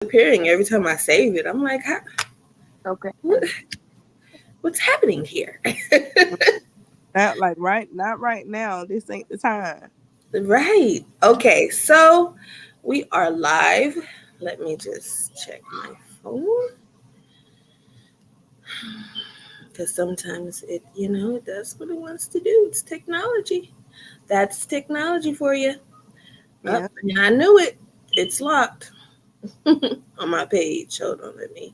appearing every time I save it. I'm like, Okay. what's happening here? Not right now. This ain't the time. Right. Okay, so we are live. Let me just check my phone. Because sometimes it does what it wants to do. It's technology. That's technology for you. Yeah. I knew it. It's locked on my page. Hold on, let me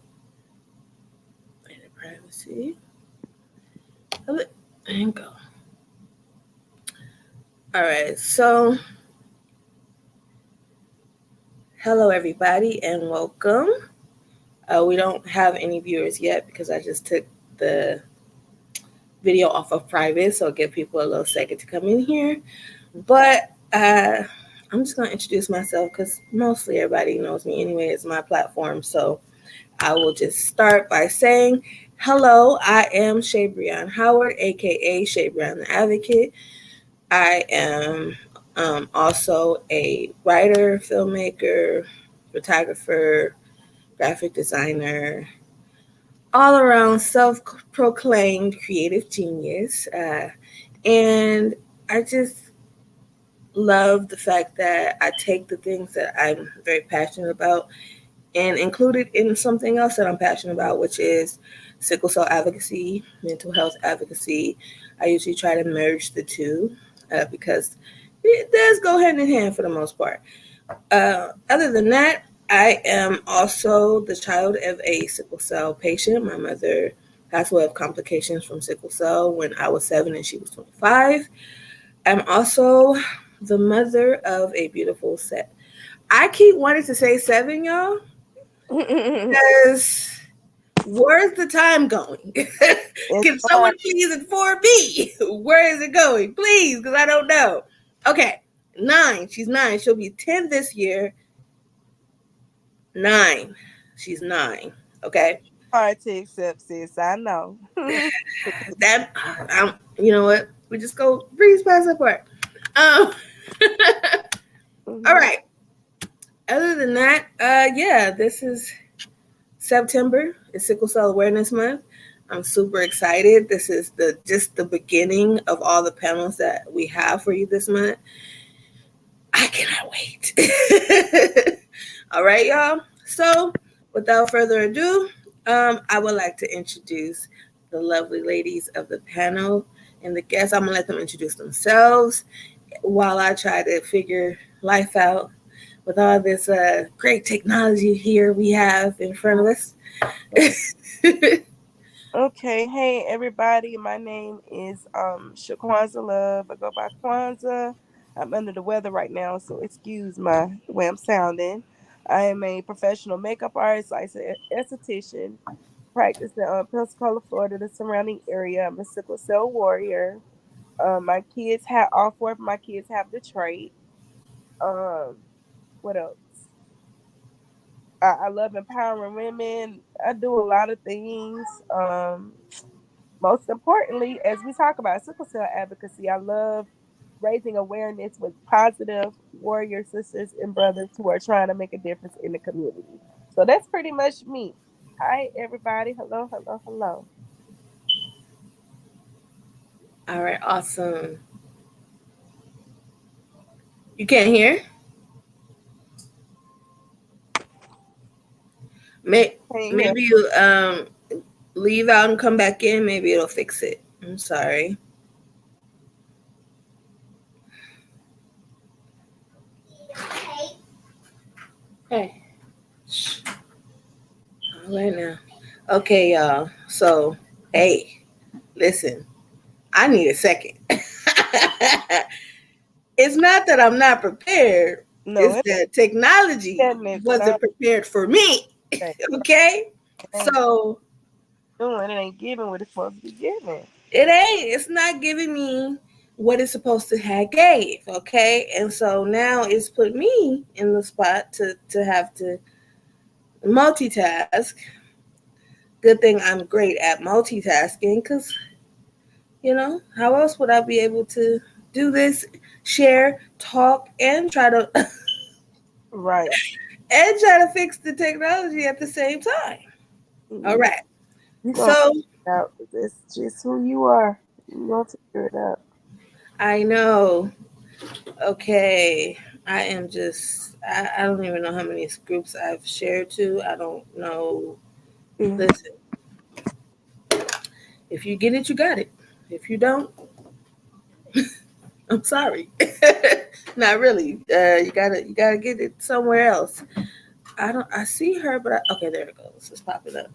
edit privacy. And go. All right, so hello everybody and welcome. We don't have any viewers yet because I just took the video off of private, so I'll give people a little second to come in here. But I'm just going to introduce myself because mostly everybody knows me anyway. It's my platform. So I will just start by saying, hello, I am Shabreon Howard, aka Shabreon the Advocate. I am also a writer, filmmaker, photographer, graphic designer, all around self proclaimed creative genius. And I just love the fact that I take the things that I'm very passionate about and include it in something else that I'm passionate about, which is sickle cell advocacy, mental health advocacy. I usually try to merge the two because it does go hand in hand for the most part. Other than that, I am also the child of a sickle cell patient. My mother passed away of complications from sickle cell when I was 7 and she was 25. I'm also the mother of a beautiful set. I keep wanting to say 7, y'all, because where's the time going? It's Can fine. someone please inform me? Where is it going? Please, because I don't know. Okay, 9. She's 9. She'll be 10 this year. 9. She's 9. Okay. Hard to accept, sis. I know. That you know what? We just go breeze past that part. Um. All Mhm. right. Other than that, yeah, this is September. It's Sickle Cell Awareness Month. I'm super excited. This is just the beginning of all the panels that we have for you this month. I cannot wait. All right, y'all. So, without further ado, I would like to introduce the lovely ladies of the panel and the guests. I'm gonna let them introduce themselves while I try to figure life out with all this great technology here we have in front of us. Okay, hey everybody. My name is Shaquansia Love. I go by Kwanzaa. I'm under the weather right now, so excuse my the way I'm sounding. I am a professional makeup artist, licensed esthetician, practice in Pensacola, Florida, the surrounding area. I'm a sickle cell warrior. My kids have all four of my kids have the trait. Um, what else? I love empowering women. I do a lot of things. Most importantly, as we talk about sickle cell advocacy, I love raising awareness with positive warrior sisters and brothers who are trying to make a difference in the community. So that's pretty much me. Hi, everybody. Hello, hello, hello. All right, awesome. You can't hear? Hey, here. Maybe you leave out and come back in. Maybe it'll fix it. I'm sorry. Hey. All right now. Okay, y'all. So, hey, listen. I need a second. It's not that I'm not prepared. No, It's it's that technology 10 minutes and I wasn't prepared for me. ain't, Okay? it ain't So doing, it ain't giving what it's supposed to be giving. it ain't. It's not giving me what it's supposed to have gave. Okay? And so now it's put me in the spot to have to multitask. Good thing I'm great at multitasking because, how else would I be able to do this, share, talk, and try to Right. and try to fix the technology at the same time. All You right. you gonna So figure it out. It's just who you are. You gonna figure it out. I know. Okay. I don't even know how many groups I've shared to. I don't know. Yeah. Listen, if you get it, you got it. If you don't, I'm sorry. Not really. You gotta get it somewhere else. I see her, but okay, there it goes. It's popping up.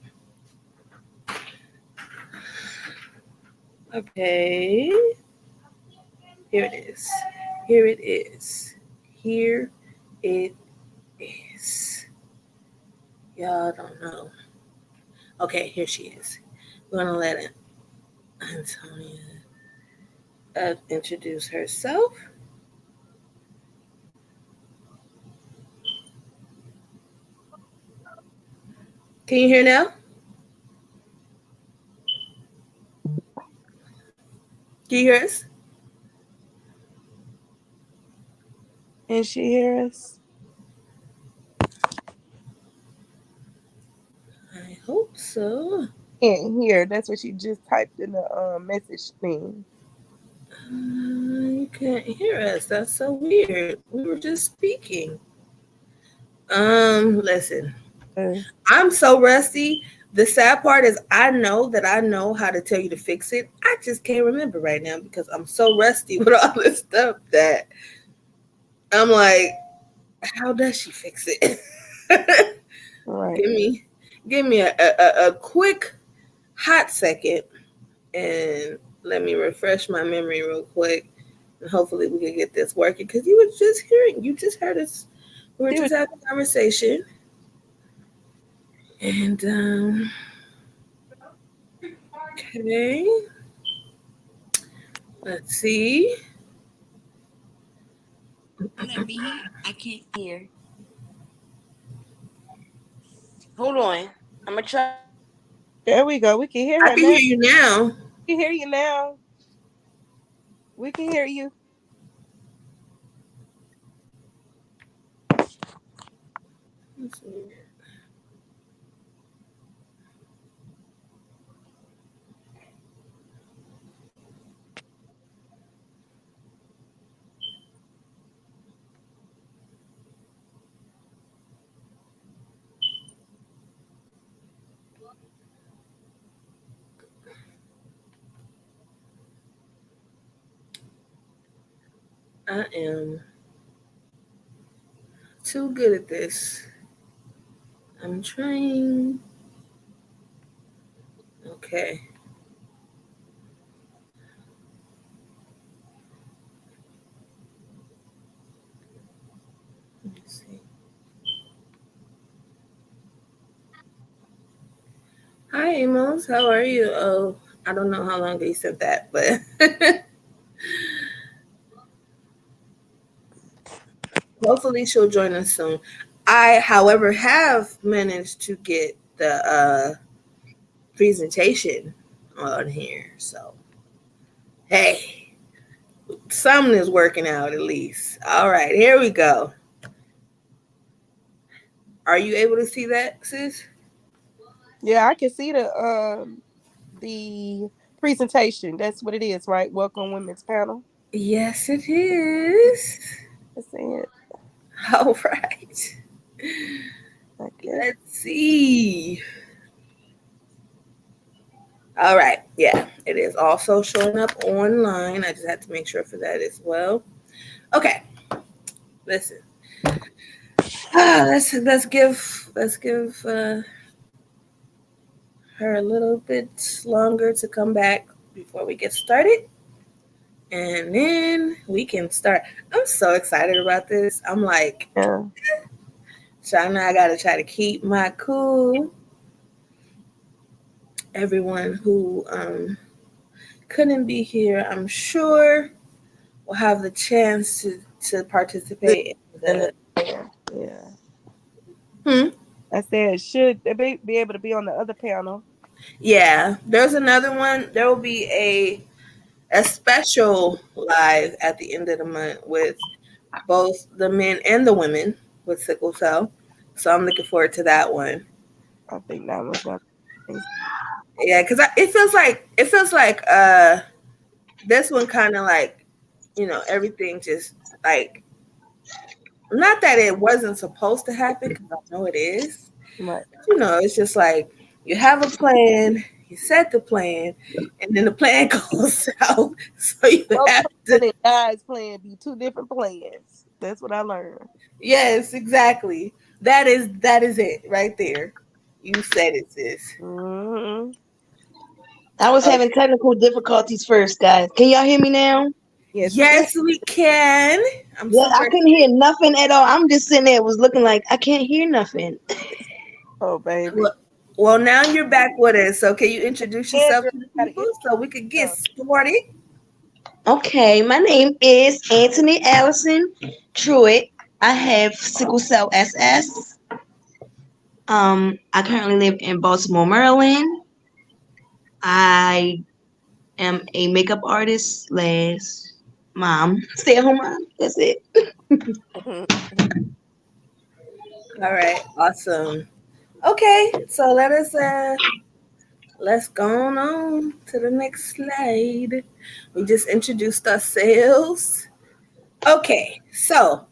Okay. Here it is. Here it is. Here it is. Y'all don't know. Okay, here she is. We're gonna let Antonia introduce herself. Can you hear now? Can you hear us? And she hear us. I hope so. Can't hear. That's what she just typed in the message thing. You can't hear us. That's so weird. We were just speaking. Listen. Uh, I'm so rusty. The sad part is I know how to tell you to fix it. I just can't remember right now because I'm so rusty with all this stuff that I'm like, how does she fix it? right. give me give me a quick hot second and let me refresh my memory real quick and hopefully we can get this working because you just heard us. We were She was just having a conversation and okay, let's see. Let me. I can't hear. Hold on. I'm gonna try to fix it. there we go. We can hear I her can now. hear you now. We can hear you now. We can hear you. Let's see. I am too good at this. I'm trying. Okay. Let me see. Hi, Amos. How are you? Oh, I don't know how long they sent that, but hopefully she'll join us soon. I, however, have managed to get the presentation on here. So, hey, something is working out at least. All right, here we go. Are you able to see that, sis? Yeah, I can see the presentation. That's what it is, right? Welcome Women's Panel. Yes, it is. That's it. All right. Okay. Let's see. All right. Yeah, it is also showing up online. I just had to make sure for that as well. Okay. Listen. Let's give her a little bit longer to come back before we get started, and then we can start. I'm so excited about this. I'm like, Yeah. Shauna, I gotta try to keep my cool. Everyone who couldn't be here, I'm sure, will have the chance to participate in And the. yeah. Hmm? I said should they be able to be on the other panel. Yeah, there's another one. There will be a special live at the end of the month with both the men and the women with sickle cell. So I'm looking forward to that one. I think that one's gonna be nice. Yeah, because it feels like this one kind of like, everything just like, not that it wasn't supposed to happen, because I know it is. Right. It's just like you have a plan, you set the plan, and then the plan goes out. So you Well, have to, plan and God's plan be two different plans. That's what I learned. yes, exactly. That is it right there. You said it, sis. Hmm. I was having Okay. technical difficulties first, guys. Can y'all hear me now? Yes, we can. Yes, we can. I'm Yeah, I super couldn't hear nothing at all. I'm just sitting there, was looking like I can't hear nothing. Oh, baby. well, well, now you're back with us. So can you introduce yourself Andrew to the gotta people so we could get intro. started? Okay, my name is Anthony Allison Truitt. I have sickle cell SS. I currently live in Baltimore, Maryland. I am a makeup artist slash mom, stay at home mom. That's it. All right, awesome. Okay, so let's go on to the next slide. We just introduced ourselves. Okay, so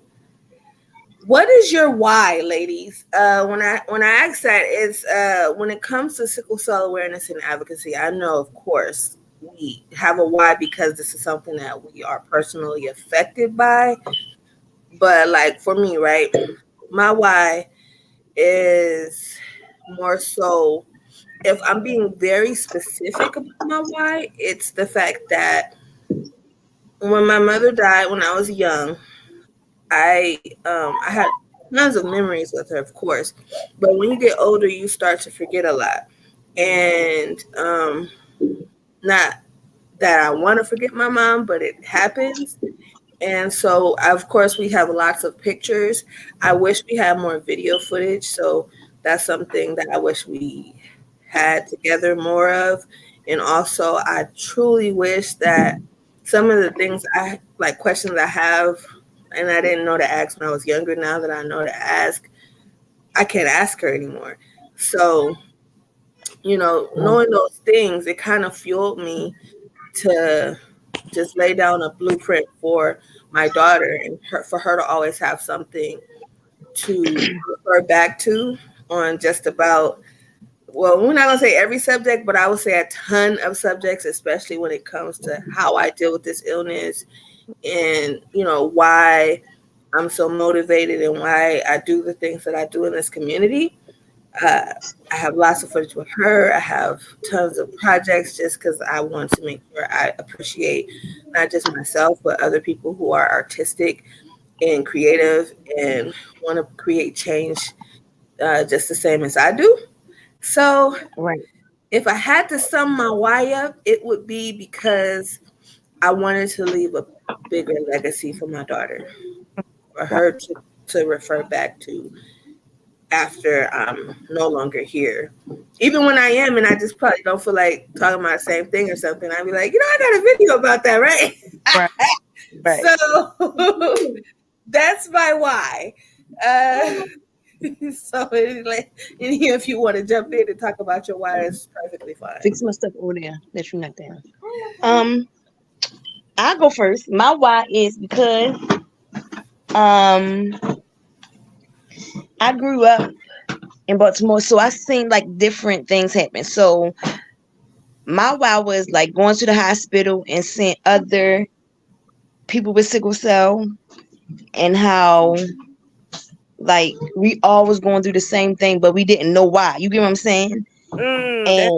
what is your why, ladies? When I ask that, is when it comes to sickle cell awareness and advocacy, I know, of course, we have a why because this is something that we are personally affected by. But like for me, right, my why is more so, if I'm being very specific about my why, it's the fact that when my mother died when I was young, I had tons of memories with her, of course, but when you get older, you start to forget a lot, and not that I want to forget my mom, but it happens. And so, of course, we have lots of pictures. I wish we had more video footage. So that's something that I wish we had together more of. And also, I truly wish that some of the things I like, questions I have, and I didn't know to ask when I was younger, now that I know to ask, I can't ask her anymore. So, knowing those things, it kind of fueled me to just lay down a blueprint for my daughter, and for her to always have something to refer back to on just about, well, we're not gonna say every subject, but I would say a ton of subjects, especially when it comes to how I deal with this illness, and why I'm so motivated and why I do the things that I do in this community. uh, I have lots of footage with her. I have tons of projects just because I want to make sure I appreciate not just myself, but other people who are artistic and creative and want to create change just the same as I do. So, Right. if I had to sum my why up, it would be because I wanted to leave a bigger legacy for my daughter, for her to refer back to after I'm no longer here. Even when I am, and I just probably don't feel like talking about the same thing or something, I'd be like, I got a video about that, right? Right. Right. So that's my why. Uh, so like, if you want to jump in and talk about your why, it's perfectly fine. Fix my stuff over there that you knocked down. Um, I'll go first. My why is because um I grew up in Baltimore, so I seen like different things happen. So my why was like going to the hospital and seeing other people with sickle cell, and how like we all was going through the same thing, but we didn't know why. You get what I'm saying? That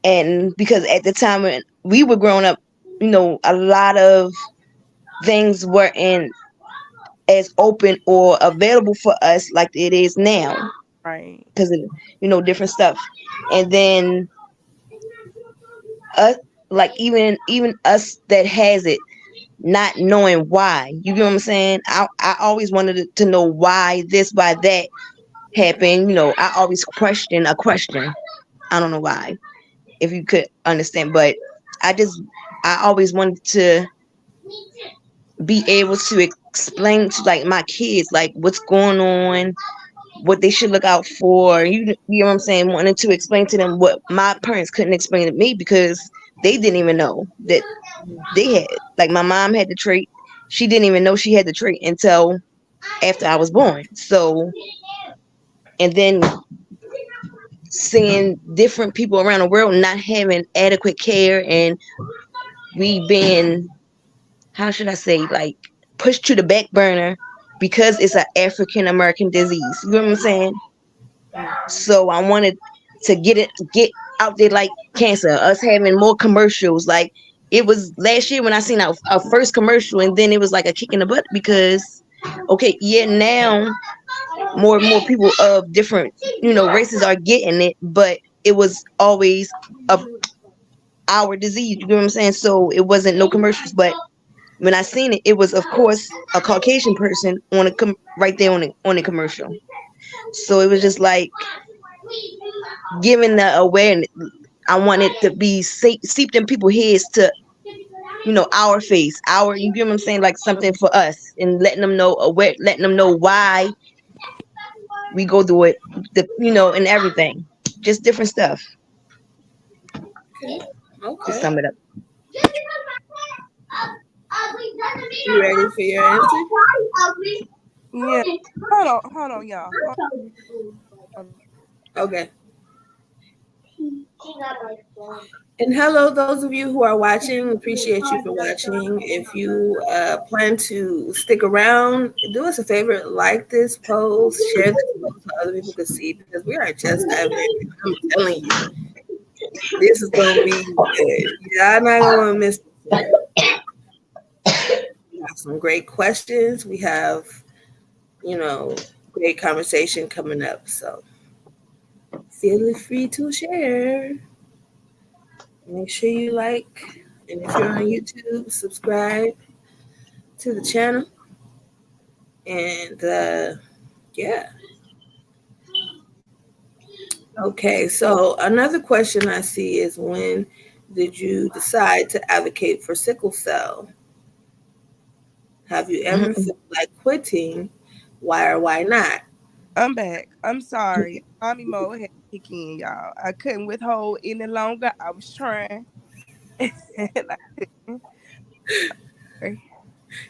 And is because at the time when we were growing up, a lot of things weren't as open or available for us like it is now, right. because of different stuff. And then us, like even us that has it, not knowing why. You get what I'm saying? I always wanted to know why this, why that happened. I always question a question. I don't know why, if you could understand, but I just I always wanted to be able to explain to like my kids like what's going on, what they should look out for. You know what I'm saying? Wanting to explain to them what my parents couldn't explain to me because they didn't even know that they had. Like my mom had the trait. She didn't even know she had the trait until after I was born. So, and then seeing different people around the world not having adequate care, and we being, how should I say, like pushed to the back burner because it's an African American disease. You know what I'm saying? So I wanted to get out there like cancer, us having more commercials. Like it was last year when I seen our first commercial, and then it was like a kick in the butt because okay, yeah, now more and more people of different, races are getting it, but it was always a our disease. You know what I'm saying? So it wasn't no commercials, but when I seen it, it was of course a Caucasian person on right there on the commercial. So it was just like giving the awareness. I want it to be seeped in people's heads to, our face, you get what I'm saying, like something for us, and letting them know why we go through it, and everything, just different stuff Okay. to Okay. sum it up. You ready for your answer? Yeah. Hold on, y'all. Hold on. Okay. And hello, those of you who are watching. Appreciate you for watching. If you plan to stick around, do us a favor, like this post, share this post so other people can see because we are just diving in. I'm telling you, this is gonna be good. Y'all not gonna miss this one. We have some great questions. We have, you know, great conversation coming up. So feel free to share. Make sure you like, and if you're on YouTube, subscribe to the channel. And yeah. Okay, so another question I see is when did you decide to advocate for sickle cell? Have you ever Mm-mm. felt like quitting? Why or why not? I'm back. I'm sorry. Mommy mode had to kick in, y'all. I couldn't withhold any longer. I was trying. And I couldn't. Sorry.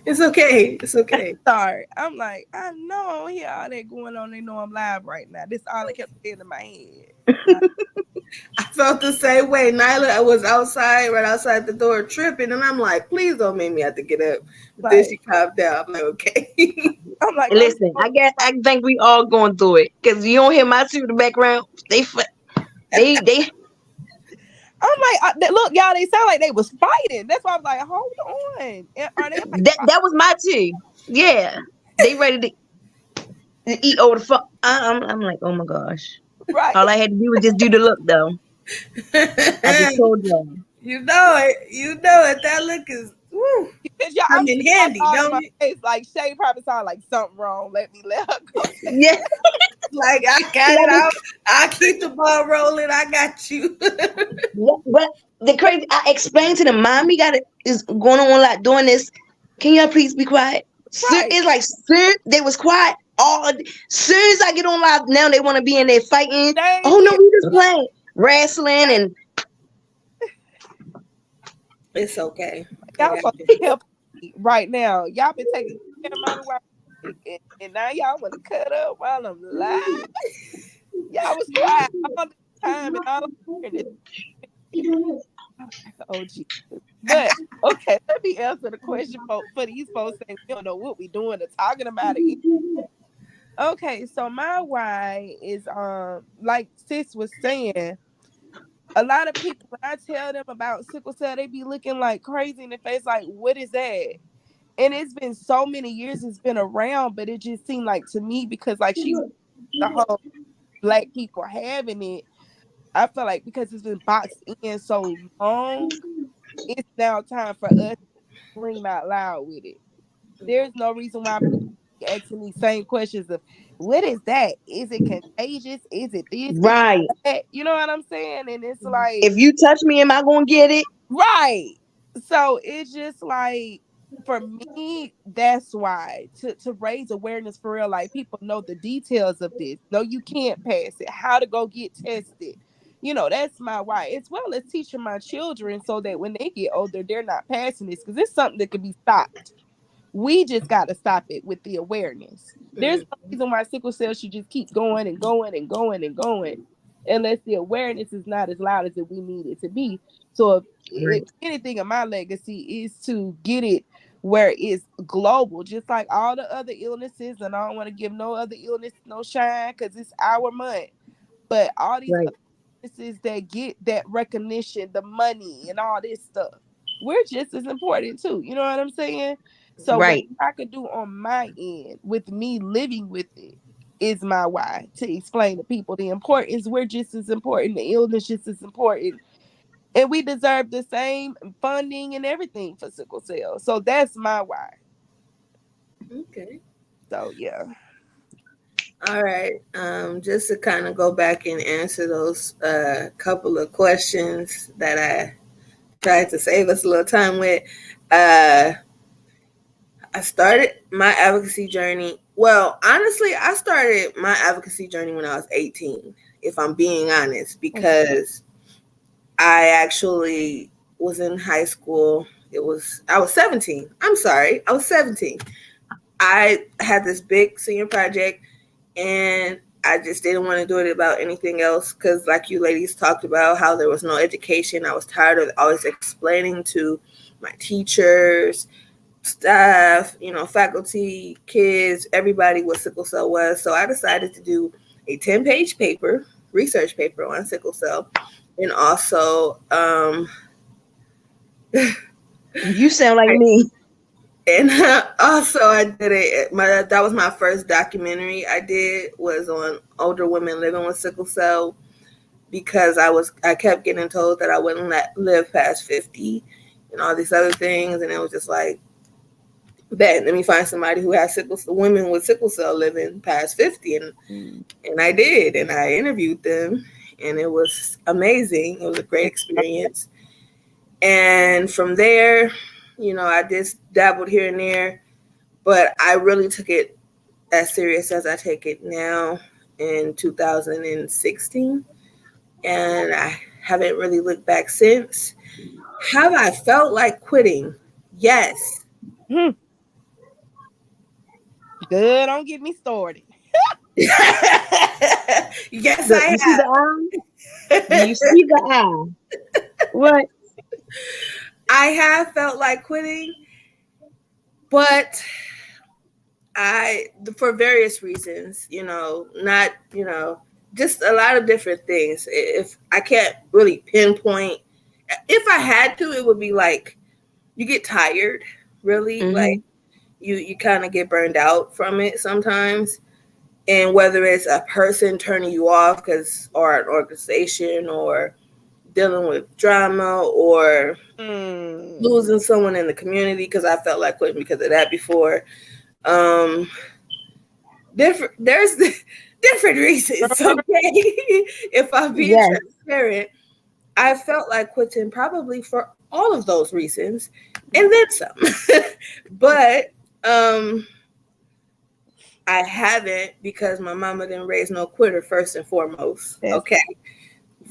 It's okay. It's okay. Sorry. I'm like, I know I hear all that going on. They know I'm live right now. This all I kept saying in my head. Like, I felt the same way. Nyla, I was outside, right outside the door, tripping, and I'm like, please don't make me have to get up. But then she like calmed down. I'm like, okay. I'm like, And I'm listen, so I think we all going through it because you don't hear my two in the background. They I'm like, look, y'all, they sound like they was fighting. That's why I was like, hold on. Are they like that was my two. Yeah, they ready to eat over the phone. I'm like, oh my gosh. right? All I had to do was just do the look though. I just told y'all. You know it. You know it. That look is woo, Because y'all, come I'm in seeing y'all handy, all in don't my it? face. Like Shay probably sound like something wrong. Let her go. Yeah. Like I got it Let me- out. I'll keep the ball rolling. I got you. But the crazy, I explained to them, mommy got it is going on like doing this. Can y'all please be quiet? Right. It's like soon they was quiet. Soon as I get on live, now they want to be in there fighting. Same Oh no, here. we just playing wrestling and It's okay. I Y'all got supposed to you. be helping me right now. Y'all been taking care of mommy while and now y'all want to cut up while I'm live. Y'all was quiet all the time and all I'm hearing is oh Jesus. But okay, let me answer the question for these folks saying we don't know what we doing or talking about it. Okay, so my why is like sis was saying, a lot of people when I tell them about sickle cell, they be looking like crazy in the face, like, what is that? And it's been so many years it's been around, but it just seemed like to me because like she the whole black people having it, I feel like because it's been boxed in so long, it's now time for us to scream out loud with it. There's no reason why people keep asking these same questions of what is that? Is it contagious? Is it this? Is it right. that? You know what I'm saying? And it's like, If you touch me, am I gonna get it? right. So it's just like for me, that's why to raise awareness for real, like people know the details of this. No, you can't pass it. How to go get tested. That's my why, as well as teaching my children so that when they get older, they're not passing this because it's something that can be stopped. We just got to stop it with the awareness. There's no Mm, reason why sickle cell should just keep going and going and going and going unless the awareness is not as loud as we need it to be. So if Right. anything of my legacy is to get it where it's global, just like all the other illnesses, and I don't want to give no other illness no shine because it's our month. But all these Right. businesses that get that recognition, the money and all this stuff, we're just as important too. You know what I'm saying? So what Right. I could do on my end with me living with it is my why to explain to people the importance. We're just as important. The illness just as important. And we deserve the same funding and everything for sickle cell. So that's my why. okay. So yeah. All right. Just to kind of go back and answer those couple of questions that I tried to save us a little time with. Uh, I started my advocacy journey. Well, honestly, I started my advocacy journey when I was 18, if I'm being honest, Okay. because I actually was in high school. I was 17. I'm sorry. I was 17. I had this big senior project and I just didn't want to do it about anything else because, like you ladies talked about, how there was no education. I was tired of always explaining to my teachers, staff, faculty, kids, everybody what sickle cell was. So I decided to do a 10-page paper, research paper on sickle cell, and also, You sound like me. and also I did that was my first documentary I did was on older women living with sickle cell because I kept getting told that I wouldn't live past 50 and all these other things, and it was just like, bet, let me find somebody who has sickle cell, women with sickle cell living past 50, Mm. and I did, and I interviewed them, and it was amazing. It was a great experience, and from there, I just dabbled here and there, but I really took it as serious as I take it now in 2016, and I haven't really looked back since. Have I felt like quitting? Yes. Hmm. Good. Don't get me started. Yes, The I you see the eye? Do you have. see the eye? What? I have felt like quitting, but for various reasons, not, just a lot of different things. If I can't really pinpoint, if I had to, it would be like you get tired, really, Mm-hmm. like you kind of get burned out from it sometimes. And whether it's a person turning you off or an organization, or dealing with drama, or Mm. losing someone in the community, because I felt like quitting because of that before. Um, there's different reasons, okay? If I'm being Yes. transparent, I felt like quitting probably for all of those reasons and then some. But I haven't, because my mama didn't raise no quitter, first and foremost. That's Okay.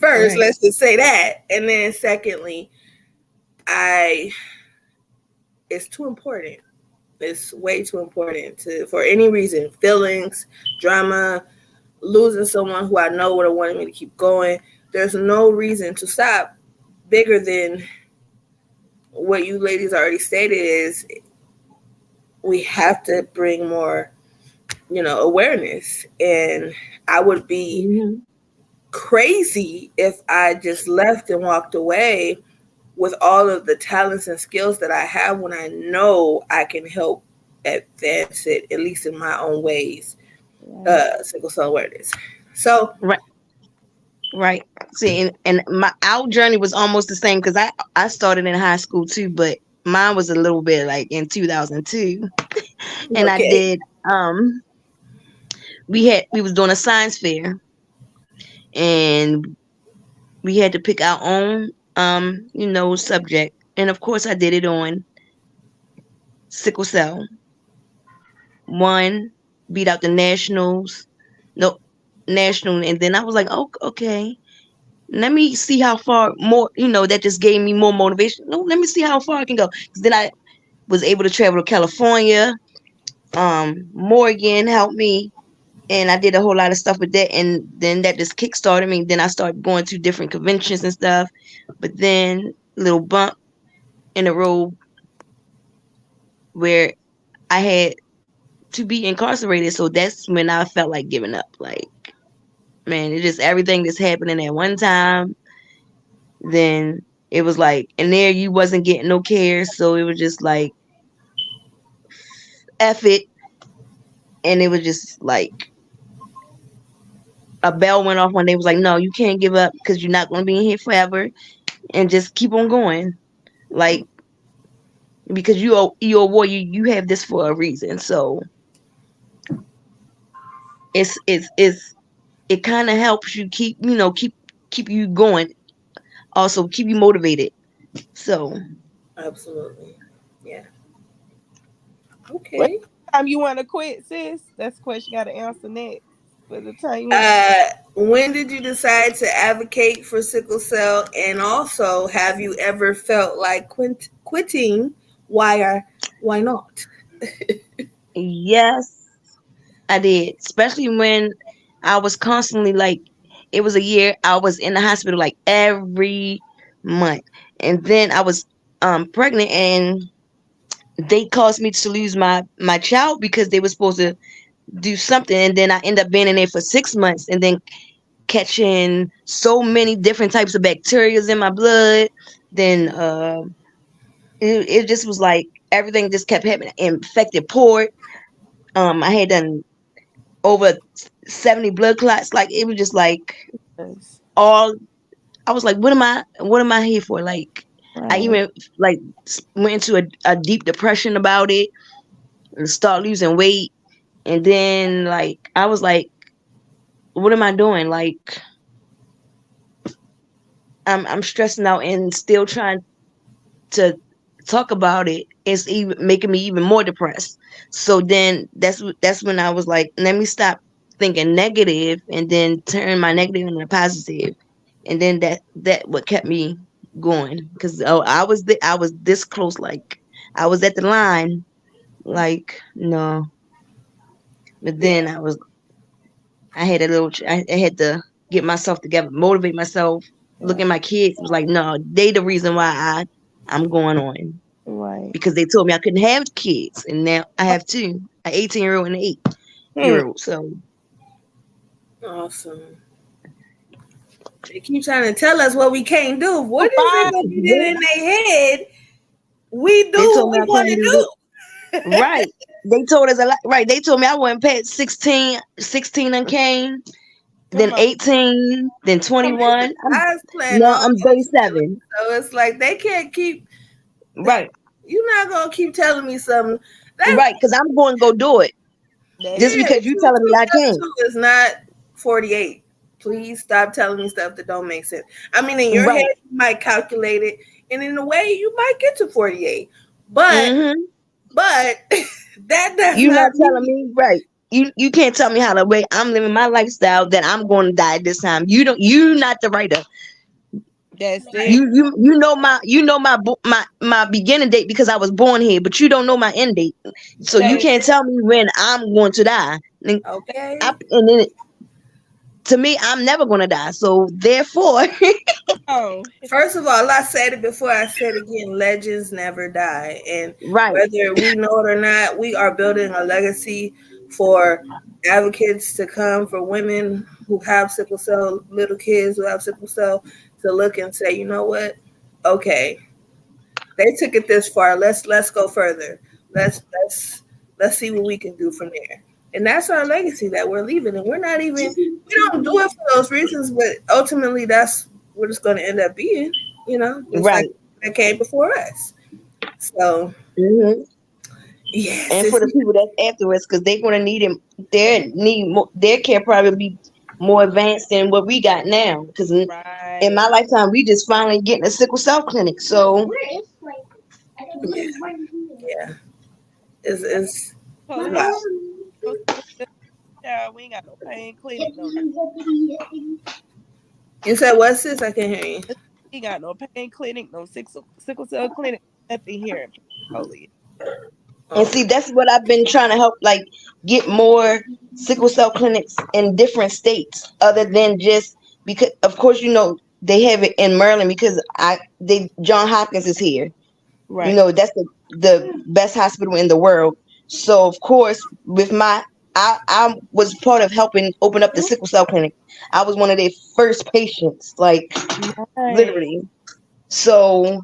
First, Right. let's just say that. And then secondly, I it's too important. It's way too important for any reason. Feelings, drama, losing someone who I know would have wanted me to keep going. There's no reason to stop. Bigger than what you ladies already stated is we have to bring more, awareness. And I would be Mm-hmm. crazy if I just left and walked away with all of the talents and skills that I have when I know I can help advance it, at least in my own ways. right. Sickle cell awareness. So, Right. Right. See, and my our journey was almost the same because I started in high school too, but mine was a little bit like in 2002, and I okay. did we was doing a science fair, and we had to pick our own subject, and of course I did it on sickle cell. Won, beat out the nationals, no national, and then I was like, oh, okay. Let me see how far more. That just gave me more motivation. No, let me see how far I can go. 'Cause then I was able to travel to California. Morgan helped me, and I did a whole lot of stuff with that, and then that just kickstarted me. Then I started going to different conventions and stuff. But then little bump in the road where I had to be incarcerated. So that's when I felt like giving up. Like, man, it just everything that's happening at one time. Then it was like, and there you wasn't getting no care. So it was just like, F it. And it was just like a bell went off one day. Was like, no, you can't give up because you're not going to be in here forever. And just keep on going. Like, because you're a warrior, you have this for a reason. So it's it kind of helps you keep you going. Also keep you motivated. So Absolutely. Yeah. What Okay. time you want to quit, sis? That's the question you got to answer next. For the time you want. Uh, when did you decide to advocate for sickle cell? And also, have you ever felt like quitting? Why not? yes, I did. Especially when I was constantly like, it was a year I was in the hospital like every month, and then I was pregnant, and they caused me to lose my child because they were supposed to do something, and then I end up being in there for 6 months, and then catching so many different types of bacteria in my blood. Then it just was like everything just kept happening. Infected port. I had done over 70 blood clots. Like it was just like Yes. all. I was like, what am I here for? Like I Right. even like went into a deep depression about it and start losing weight. And then like I was like, what am I doing? Like I'm stressing out and still trying to talk about it. It's even making me even more depressed. So then that's when I was like, let me stop thinking negative and then turn my negative into positive. And then that what kept me going because I was this close. Like I was at the line. Like no, but then Yeah. I had a little. I had to get myself together, motivate myself. Look Yeah. at my kids. It was like, no, they the reason why I'm going on Right. because they told me I couldn't have kids, and now I have two, an 18-year-old and an 8 year Hmm. old. So Awesome. They keep trying to tell us what we can't do. What if they Bye. gonna get it in their head? We do they what told me we I want couldn't to do do. that. Right. They told us a lot. Right. They told me I wasn't past 16 and came, then Come on. 18, then And listen, 21. God's plan Now always I'm fulfilling. 37. So it's like they can't keep. Right. You're not gonna keep telling me something. That Right. Because I'm going to go do it That's just Yeah, because you two telling me two I plus can't. two is not 48. Please stop telling me stuff that don't make sense. I mean, in your head Right. you might calculate it, and in a way you might get to 48. But Mm-hmm. but that does You not not telling mean me right. You can't tell me how the way I'm living my lifestyle that I'm going to die this time. You not the writer. it. You know my beginning date because I was born here, but you don't know my end date. So you That's can't tell me when I'm going to die. okay. And then to me, I'm never going to die. So therefore, oh. First of all, I said it before, I said again, legends never die. And right, whether we know it or not, we are building a legacy for advocates to come, for women who have sickle cell, little kids who have sickle cell, to look and say, you know what? Okay, they took it this far. Let's go further. Let's see what we can do from there. And that's our legacy that we're leaving. And we're not even we don't do it for those reasons, but ultimately that's what it's going to end up being. Just like right. that came before us. So hmm yes, And for the people that's afterwards, because they're going to need him, their care probably be more advanced than what we got now. Because in my Right. lifetime, we just finally getting a sickle cell clinic. So yeah, yeah. Is Police, wow. no sickle cell, child. We ain't got no pain clinic, no nothing. You said what, sis? I can hear you. We got no pain clinic, no sickle cell clinic, nothing here in Pensacola. And Oh, see, that's what I've been trying to help, like, get more sickle cell clinics in different states, other than just because, of course, they have it in Maryland because John Hopkins is here. Right. That's the best hospital in the world. So of course, with I was part of helping open up the sickle cell clinic. I was one of their first patients, like Right. literally. So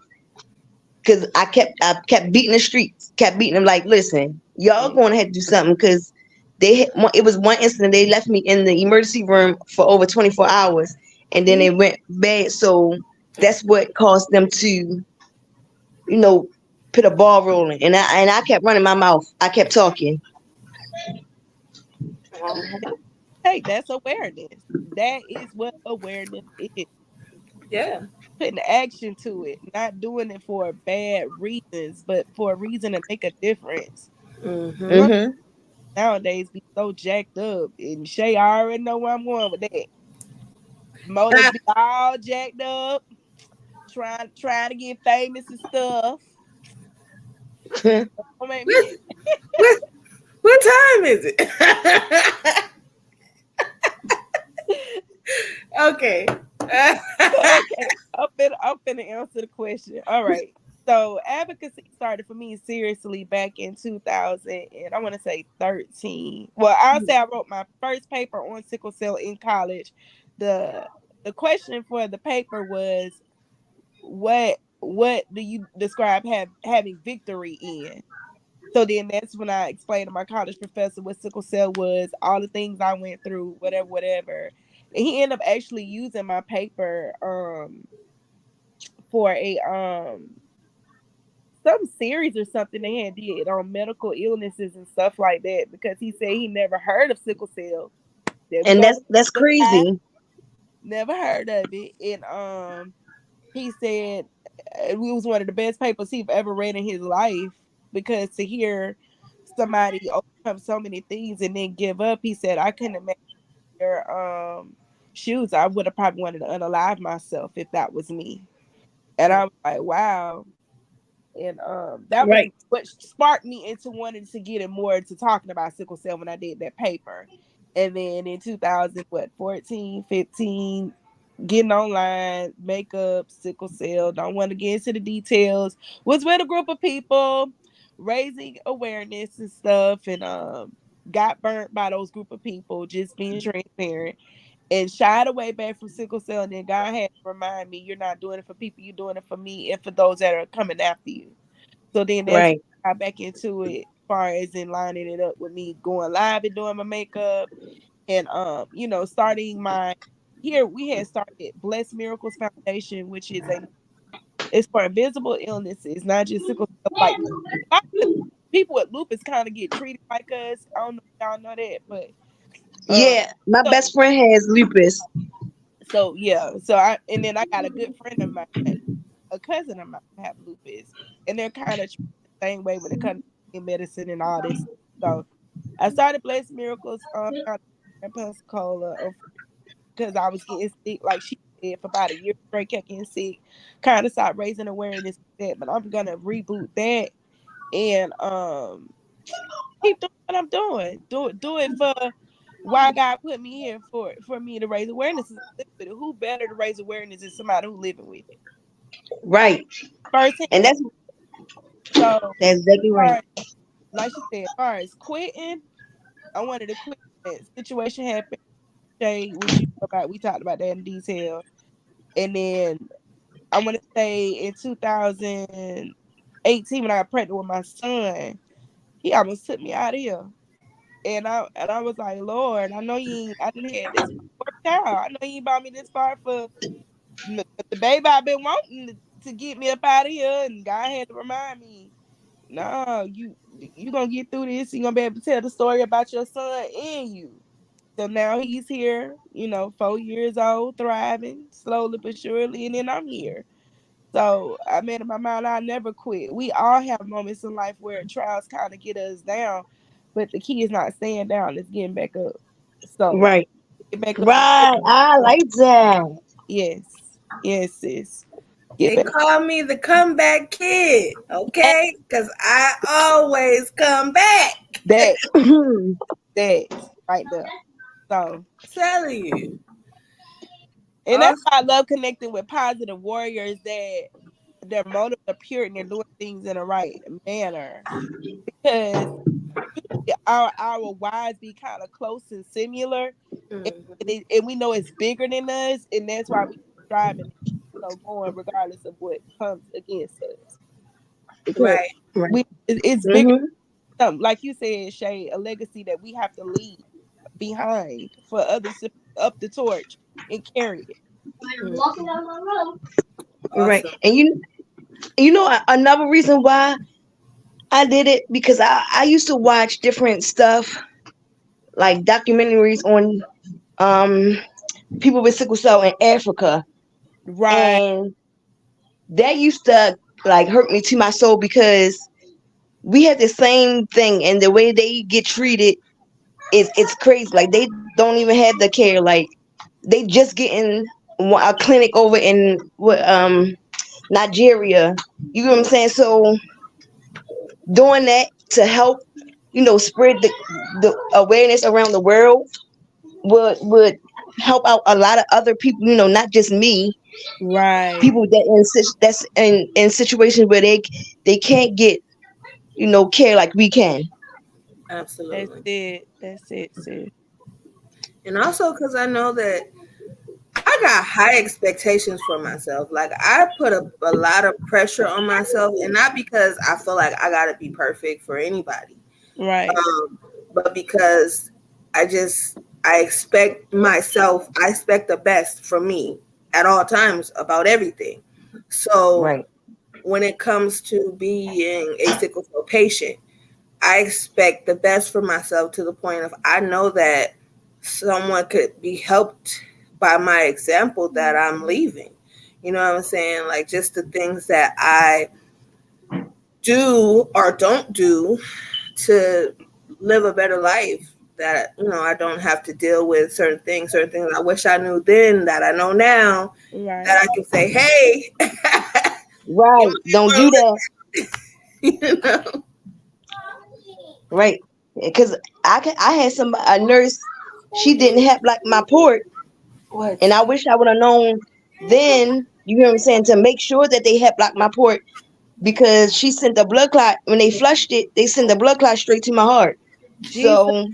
because I kept beating the streets, kept beating them. Like, listen, y'all going to have to do something because it was one incident they left me in the emergency room for over 24 hours, and then they went bad. So that's what caused them to you know put a ball rolling, and I kept running my mouth. I kept talking. wow. Hey, that's awareness. That is what awareness is. Yeah. Putting action to it, not doing it for bad reasons, but for a reason to make a difference. Mm-hmm. Young Hmm. nowadays be so jacked up, and Shay I already know where I'm going with that. Motives be all jacked up, trying to get famous and stuff. Don't make me. What, what, what time is it? Okay. Okay, I'm finna answer the question. All right. So advocacy started for me seriously back in 2000 and I want to say 13. Well, I'll say I wrote my first paper on sickle cell in college. The the question for the paper was what do you describe having victory in? So then that's when I explained to my college professor what sickle cell was, all the things I went through, whatever, whatever. And he ended up actually using my paper for a some series or something they had did on medical illnesses and stuff like that because he said he never heard of sickle cell. There we And go. that's The lie. crazy. Never heard of it. And he said it was one of the best papers he've ever read in his life because to hear somebody overcome so many things and then give up, he said I couldn't imagine their shoes. I would have probably wanted to unalive myself if that was me. And I was like, wow. And that was Right. what sparked me into wanting to get in more into talking about sickle cell when I did that paper. And then in 2000, what, 14, 15, getting online, makeup, sickle cell, don't want to get into the details, was with a group of people raising awareness and stuff and got burnt by those group of people, just being transparent and shied away back from sickle cell. And then God had to remind me, you're not doing it for people, you're doing it for me and for those that are coming after you. So then that's when Right. I got back into it, as far as in lining it up with me going live and doing my makeup and starting my here we had started Blessed Miracles Foundation, which is a it's for invisible illnesses, not just sickle cell. Like a lot of people with lupus kind of get treated like us. I don't know if y'all know that, but um, Yeah, my so best friend has lupus. so yeah, so I and then I got a good friend of mine, a cousin of mine have lupus, and they're kind of the same way when it comes to medicine and all this. So I started Blessed Miracles in Pensacola because I was getting sick, like she said, for about a year straight, kept getting sick. Kind of stopped raising awareness of that, but I'm gonna reboot that and keep doing what I'm doing. Do it for why God put me here for me to raise awareness. Who better to raise awareness than somebody who living with it Right. And firsthand. So, that's exactly right. far as- like she said, as far as quitting, I wanted to quit. That situation happened, Shay, which you know about. We talked about that in detail, and then I want to say in 2018 when I got pregnant with my son, he almost took me out of here. And I was like, Lord, I know you ain't I didn't have this worked out. I know you ain't brought me this far for the baby I've been wanting to get me up out of here. And God had to remind me, no, you gonna get through this. You gonna be able to tell the story about your son and you. So now he's here, 4 years old, thriving, slowly but surely, and then I'm here. So I made in my mind I never quit. We all have moments in life where trials kind of get us down, but the key is not staying down; it's getting back up. So Right. get back up. Right. I like that. Yes, yes, sis. Get They back. call me the comeback kid, okay? Because I always come back. That that right there. So, Telling you. and that's Also, why I love connecting with positive warriors that their motives are pure and they're doing things in the right manner. Because our whys be kind of close and similar, and, mhm, and we know it's bigger than us, and that's why we keep striving and keep going regardless of what comes against us. Because right. right. it's bigger. Mm-hmm. Than something. Like you said, Shay, a legacy that we have to leave behind for others to pick up the torch and carry it. Mhm. Right. Awesome. And you know another reason why I did it because I used to watch different stuff like documentaries on um people with sickle cell in Africa, Right, and that used to like hurt me to my soul because we had the same thing, and the way they get treated is it's crazy. Like they don't even have the care. Like they just getting a clinic over in Nigeria. You know what I'm saying? So doing that to help, spread the awareness around the world would help out a lot of other people. Not just me. right. People that's in situations where they can't get care like we can. That's Absolutely. it. That's it, sis. And also because I know that I got high expectations for myself. Like I put a lot of pressure on myself, and not because I feel like I gotta be perfect for anybody, Right, but because I expect myself. I expect the best from me at all times about everything. So Right. when it comes to being a sickle cell patient, I expect the best for myself to the point of I know that someone could be helped by my example that I'm leaving. You know what I'm saying? Like just the things that I do or don't do to live a better life, that I don't have to deal with certain things I wish I knew then that I know now, that right. I can say, hey, you Right. Don't do that. you know. Right. Because I had a nurse. She didn't have like my port, and What? I wish I would have known then. You hear what I'm saying? To make sure that they had blocked my port because she sent the blood clot when they flushed it. They sent the blood clot straight to my heart. Jesus. So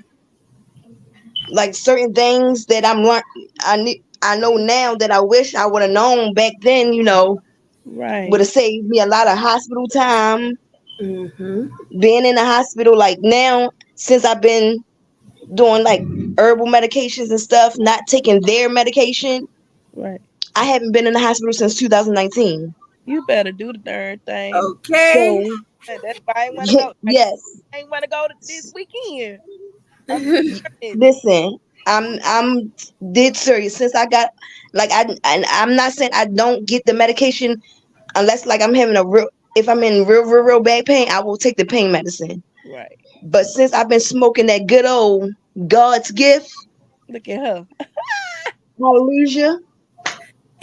like certain things that I know now that I wish I would have known back then. Would Right. have saved me a lot of hospital time. Mm-hmm. Being in the hospital like now since I've been doing like herbal medications and stuff, not taking their medication. Right. I haven't been in the hospital since 2019. You better do the darn thing. Okay. So That's why I ain't want to go. I yes, ain't want to go this weekend. I'm honest. listen, I'm dead serious. Since I got like I'm not saying I don't get the medication unless like I'm having a real if I'm in real bad pain, I will take the pain medicine. Right. But since I've been smoking that good old God's gift, Look at her. hallelujah,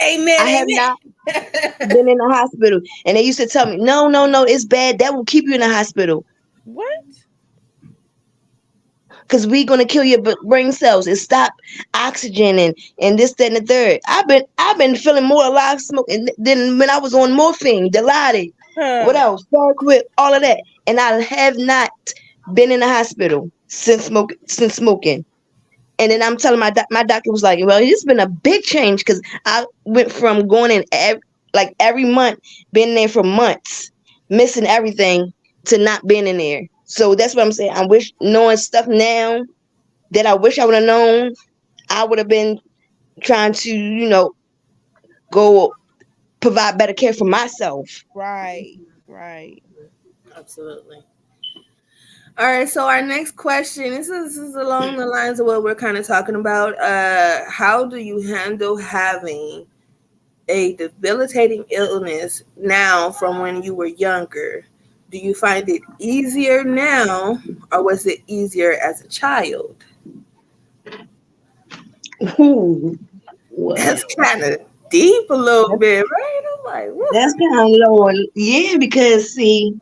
Amen. I have not Amen. been in the hospital. And they used to tell me, no, no, no, it's bad. That will keep you in the hospital What? because we're gonna kill your brain cells and stop oxygen and this, that, and the third. I've been feeling more alive smoking than when I was on morphine, Dilaudid, what Huh. else, Darquip, all of that. And I have not been in the hospital since smoking. And then I'm telling my doctor was like, well, it's been a big change because I went from going in like every month, being there for months, missing everything, to not being in there. So that's what I'm saying. I wish knowing stuff now that I wish I would have known. I would have been trying to, go provide better care for myself. Right. Right. Absolutely. All right, so our next question, this is along the lines of what we're kind of talking about. How do you handle having a debilitating illness now from when you were younger, do you find it easier now or was it easier as a child? Ooh, well, That's kind of deep a little that's, bit, right? I'm like, that's woo. kind of low. Yeah, because see,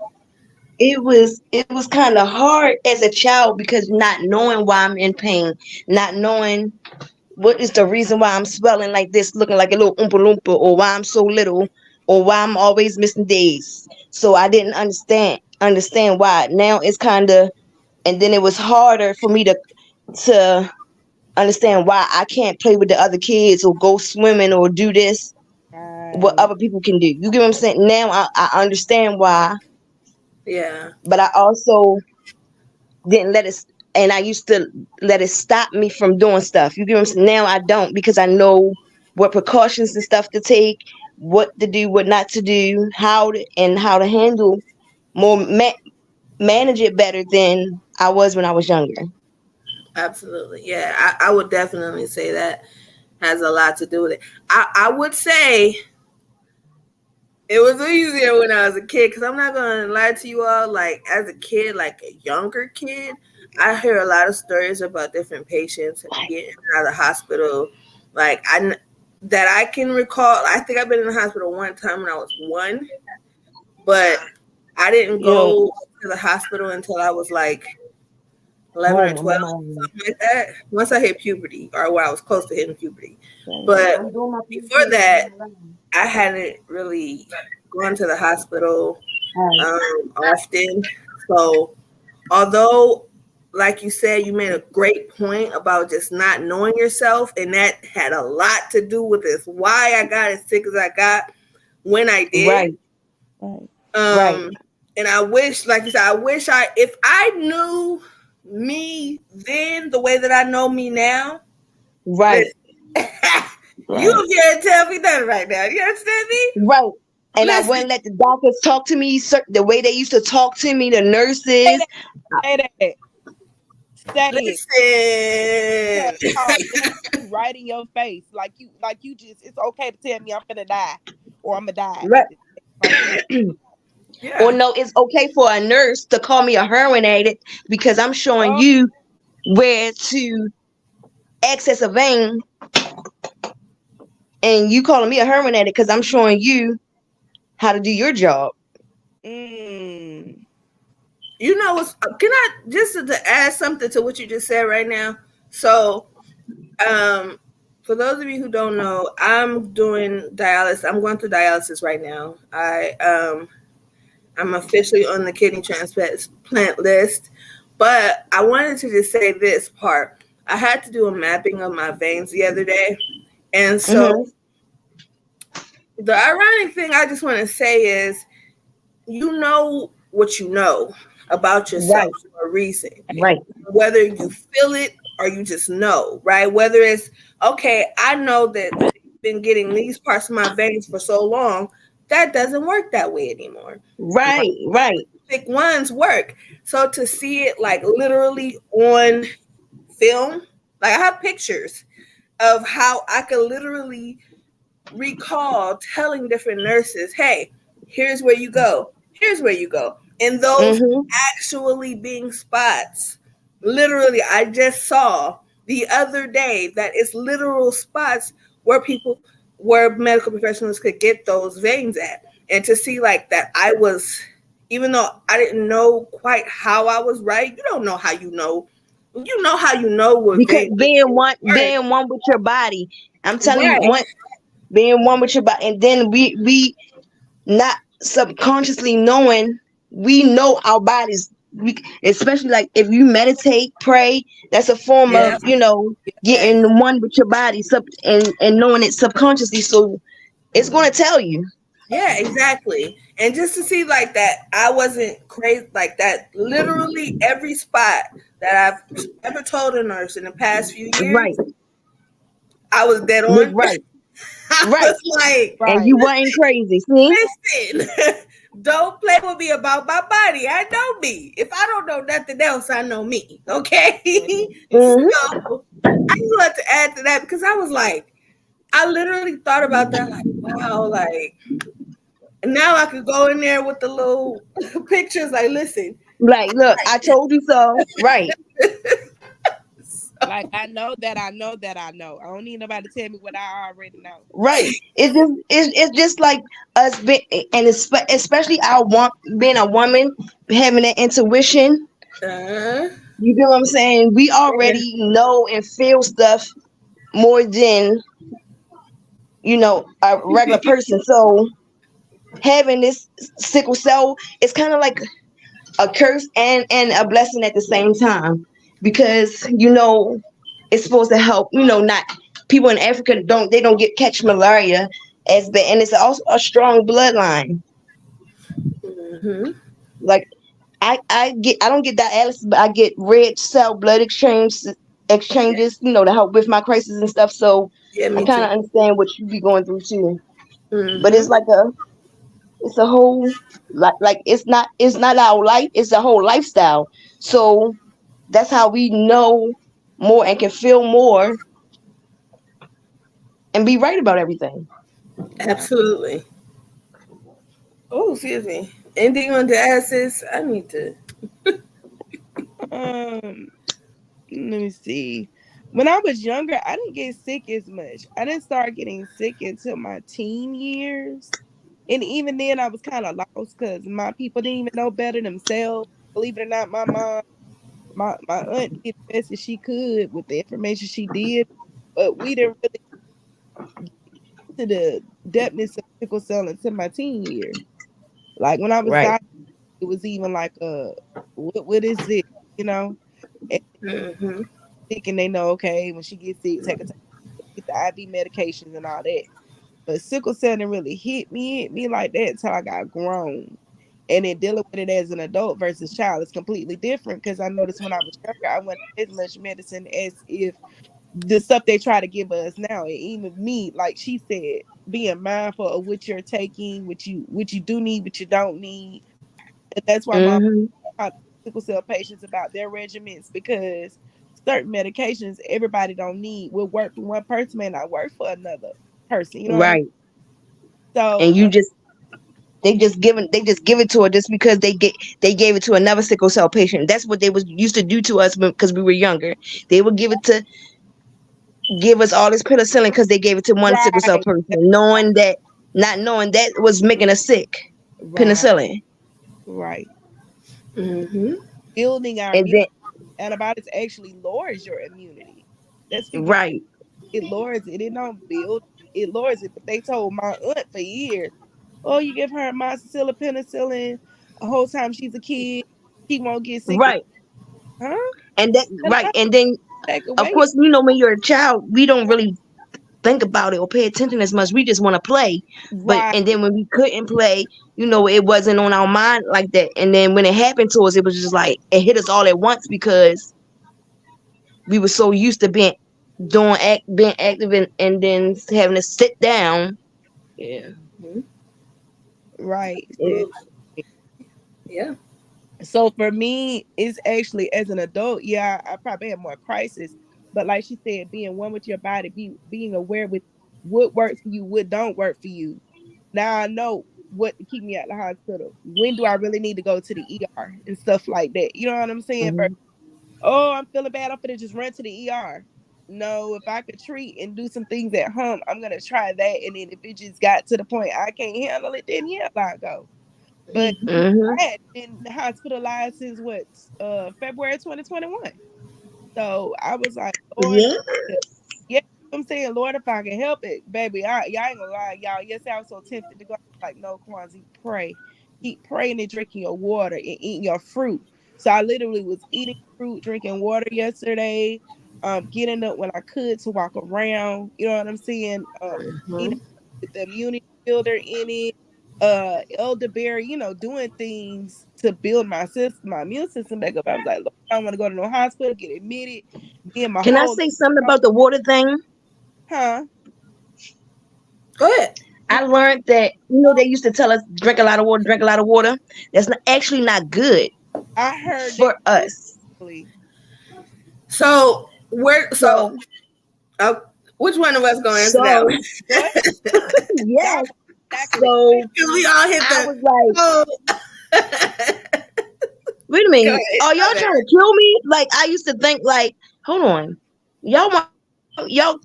it was kind of hard as a child because not knowing why I'm in pain, not knowing what is the reason why I'm swelling like this, looking like a little oompa loompa, or why I'm so little, or why I'm always missing days. So I didn't understand why. Now it's kind of, and then it was harder for me to understand why I can't play with the other kids or go swimming or do this what Right. other people can do. You get what I'm saying? Now I understand why, Yeah, but I also didn't let it, and I used to let it stop me from doing stuff. You get what I'm saying? Now I don't because I know what precautions and stuff to take, what to do, what not to do, how to handle more manage it better than I was when I was younger. absolutely. Yeah, I would definitely say that has a lot to do with it. I would say it was easier when I was a kid because I'm not gonna lie to you all. Like as a kid, like a younger kid, I hear a lot of stories about different patients getting out of the hospital. Like that I can recall. I think I've been in the hospital one time when I was one, but I didn't Yo, go to the hospital until I was like 11 or home, I'm 12, on my own. something like that. Once I hit puberty, or when I was close to hitting puberty, Right. but I'm doing my before PhD. I'm that, not lying. I hadn't really gone to the hospital All right. often. So, although, like you said, you made a great point about just not knowing yourself, and that had a lot to do with this why I got as sick as I got when I did. Right, Right. right, Um, and I wish, like you said, I wish if I knew me then the way that I know me now, right, listen, you Right. can't tell me nothing right now. You understand me? right. And I Listen, wouldn't let the doctors talk to me the way they used to talk to me, the Say nurses. that. Say that. Say it. Tell listen. talk right in your face, like you just. It's okay to tell me I'm gonna die, or I'm gonna die Right. at this right now. Or Yeah, no, it's okay for a nurse to call me a heroin addict because I'm showing Oh, you where to access a vein, and you calling me a heroin addict because I'm showing you how to do your job. mm, you know what's? Can I just to add something to what you just said right now? So, um, for those of you who don't know, I'm doing dialysis. I'm going through dialysis right now. I'm officially on the kidney transplant list, but I wanted to just say this part. I had to do a mapping of my veins the other day, and Mm-hmm. so the ironic thing I just want to say is you know what you know about yourself Right, for a reason. right, Whether you feel it or you just know, right? Whether it's okay, I know that I've been getting these parts of my veins for so long, that doesn't work that way anymore. My right, right. specific ones work. So to see it like literally on film, like I have pictures of how I could literally recall telling different nurses, hey, here's where you go, here's where you go. And those Mm-hmm. actually being spots. Literally, I just saw the other day that it's literal spots where medical professionals could get those veins at. And to see like that, even though I didn't know quite how I was right, you don't know how you know. You know how you know what Because vein work. being one with your body, I'm telling you, Right. being one with your body, and then we not subconsciously knowing, we know our bodies. We, especially like if you meditate, pray, that's a form of Yeah. getting one with your body, and knowing it subconsciously. So it's gonna tell you. Yeah, exactly. And just to see like that, I wasn't crazy like that. Literally every spot that I've ever told a nurse in the past few years, Right, I was dead was on. right, I right, was like, and you right. wasn't crazy. See, listen, don't play with me about my body. I know me. If I don't know nothing else, I know me. Okay. Yeah. hmm So I just want to add to that because I was like, I literally thought about that. Like, wow, like now I could go in there with the little pictures. Like, listen, Like, look, I told you so. Right. Like I know that I know that I know. I don't need nobody to tell me what I already know. Right. It's just like us being, and especially our being a woman, having that intuition. uh, You know what I'm saying? We yeah, already know and feel stuff more than a regular person. So having this sickle cell, it's kind of like a curse and a blessing at the same time, because it's supposed to help. Not people in Africa don't get catch malaria as bad, and it's also a strong bloodline. hmm, Like I don't get dialysis, but I get red cell blood exchanges, to help with my crisis and stuff. So yeah, I me kind too. of understand what you be going through too. But Hmm. it's a whole, like it's not our life, it's a whole lifestyle. So that's how we know more and can feel more and be right about everything. Right. Absolutely. Oh, excuse me. Anything on the asses? I need to. Um, let me see. When I was younger, I didn't get sick as much. I didn't start getting sick until my teen years. And even then I was kind of lost because my people didn't even know better themselves. Believe it or not, my aunt did the best that she could with the information she did, but we didn't really get to the depthness of sickle cell until my teen years. Like when I was Right. diagnosed, it was even like what is it? You know? And Hmm. sick and they know, okay, when she gets sick, take her to get the IV medications and all that. But sickle cell didn't really hit me like that until I got grown. And then dealing with it as an adult versus child is completely different because I noticed when I was younger, I wasn't as much medicine as if the stuff they try to give us now. And even me, like she said, being mindful of what you're taking, what you do need, what you don't need. And that's why my Hmm. sickle cell patients about their regimens because certain medications everybody don't need will work for one person, may not work for another person. You know what I mean? Right. So And they just give it to her just because they gave it to another sickle cell patient. That's what they was used to do to us because we were younger. They would give us all this penicillin because they gave it to one sickle cell right, person, not knowing that was making us sick. right, Penicillin. right. Hmm. Building our And immunity. then Antibiotics actually lowers your immunity. That's people. right, It lowers it. It don't build. It lowers it. But they told my aunt for years, "Oh, you give her amoxicillin, penicillin, the whole time she's a kid, she won't get sick." right, Huh? and that And right, I and then take of away. course when you're a child, we don't really think about it or pay attention as much. We just want to play. But Right, and then when we couldn't play, it wasn't on our mind like that. And then when it happened to us, it was just like it hit us all at once because we were so used to being active and then having to sit down. Yeah. right. It, Yeah. So for me, it's actually as an adult, yeah, I probably have more crisis. But like she said, being one with your body, being aware with what works for you, what don't work for you. Now I know what to keep me at the hospital. When do I really need to go to the ER and stuff like that? You know what I'm saying? mhm. Oh, I'm feeling bad. I'm gonna just run to the ER. No, if I could treat and do some things at home, I'm gonna try that. And then if it just got to the point I can't handle it, then yeah, I go. But Hmm. Mhm. I had been hospitalized since what February 2021. So I was like, Lord, Yeah. yeah, I'm saying, Lord, if I can help it, baby, y'all ain't gonna lie, y'all. Yes, I was so tempted to go. Like, no, Kwanzaa, pray, keep praying and drinking your water and eating your fruit. So I literally was eating fruit, drinking water yesterday, getting up when I could to walk around. You know what I'm saying? Eating with the immunity builder in it, elderberry, doing things to build my immune system back up. I was like, Lord, I don't want to go to no hospital, get admitted. Then my Can I whole say something about the water thing? huh? Go ahead. I learned that they used to tell us drink a lot of water, drink a lot of water. That's actually not good I heard that for us. really. So where? So So uh, Which one of us gonna answer that So one? Go ahead. yes. Y'all tackle it. So Because we all hit I the. was like, Oh. wait a Go minute, ahead. are My y'all bad. trying to kill me? Like I used to think like, hold on. Y'all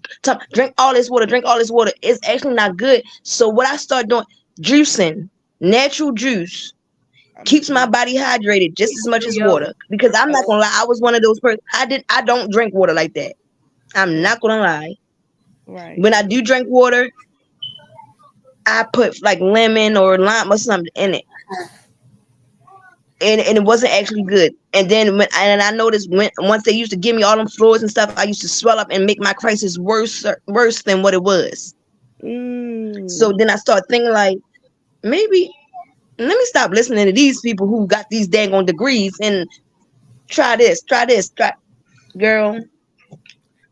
drink all this water, drink all this water. It's actually not good. So what I started doing, juicing, natural juice I'm keeps my dead. body hydrated just as much as Yo. water. Because I'm not gonna lie, I was one of those persons. I don't drink water like that. I'm Right. not gonna lie. Right. When I do drink water, I put like lemon or lime or something in it. And it wasn't actually good. And then I noticed when once they used to give me all them fluids and stuff, I used to swell up and make my crisis worse than what it was. So Mm. then I started thinking like maybe let me stop listening to these people who got these dang on degrees and try this, try girl.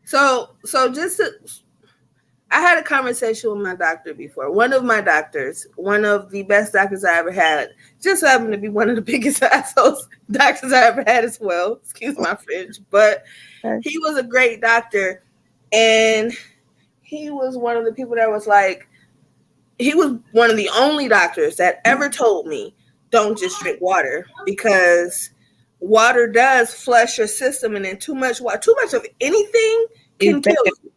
So just to, I had a conversation with my doctor before. One of my doctors, one of the best doctors I ever had, just so happened to be one of the biggest assholes doctors I ever had as well. Excuse my French, but Okay. he was a great doctor, and he was one of the people that was like, he was one of the only doctors that ever told me don't just drink water because water does flush your system, and then too much of anything It's can bad. kill you.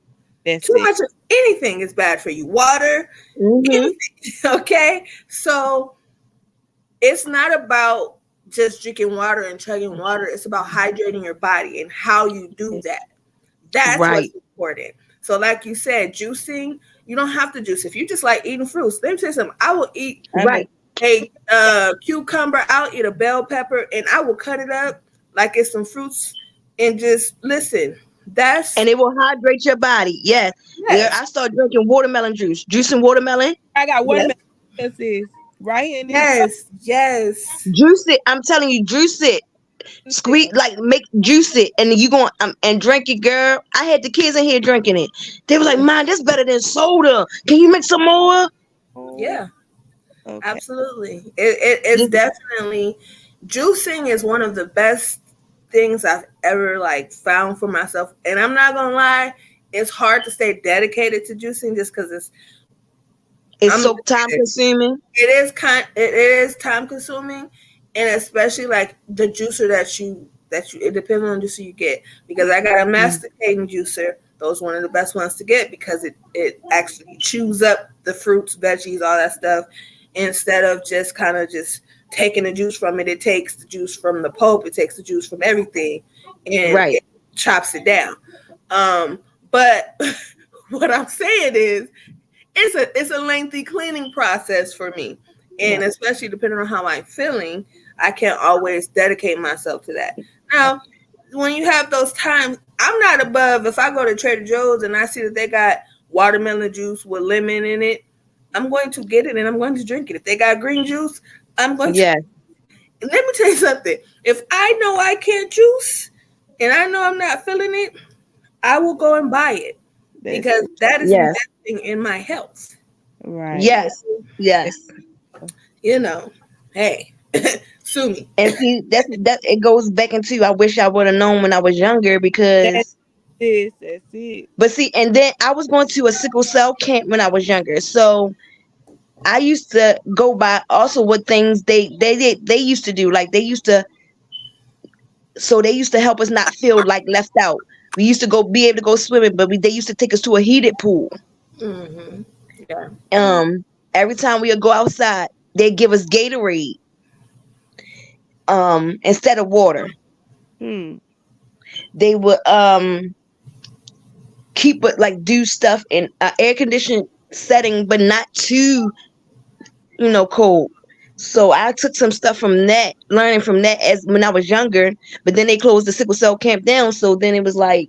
That's Too it. much of anything is bad for you. Water, Mm-hmm. anything. Okay, so it's not about just drinking water and chugging water. It's about hydrating your body and how you do that. That's what's Right, important. So, like you said, juicing, you don't have to juice. If you just like eating fruits, let me tell you something. I will eat I'm a right. a cucumber, I'll eat a bell pepper, and I will cut it up like it's some fruits and just listen. And That's it will hydrate your body. Yes. Girl, yes, I started drinking watermelon juice. Juicing watermelon. I got yes, watermelon is right here in this yes. Juice it. I'm telling you, juice it. juice. Squeeze like make juice it and you going and drink it, girl. I had the kids in here drinking it. They was like, "Man, that's better than soda. Can you make some more?" Oh, Yeah, okay. absolutely. It's This- definitely juicing is one of the best things I've ever like found for myself. And I'm not gonna lie, it's hard to stay dedicated to juicing just because It's I'm so time consuming. it is time consuming, and especially like the juicer that you it depends on the juicer you get, because I got a Mm. masticating juicer. Those one of the best ones to get because it actually chews up the fruits, veggies, all that stuff, instead of just kind of just taking the juice from it. It takes the juice from the pulp, it takes the juice from everything, and Right. it chops it down. But what I'm saying is it's a lengthy cleaning process for me, and Right. especially depending on how I'm feeling, I can't always dedicate myself to that. Now, when you have those times, I'm not above if I go to Trader Joe's and I see that they got watermelon juice with lemon in it, I'm going to get it and I'm going to drink it. If they got green juice, I'm going to. Yes. Let me tell you something. If I know I can't juice and I know I'm not feeling it, I will go and buy it That's because that is Yes. investing in my health. right. Yes. Yes. You know, hey, sue me. And see, that it goes back into I wish I would have known when I was younger That's because this. That's it. but see, and then I was going to a sickle cell camp when I was younger. So I used to go by also what things they used to do. Like they used to help us not feel like left out. We used to go be able to go swimming, but they used to take us to a heated pool. Hmm. Yeah. Um, every time we would go outside, they'd give us Gatorade instead of water. Hmm. They would keep it like do stuff in air conditioned setting, but not too cold. So I took some stuff from that, learning from that as when I was younger. But then they closed the sickle cell camp down, so then it was like,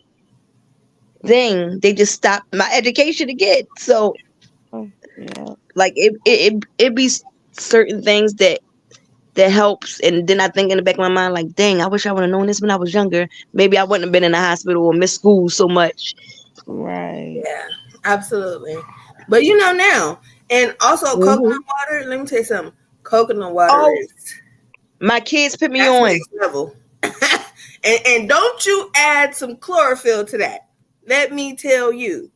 dang, they just stopped my education again. So Oh, yeah. like it be certain things that helps, and then I think in the back of my mind like, dang, I wish I would have known this when I was younger. Maybe I wouldn't have been in the hospital or missed school so much. Right. Yeah, absolutely. But you know now, and also coconut Hmm. water. Let me tell you something. Coconut water Oh, is my kids put me that's on. next level. and don't you add some chlorophyll to that. Let me tell you,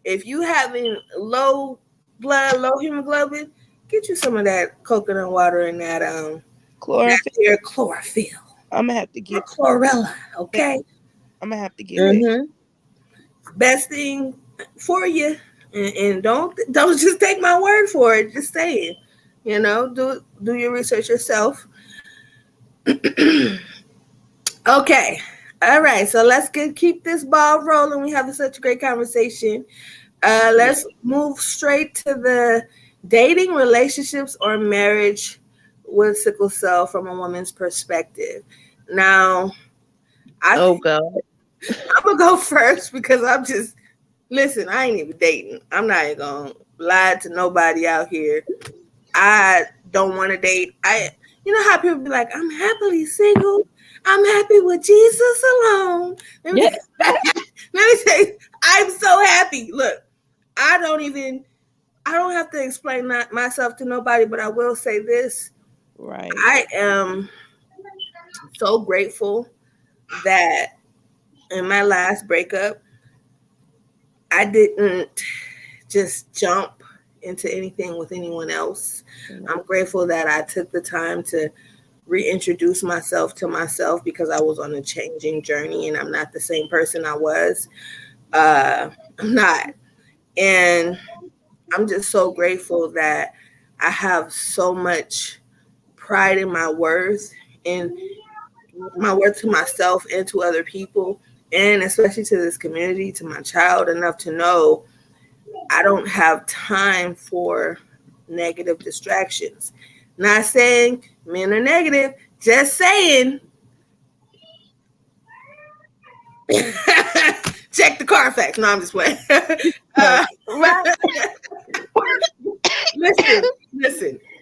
If you having low blood, low hemoglobin, get you some of that coconut water and that Chlorophyll. pure chlorophyll I'm gonna have to or get chlorella. that. Okay, I'm gonna have to get that. Mm-hmm. best thing for you, and don't just take my word for it. Just say it. Do your research yourself. Okay. All right. So let's keep this ball rolling. We having such a great conversation. Yeah. Let's move straight to the dating, relationships, or marriage with sickle cell from a woman's perspective. Now, I Oh think God. I'm gonna go first because I'm just listen. I ain't even dating. I'm not even gonna lie to nobody out here. I don't want to date. You know how people be like, I'm happily single. I'm happy with Jesus alone. Let me, Yeah. let me say, I'm so happy. Look, I don't even, I don't have to explain myself to nobody, but I will say this. Right. I am so grateful that in my last breakup, I didn't just jump into anything with anyone else. I'm grateful that I took the time to reintroduce myself to myself because I was on a changing journey and I'm not the same person I was. I'm not. And I'm just so grateful that I have so much pride in my worth and my worth to myself and to other people, and especially to this community, to my child, enough to know I don't have time for negative distractions. Not saying men are negative, just saying check the Carfax. No, I'm just playing. So, uh, Right.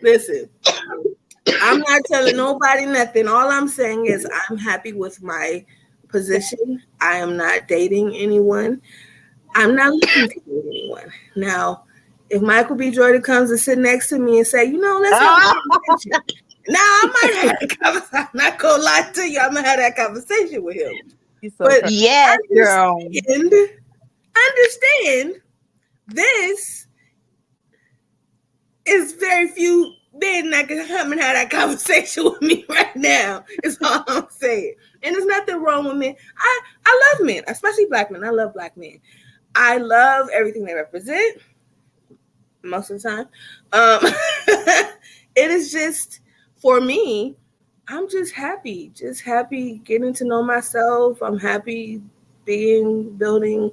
listen. I'm not telling nobody nothing. All I'm saying is I'm happy with my position. I am not dating anyone. I'm not looking to date anyone. Now, if Michael B. Jordan comes and sit next to me and say, let's have a Ah, conversation. Now I might have a conversation. I'm not gonna lie to you. I'm gonna have that conversation with him. he's so But crazy. yes, girl. understand this is very few men that can come and have that conversation with me right now. Is all I'm saying. And there's nothing wrong with men. I love men, especially black men. I love black men. I love everything they represent most of the time. It is just for me. I'm just happy getting to know myself. I'm happy building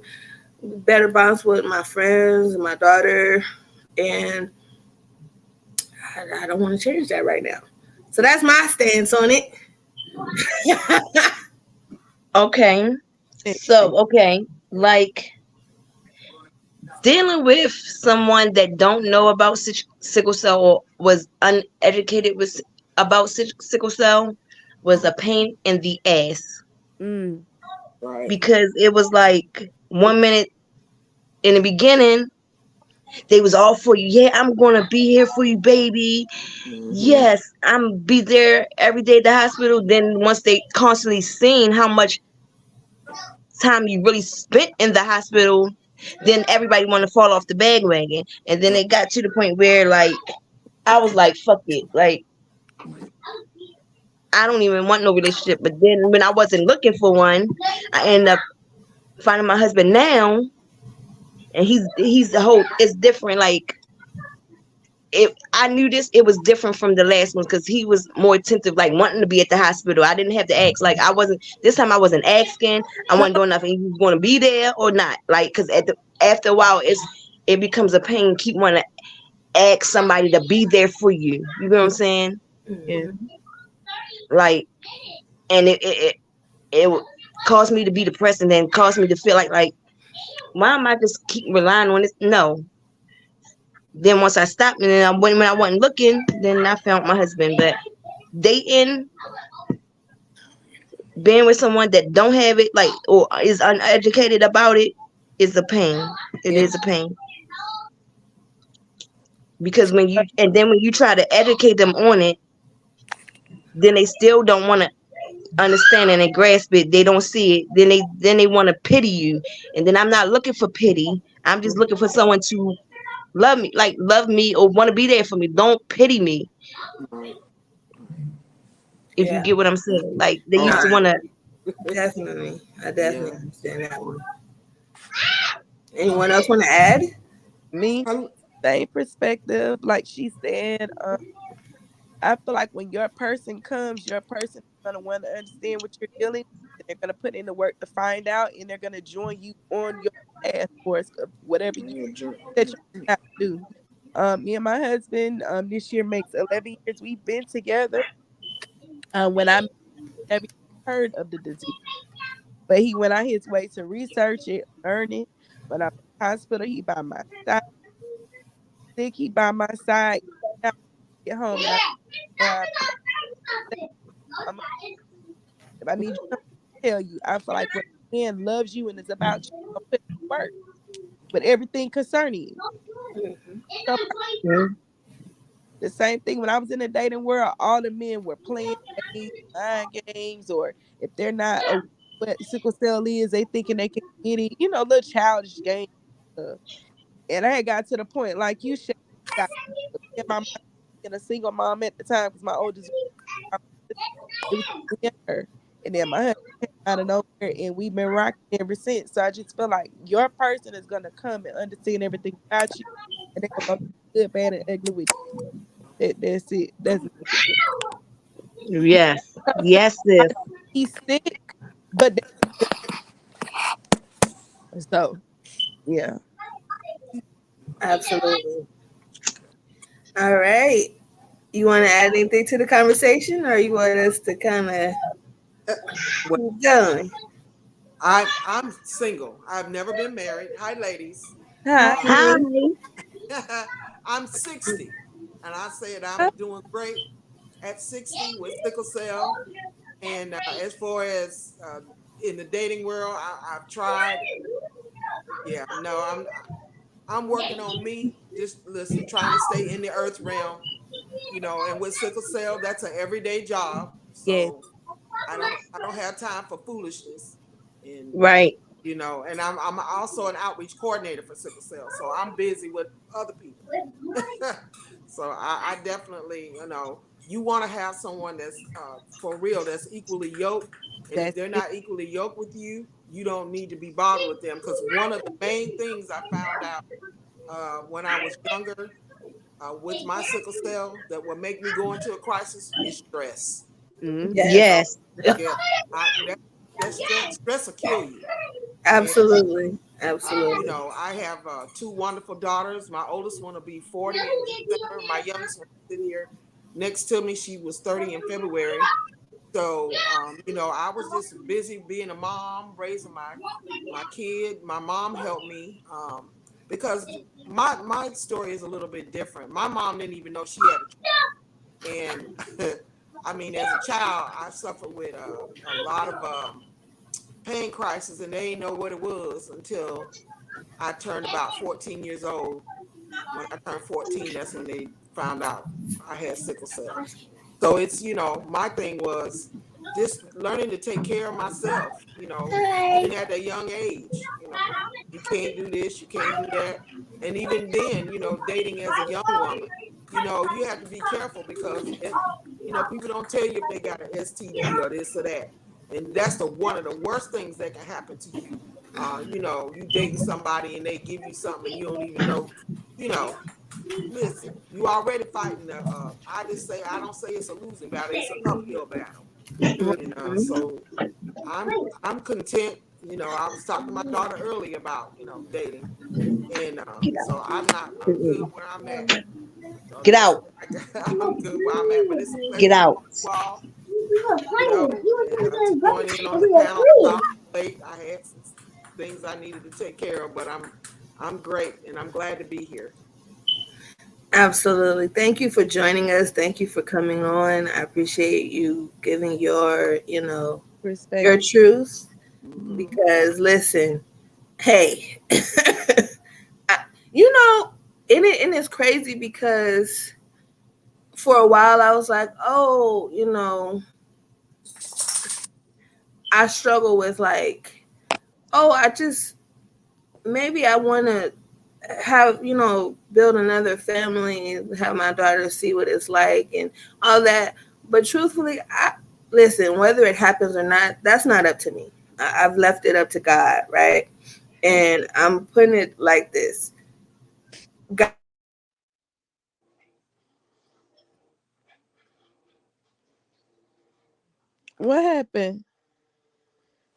better bonds with my friends and my daughter, and I don't want to change that right now. So that's my stance on it. Okay. So, okay. Like dealing with someone that don't know about sickle cell or was uneducated with about sickle cell was a pain in the ass Mm. Right. because it was like 1 minute in the beginning they was all for you. Yeah, I'm gonna be here for you, baby. Mm-hmm. Yes, I'm be there every day at the hospital. Then once they constantly seen how much time you really spent in the hospital, then everybody want to fall off the bandwagon. And then it got to the point where like I was like, fuck it. Like I don't even want no relationship. But then when I wasn't looking for one, I ended up finding my husband now, and he's the whole. It's different. Like I knew this. It was different from the last one because he was more attentive, like wanting to be at the hospital. I didn't have to ask. Like I wasn't this time. I wasn't asking. I wasn't doing nothing. You want to be there or not? Like because after a while, it becomes a pain. Keep wanting to ask somebody to be there for you. You know what I'm saying? Yeah. Mm-hmm. Like, and it caused me to be depressed, and then caused me to feel like why am I just keep relying on this? No. Then once I stopped, and then when I wasn't looking, then I found my husband. But dating, being with someone that don't have it, like or is uneducated about it, is a pain. It Yeah. is a pain because when you try to educate them on it, then they still don't want to understand and grasp it. They don't see it. Then they want to pity you, and then I'm not looking for pity. I'm just looking for someone to love me or want to be there for me. Don't pity me, Right. if you Yeah. get what I'm saying. Like they Oh No, used to want to. definitely. I yeah. definitely understand that one. Anyone else want to add? Me, I, same perspective. Like she said, I feel like when your person comes, your person is gonna want to understand what you're dealing with. And they're gonna put in the work to find out, and they're gonna join you on your path course of whatever you yeah, that you have to do. Me and my husband, this year makes 11 years we've been together. When I met him, never even heard of the disease, but he went out his way to research it, learn it. When I'm in the hospital, he by my side. Sick, he by my side. Now I get home and I know I I'm if I need you to tell you, I feel like when a man loves you and is about you, he'll put in the work with everything concerning you. So Mhm. the same thing when I was in the dating world, all the men were playing games, mind games, or if they're not aware what sickle cell is, they thinking they can get it, little childish games. And I had got to the point, like you said, got me and my mom and a single mom at the time because my oldest it was me and her. And then my husband came out of nowhere and we've been rocking ever since. So I just feel like your person is gonna come and understand everything about you and they're gonna go good, bad, and ugly with you. That's it. That's it. Yes, yes, sis. He's sick, but so yeah. Absolutely. All right. You want to add anything to the conversation, or you want us to kind of well, keep going? I'm single. I've never been married. Hi, ladies. Hi. Hi. Um, I'm 60, and I said I'm doing great at 60 with sickle cell. And as far as in the dating world, I've tried. Yeah, no, I'm working on me. Just listen, trying to stay in the earth realm, and with sickle cell, that's an everyday job. Yes, So I don't have time for foolishness. And Right. and I'm also an outreach coordinator for sickle cell. So I'm busy with other people. So I definitely, you want to have someone that's for real, that's equally yoked. And if that's they're it. not equally yoked with you, you don't need to be bothered with them. Because one of the main things I found out when I was younger with my sickle cell that will make me go into a crisis is stress. Mm-hmm. Yes. So Yes. yeah, that stress will kill you. And Absolutely. Absolutely. I have two wonderful daughters. My oldest one will be 40 in December. My youngest one sitting here next to me. She was 30 in February. So, I was just busy being a mom, raising my kid. My mom helped me because my story is a little bit different. My mom didn't even know she had a child, and I mean, as a child, I suffered with a lot of pain crisis, and they didn't know what it was until I turned about 14 years old. When I turned 14, that's when they found out I had sickle cell. So it's, my thing was just learning to take care of myself, even at a young age. You can't do this, you can't do that. And even then, dating as a young woman, you have to be careful because, people don't tell you if they got an STD or this or that. And that's one of the worst things that can happen to you. You dating somebody and they give you something and you don't even know, you know, listen, you already fighting I don't say it's a losing battle, it's an uphill battle. And so I'm content. I was talking to my daughter earlier about, dating. And so I'm good Mm-mm. where I'm at. So Get that's out. what I'm good where I'm at. But it's a Get pleasure to out. meet you all, and to join in on the panel. Sorry I'm late. I had some things I needed to take care of, but I'm great and I'm glad to be here. Absolutely. Thank you for joining us. Thank you for coming on. I appreciate you giving your Perspective. truth Hmm. Mm-hmm. because listen, hey, I, you know, and it's crazy because for a while I was like, oh, I struggle with like, oh, I just maybe I want to have, build another family and have my daughter see what it's like and all that. But truthfully, I listen, whether it happens or not, that's not up to me. I've left it up to God, right? And I'm putting it like this. What happened?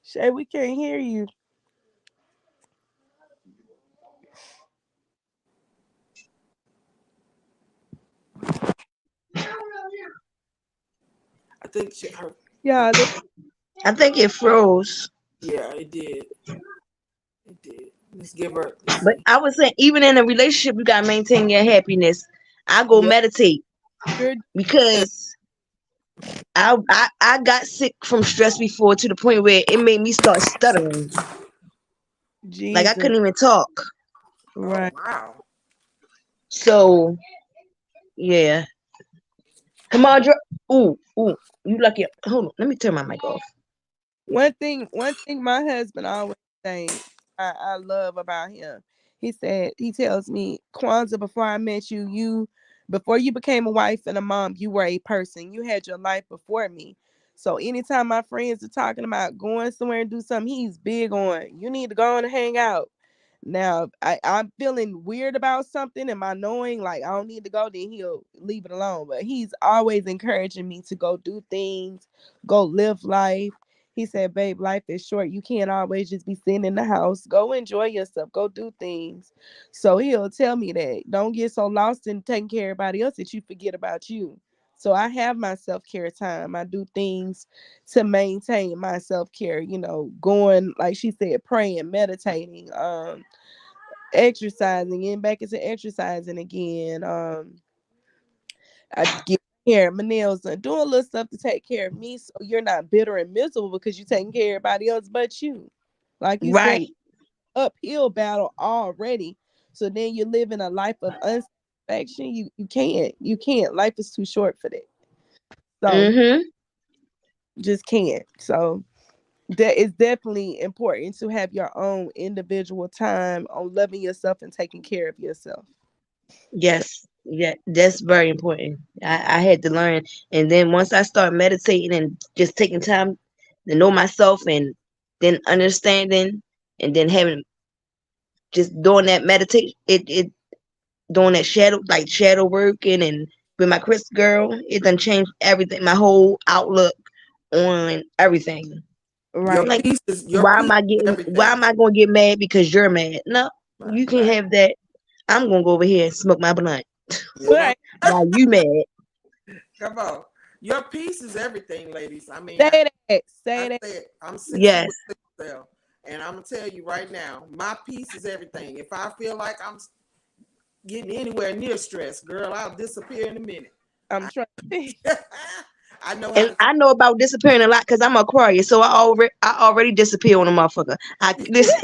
Shay, we can't hear you. I think Yeah, they, I think it froze. yeah, it did. It did. Let's give her. Let's But see. I was saying, even in a relationship, you gotta maintain your happiness. I go Yep. meditate you're good. because I got sick from stress before to the point where it made me start stuttering. Like I Jesus. couldn't even talk. Oh Right. wow. So yeah. Come on, ooh, ooh. You lucky. Hold on. Let me turn my mic off. One thing my husband always say I love about him. He said he tells me, Kwanzaa, before I met you, before you became a wife and a mom, you were a person. You had your life before me. So anytime my friends are talking about going somewhere and do something, he's big on you need to go on and hang out. Now, I'm feeling weird about something. Am I knowing like I don't need to go? Then he'll leave it alone. But he's always encouraging me to go do things, go live life. He said, "Babe, life is short. You can't always just be sitting in the house. Go enjoy yourself. Go do things." So he'll tell me that don't get so lost in taking care of everybody else that you forget about you. So I have my self care time. I do things to maintain my self care. Going like she said, praying, meditating, exercising, getting back into exercising again. I get my hair, my nails done, doing a little stuff to take care of me, so you're not bitter and miserable because you're taking care of everybody else but you. Like you said, Right. uphill battle already. So then you're living a life of unsatisfaction. You can't. Life is too short for that. So Mm-hmm. just can't. So that is definitely important to have your own individual time on loving yourself and taking care of yourself. Yes. Yeah. That's very important. I had to learn. And then once I start meditating and just taking time to know myself and then understanding and then having just doing that meditation, it doing that shadow working and with my Chris girl, it done changed everything, my whole outlook on everything. Your Right. Like, piece is your why piece am I is getting? Why everything. am I gonna get mad because you're mad? No, Right. you can Right. have that. I'm gonna go over here and smoke my blunt Mhm. Right. while you mad. Come on. Your piece is everything, ladies. I mean, Say that. I Say that. said I'm 60 Yes, with sickle cell, and I'm gonna tell you right now, my piece is everything. If I feel like I'm getting anywhere near stress, girl, I'll disappear in a minute. I'm I, trying. I know how and to. I know about disappearing a lot because I'm Aquarius, so I already disappear on a motherfucker. I listen,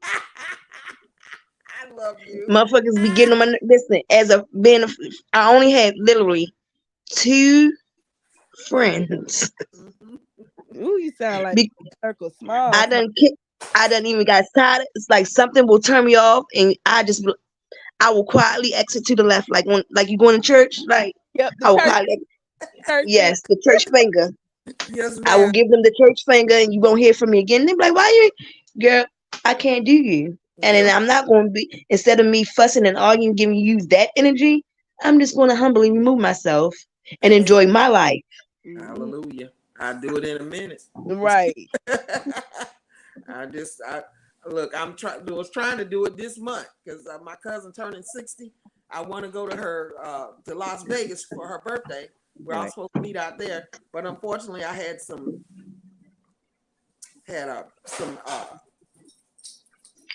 I love you. motherfuckers be getting on my listen. I only had literally two friends. Mhm. Ooh, you sound like Be- circle small, I small. done ki- I done even got tired. It's like something will turn me off, and I will quietly exit to the left, like you going to church. Like Yep, the I will church, quietly, church finger. yes, the church finger. Yes, I will ma'am. give them the church finger, and you won't hear from me again. They be like, "Why you, girl? I can't do you." And Yeah. then I'm not going to be instead of me fussing and arguing, giving you that energy. I'm just going to humbly remove myself and enjoy my life. Mhm. Hallelujah. I'll do it in a minute. Right. I look. Was trying to do it this month because my cousin turning 60. I want to go to her to Las Vegas for her birthday. We're all Right. supposed to meet out there, but unfortunately, I had some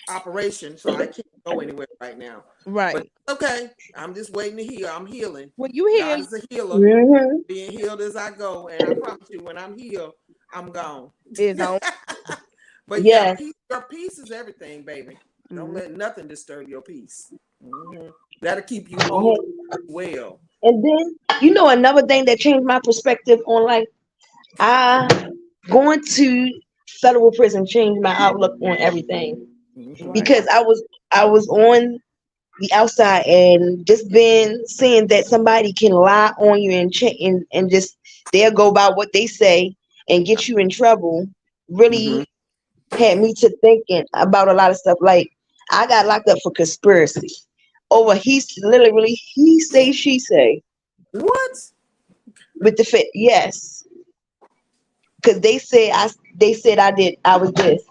operation, so I can't go anywhere right now. But Right. okay, I'm just waiting to heal. I'm healing. When you God heal, is a healer, Hmm. being healed as I go, and I promise you, when I'm healed, I'm gone. is on. But yeah, Yes. your peace is everything, baby. Don't Mhm. let nothing disturb your peace. Mhm. That'll keep you I whole, had- well. And then another thing that changed my perspective on life. I going to federal prison changed my outlook on everything. Mm-hmm. Right. because I was on the outside and just been seeing that somebody can lie on you and check and just they'll go by what they say and get you in trouble Mm-hmm. really had me to thinking about a lot of stuff. Like I got locked up for conspiracy over literally he say she say What? with the fit. Yes, because they said I was this.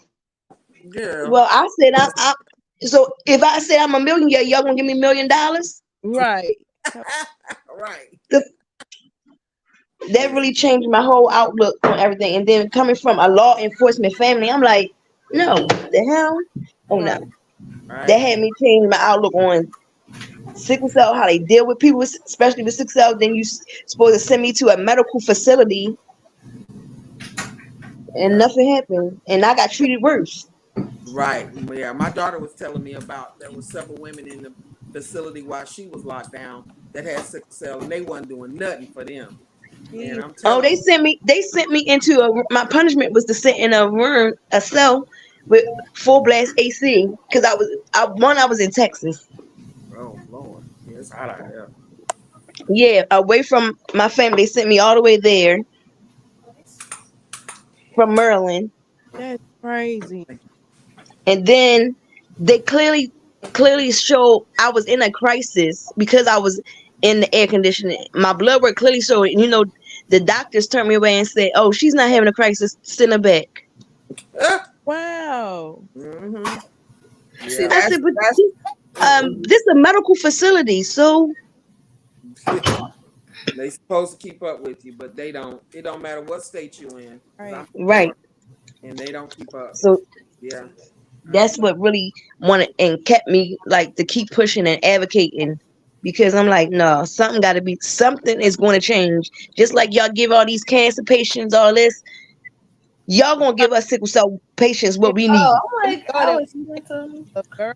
Girl. Well, I said I so if I said I'm a millionaire, y'all gonna give me $1 million? Right. Right. The, that Yes. really changed my whole outlook on everything. And then coming from a law enforcement family, I'm like, no, the hell, oh Right. no. That Right. had me change my outlook on sickle cell, how they deal with people, especially with sickle cell. Then supposed to send me to a medical facility, and Yeah. nothing happened, and I got treated worse. Right. Yeah. My daughter was telling me about there were several women in the facility while she was locked down that had sickle cell, and they wasn't doing nothing for them. And Jeez. I'm Oh, telling you, they sent me into my punishment was to sit in a room, a cell with full blast AC because I was in Texas. oh Lord, yeah, it's hot out there. Yeah, away from my family. They sent me all the way there from Maryland, That's crazy. and then they clearly showed I was in a crisis because I was in the air conditioning. My blood work clearly showed. The doctors turned me away and said, "Oh, she's not having a crisis. Send her back." Wow. Mm-hmm. See, Yeah. I said, "But that's mm-mm. this is a medical facility, so They supposed to keep up with you, but they don't. It don't matter what state you in, because I'm Right. in right." Florida, and they don't keep up. So Yeah. that's what really wanted and kept me like to keep pushing and advocating because I'm like, no, something is going to change. Just like y'all give all these cancer patients all this, y'all gonna give us sickle cell patients Yeah. what we Oh, need. I'm You like, know I that was seeing something. was a girl.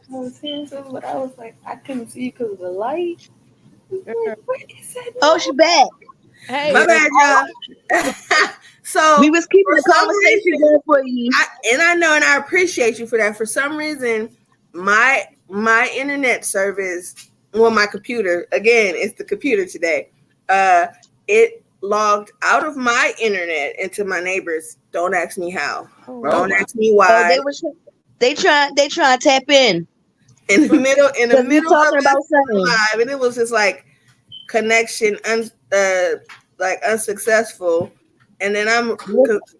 I was seeing something, but I was like, I couldn't see because of the light. I was Girl. like, what is that Oh, she noise? back. Hey, My bad, y'all. We So was keeping for the some conversation reason, going for you. I know, and I appreciate you for that. For some reason, my internet service, well, my computer, again, it's the computer today. Uh, it logged out of my internet into my neighbor's. Don't ask me how. oh Oh Don't wow. my. ask me Oh, why. they try to tap in In the because we middle of talking us about something. live, and it was just like connection like unsuccessful, and then I'm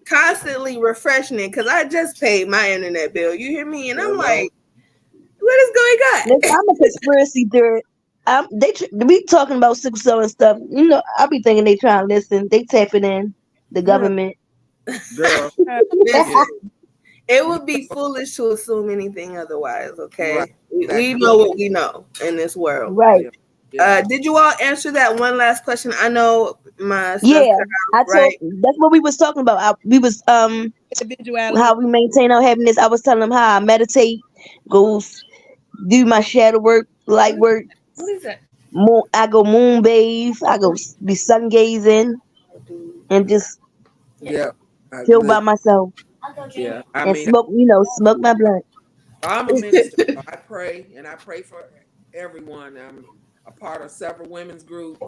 constantly refreshing it because I just paid my internet bill, you hear me, and I'm Hello. like, what is going Listen, on? I'm a conspiracy theory. We talking about sickle cell and stuff. I be thinking they trying to listen. They tapping in the Right. government. Girl. Yeah. Listen, it would be foolish to assume anything otherwise, Right. okay? We Exactly. know what we know in this world. Right. Yeah. Yeah. Did you all answer that one last question? I know my stuff Yeah. cut out, I told right? that's what we was talking about. We was Individuality. how we maintain our happiness. I was telling them how I meditate, do my shadow work, light What is, work. what is that? I go moon bathe. I go be sun gazing Oh, dude. and just Yeah. chill by myself Yeah. I and mean, smoke my blunt. I'm a minister. I pray, and I pray for everyone. I'm a part of several women's group.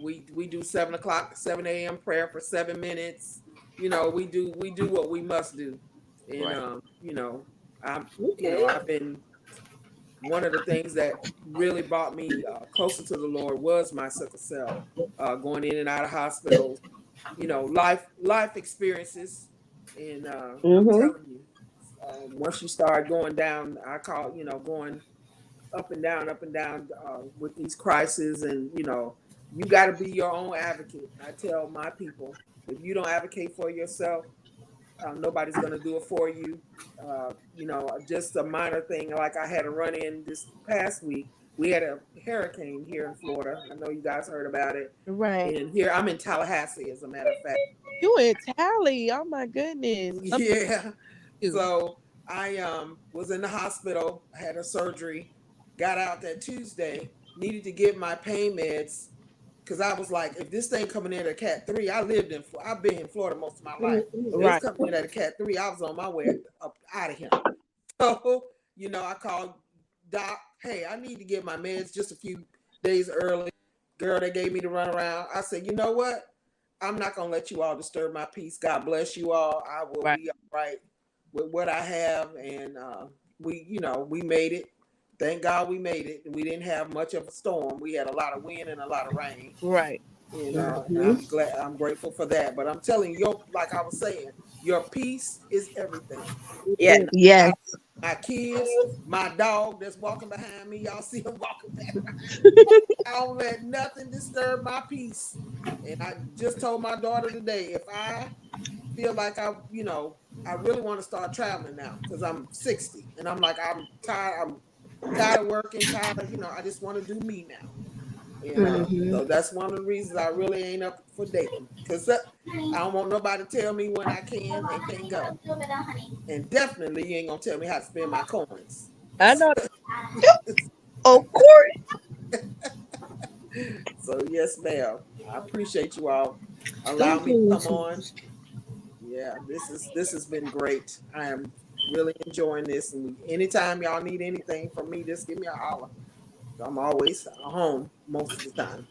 We do 7 o'clock, 7 a.m. prayer for 7 minutes. We do what we must do, and Right. I'm Okay. I've been one of the things that really brought me closer to the Lord was my sickle cell, going in and out of hospitals, life experiences, and I'm Mhm. telling you, once you start going down, I call going up and down with these crises, and you got to be your own advocate. I tell my people, if you don't advocate for yourself, nobody's going to do it for you. Just a minor thing, like I had a run in this past week. We had a hurricane here in Florida. I know you guys heard about it. Right. And here I'm in Tallahassee, as a matter of fact. You in Tally. Oh my goodness. Yeah. You. So I was in the hospital, had a surgery, got out that Tuesday, needed to get my pain meds because I was like, if this thing coming in at a cat 3, I've been in Florida most of my life. If it's Right. coming in at a cat 3, I was on my way up out of here. So, I called Doc, hey, I need to get my meds just a few days early. Girl, they gave me the runaround. I said, you know what? I'm not going to let you all disturb my peace. God bless you all. I will Right. be all right with what I have. And we made it. Thank God we made it. We didn't have much of a storm. We had a lot of wind and a lot of rain. Right. And I'm grateful for that. But I'm telling you, like I was saying, your peace is everything. Yeah. Yes. My kids, my dog that's walking behind me, y'all see him walking back behind me. I don't let nothing disturb my peace. And I just told my daughter today, if I feel like I really want to start traveling now because I'm 60 and I'm like, I'm tired of working, tired of, I just want to do me now. So that's one of the reasons I really ain't up for dating because I don't want nobody to tell me when I can and can't go. And definitely you ain't gonna tell me how to spend my coins. I know. Of course. So yes, ma'am. I appreciate you all allowing Thank me to you. come on. Yeah, this has been great. I am really enjoying this. And anytime y'all need anything from me, just give me a holler. I'm always home most of the time.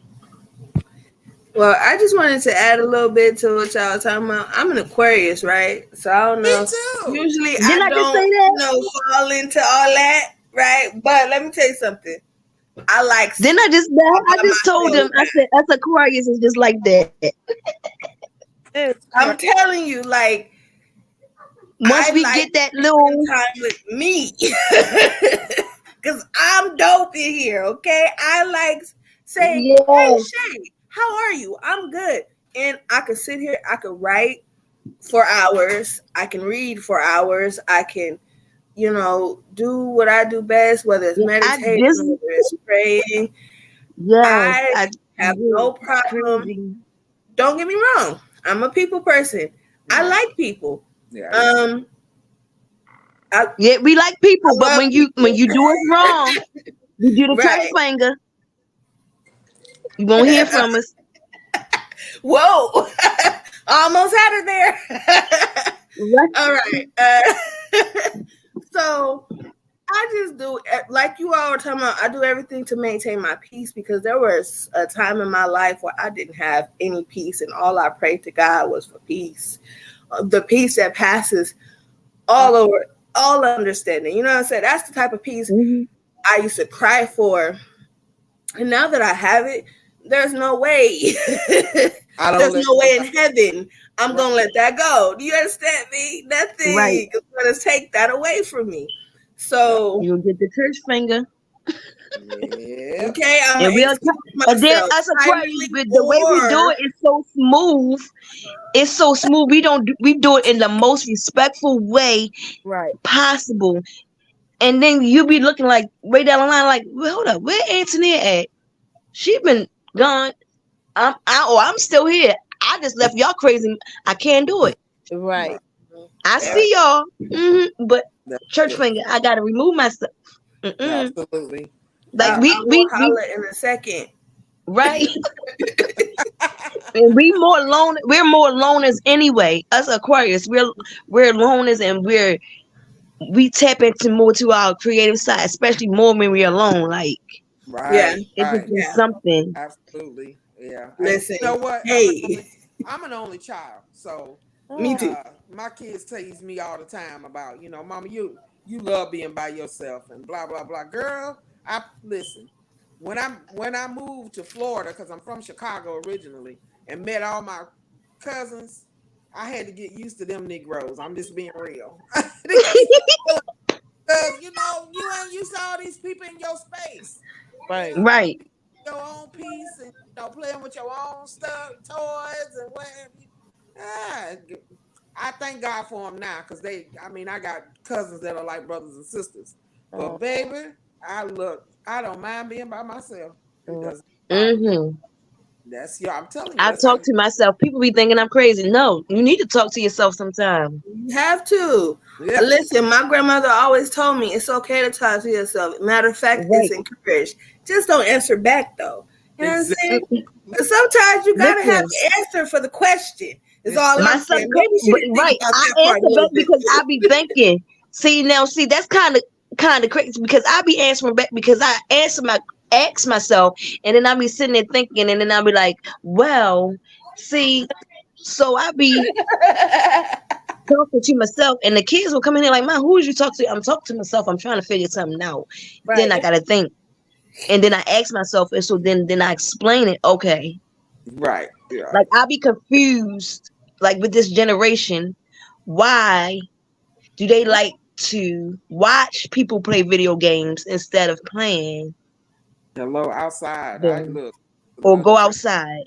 Well, I just wanted to add a little bit to what y'all was talking about. I'm an Aquarius, right? So I don't Me know. too. Usually Didn't I I just say don't, that? fall into all that, right? But let me tell you something. I like Didn't I just all I by just told myself. them, I said us Aquarius is just like that. It's I'm crazy. telling you, like, Once I we like get that spending little, time with me. Because I'm dope in here, okay? I like saying, hey, yes, Shay, how are you? I'm good. And I could sit here, I could write for hours, I can read for hours, I can, do what I do best, whether it's I meditating, just, whether it's praying. yes, I I, have yeah, no problem. crazy. Don't get me wrong. I'm a people person. I Right. like people. Yeah, I do too. Um, I Yeah, we like people, but love when people. you do us wrong, you do the church Right. finger, you won't hear from us. Whoa. Almost had it there. Right, All right. So I just do, like you all were talking about, I do everything to maintain my peace because there was a time in my life where I didn't have any peace and all I prayed to God was for peace. The peace that passes all understanding. You know what I'm saying? That's the type of peace hmm I used to cry for. And now that I have it, there's no way. I don't There's let no way in nobody. heaven I'm Right. gonna let that go. Do you understand me? right. Nothing is gonna take that away from me. Yep. So You'll get the church finger, Yep. okay, I'm and gonna we'll, excuse and then myself us Aquarius, silently with the way we do or it is so smooth. It's so smooth. We do it in the most respectful way Right. possible. And then you be looking like way down the line, like, well, hold up, where Antonia at? She been gone. I'm still here. I just left y'all crazy. I can't do it. Right. Right. I Right. see y'all, but That's church it. finger, I gotta remove myself. Absolutely. Like I will we holler in a second. right, and we're more loners anyway. Us Aquarius, we're loners, and we tap into more to our creative side, especially more when we're alone. Like Yeah, Right. it just Right. be yeah. something. Absolutely. Yeah. And Listen, you know what? hey, I'm an only child. So me Oh, too. my kids tease me all the time about, mama, you love being by yourself and blah blah blah. Girl, I listen. When I moved to Florida, because I'm from Chicago originally, and met all my cousins, I had to get used to them Negroes. I'm just being real. Because you ain't used to all these people in your space. right. Right. Your own piece and playing with your own stuff, toys and whatever. Ah, I thank God for them now because I got cousins that are like brothers and sisters. But Oh, baby, I don't mind being by myself. It right. doesn't bother me. hmm I'm telling you, I that's how talk to myself. People be thinking I'm crazy. No, you need to talk to yourself sometime. You have to. yeah, Listen, my grandmother always told me it's okay to talk to yourself. Matter of fact, it's Right. encouraged. Just don't answer back though. You know what I'm Exactly. saying? But sometimes you gotta have Listen, to answer for the question. Is all my I'm saying. Maybe she didn't think right. about I that part a answer back little bit because I too. be thinking. See, that's kind of crazy because I be answering back because I ask myself, and then I be sitting there thinking, and then I be like, well, see, so I be talking to myself, and the kids will come in here like, "Man, who is you talking to?" I'm talking to myself. I'm trying to figure something out. Then I Right. gotta think, and then I ask myself, and so then I explain it. Okay, Right. Yeah. like I be confused, like with this generation, why do they like to watch people play video games instead of playing Hello, outside. I them look or another go thing. outside?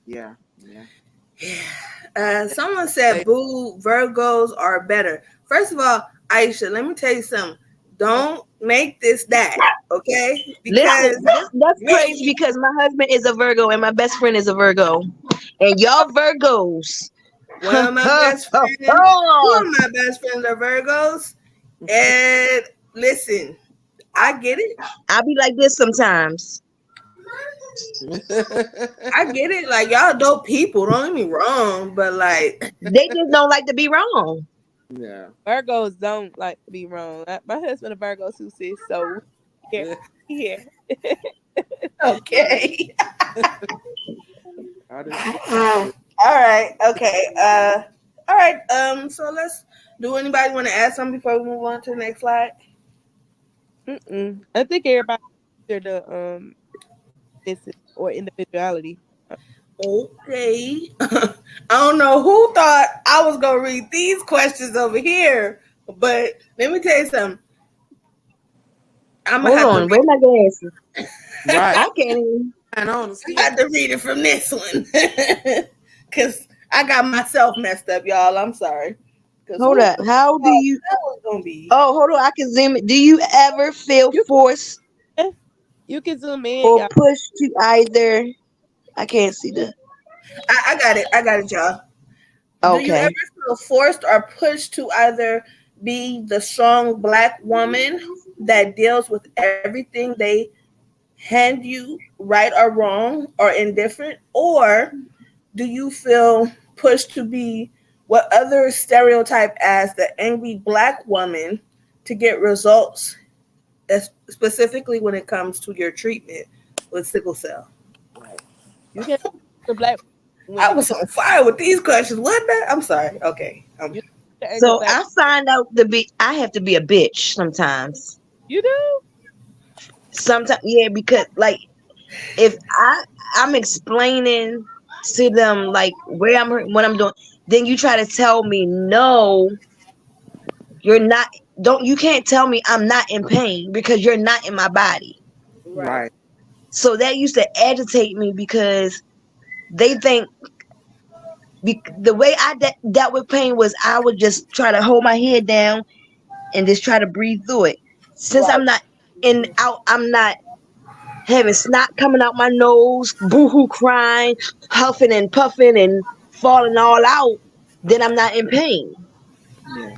Yeah. Yeah. Someone said, Hey, "Boo, Virgos are better." First of all, Aisha, let me tell you something. Don't make this that, okay? Listen, Because that's crazy because my husband is a Virgo and my best friend is a Virgo, and y'all Virgos. one of my best friends, two of my best friends are Virgos, and listen, I get it. I be like this sometimes. I get it. Like y'all dope people. Don't get me wrong, but like, They just don't like to be wrong. yeah. Virgos don't like to be wrong. My husband a Virgo too, sis. So here, here. okay. I just All right. Okay. All right. So let's. Do anybody want to add something before we move on to the next slide? I think everybody consider the this or individuality. Okay. I don't know who thought I was gonna read these questions over here, but let me tell you something. I'm gonna Hold have to on, where read. my glasses? right. I can't even. And on I still. had to read it from this one because I got myself messed up, y'all. I'm sorry. Because Hold who up. How do thought you? that was gonna be? Oh, hold on. I can zoom it. Do you ever feel You forced can, you can zoom in, or y'all. pushed to either? I can't see the. I got it. I got it, y'all. Do you ever Okay. feel forced or pushed to either be the strong black woman that deals with everything they hand you, right or wrong or indifferent? Or do you feel pushed to be what others stereotype as the angry black woman to get results, specifically when it comes to your treatment with sickle cell? Right. You can the black when I it was on fire with these questions, wasn't I? I'm sorry. Okay. you the angry So black. I find out to be. I have to be a bitch sometimes. You do? Sometimes, yeah, because like if I'm explaining to them like where I'm hurt, what I'm doing, then you try to tell me no, you're not. Don't you can't tell me I'm not in pain because you're not in my body. Right. Right. So that used to agitate me because they think the way dealt with pain was I would just try to hold my head down and just try to breathe through it. Since Right. I'm not in out, I'm not having snot coming out my nose, boohoo crying, huffing and puffing and falling all out, then I'm not in pain. Yeah.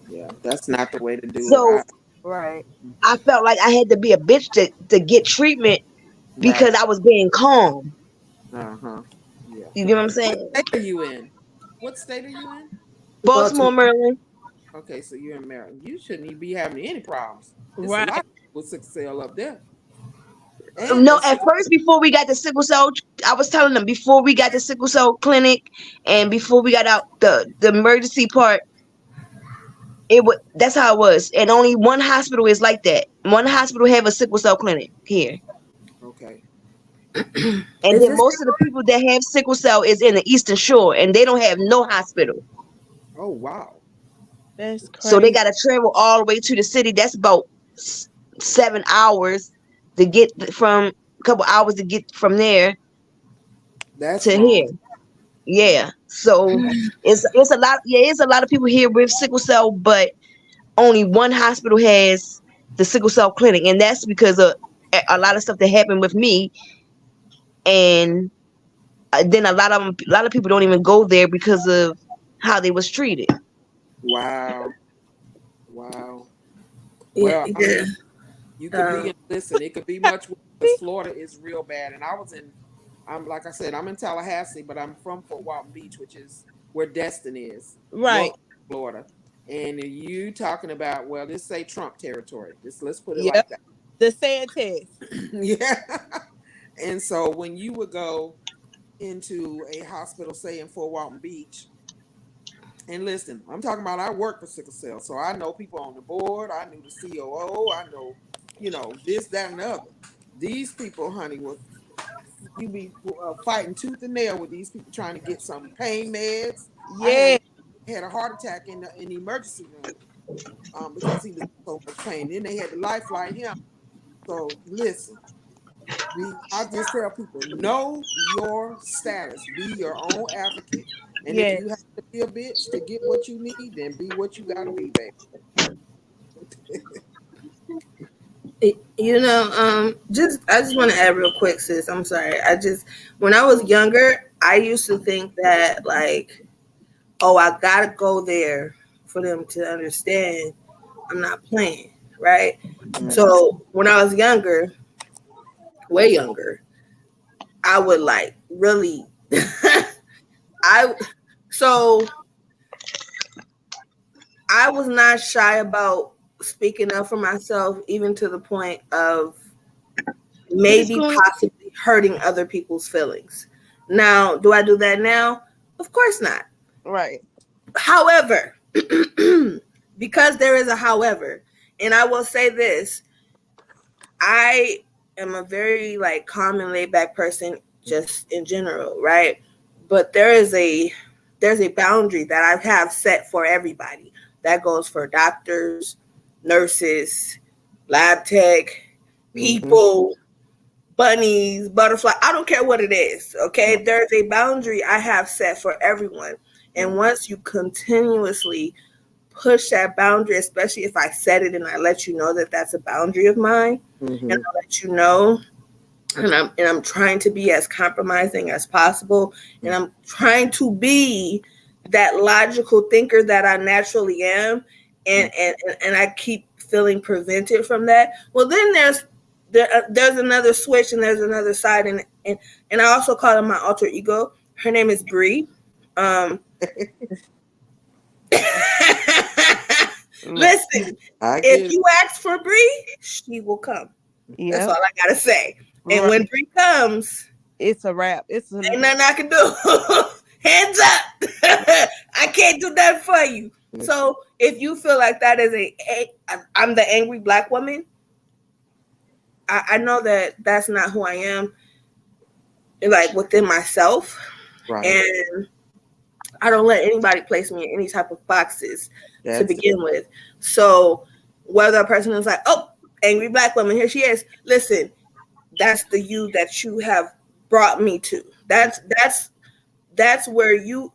Yeah. That's not the way to do it. So Right. I felt like I had to be a bitch to get treatment Right. because I was being calm. Uh-huh. Yeah. You get what I'm What saying? state are you in? What state are you in? Baltimore, Baltimore. Maryland. Okay, so you're in Maryland. You shouldn't even be having any problems. It's a Right. lot of people with sickle cell up there. And No, the at first before we got the sickle cell, I was telling them before we got the sickle cell clinic and before we got out the emergency part, it was that's how it was. And only one hospital is like that. One hospital have a sickle cell clinic here. okay. And Is then this most of the people that have sickle cell is in the Eastern Shore, and they don't have no hospital. Oh wow. That's So they crazy. got to travel all the way to the city. That's about 7 hours to get from a couple hours to get from there That's to long. here. Yeah. So it's a lot. Yeah, it's a lot of people here with sickle cell, but only one hospital has the sickle cell clinic, and that's because of a lot of stuff that happened with me, and then a lot of people don't even go there because of how they was treated. Wow. Wow. yeah, Well, I yeah. mean, You could be Um, in, listen, it could be much worse because Florida is real bad. And I was in, I'm like I said, I'm in Tallahassee, but I'm from Fort Walton Beach, which is where Destin is, Right. Gulf, Florida. And you talking about, well, let's say Trump territory. Let's put it Yep. like that. The Santas. Yeah. And so when you would go into a hospital, say in Fort Walton Beach, and listen, I'm talking about I work for sickle cell, so I know people on the board. I knew the COO. I know, this, that, and the other. These people, honey, will you be fighting tooth and nail with these people trying to get some pain meds. I Yeah. had a heart attack in the emergency room because he was in so much pain. Then they had to lifeline him. So listen, I just tell people, know your status. Be your own advocate. And if Yeah. you have to be a bitch to get what you need, then be what you gotta be, baby. just I just want to add real quick, sis. I'm sorry. When I was younger, I used to think that like, oh, I gotta go there for them to understand I'm not playing, right? Mm-hmm. So when I was younger, way younger, I would like really, I so I was not shy about speaking up for myself, even to the point of It's maybe going. possibly hurting other people's feelings. Now, do I do that now? Of course not. Right. However, because there is a however, and I will say this, I am a very like calm and laid back person just in general, right? But there's a boundary that I have set for everybody. That goes for doctors, nurses, lab tech, Mm-hmm. people, bunnies, butterfly. I don't care what it is. Okay. There's a boundary I have set for everyone. And once you continuously push that boundary, especially if I set it and I let you know that that's a boundary of mine, and Mm-hmm. I let you know, and I'm trying to be as compromising as possible, and I'm trying to be that logical thinker that I naturally am, and I keep feeling prevented from that. Well, then there's another switch, and there's another side, and I also call it my alter ego. Her name is Bree. Um, Mm. Listen, I if get it. you ask for Bree, she will come. That's all Yep. I gotta say. And Right. when Bree comes, It's a wrap. ain't nothing I can do. Hands up. I can't do that for you. So if you feel like that is I'm the angry black woman, I know that that's not who I am, like within myself, Right. and I don't let anybody place me in any type of boxes to That's it. begin with. So whether a person is like, oh, angry black woman, here she is. Listen, that's the you that you have brought me to. That's where you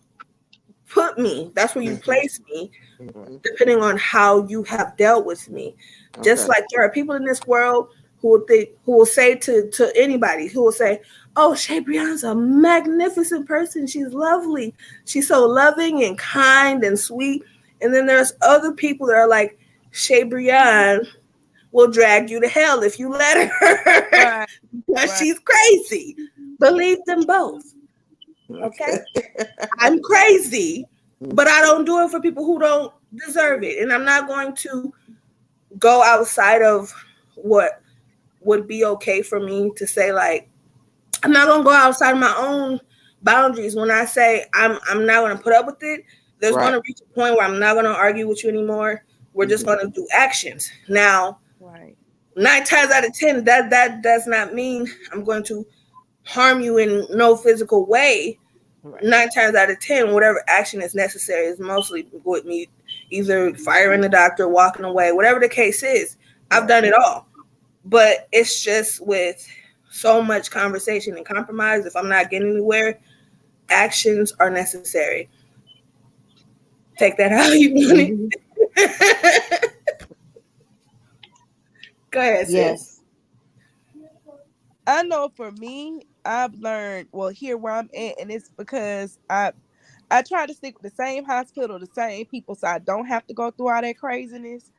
put me. That's where you Mm-hmm. place me, Mm-hmm. depending on how you have dealt with me. Just Okay. like there are people in this world who will say to anybody, who will say, "Oh, Shabreon's a magnificent person. She's lovely. She's so loving and kind and sweet." And then there's other people that are like, "Shabreon will drag you to hell if you let her Right. because Right. she's crazy." Believe them both. Okay? Okay. I'm crazy, but I don't do it for people who don't deserve it. And I'm not going to go outside of what would be okay for me to say, like, I'm not gonna go outside of my own boundaries when I say I'm not gonna put up with it. There's Right. gonna reach a point where I'm not gonna argue with you anymore. We're just Mm-hmm. gonna do actions. Now, Right. 9 times out of 10, that does not mean I'm going to harm you in no physical way. Right. 9 times out of 10, whatever action is necessary is mostly with me either firing the doctor, walking away, whatever the case is. I've Right. done it all. But it's just with so much conversation and compromise, if I'm not getting anywhere, actions are necessary. Take that how you want Mm-hmm. it. Go ahead, sis. Yes. I know for me, I've learned well here where I'm at, and it's because I try to stick with the same hospital, the same people, so I don't have to go through all that craziness.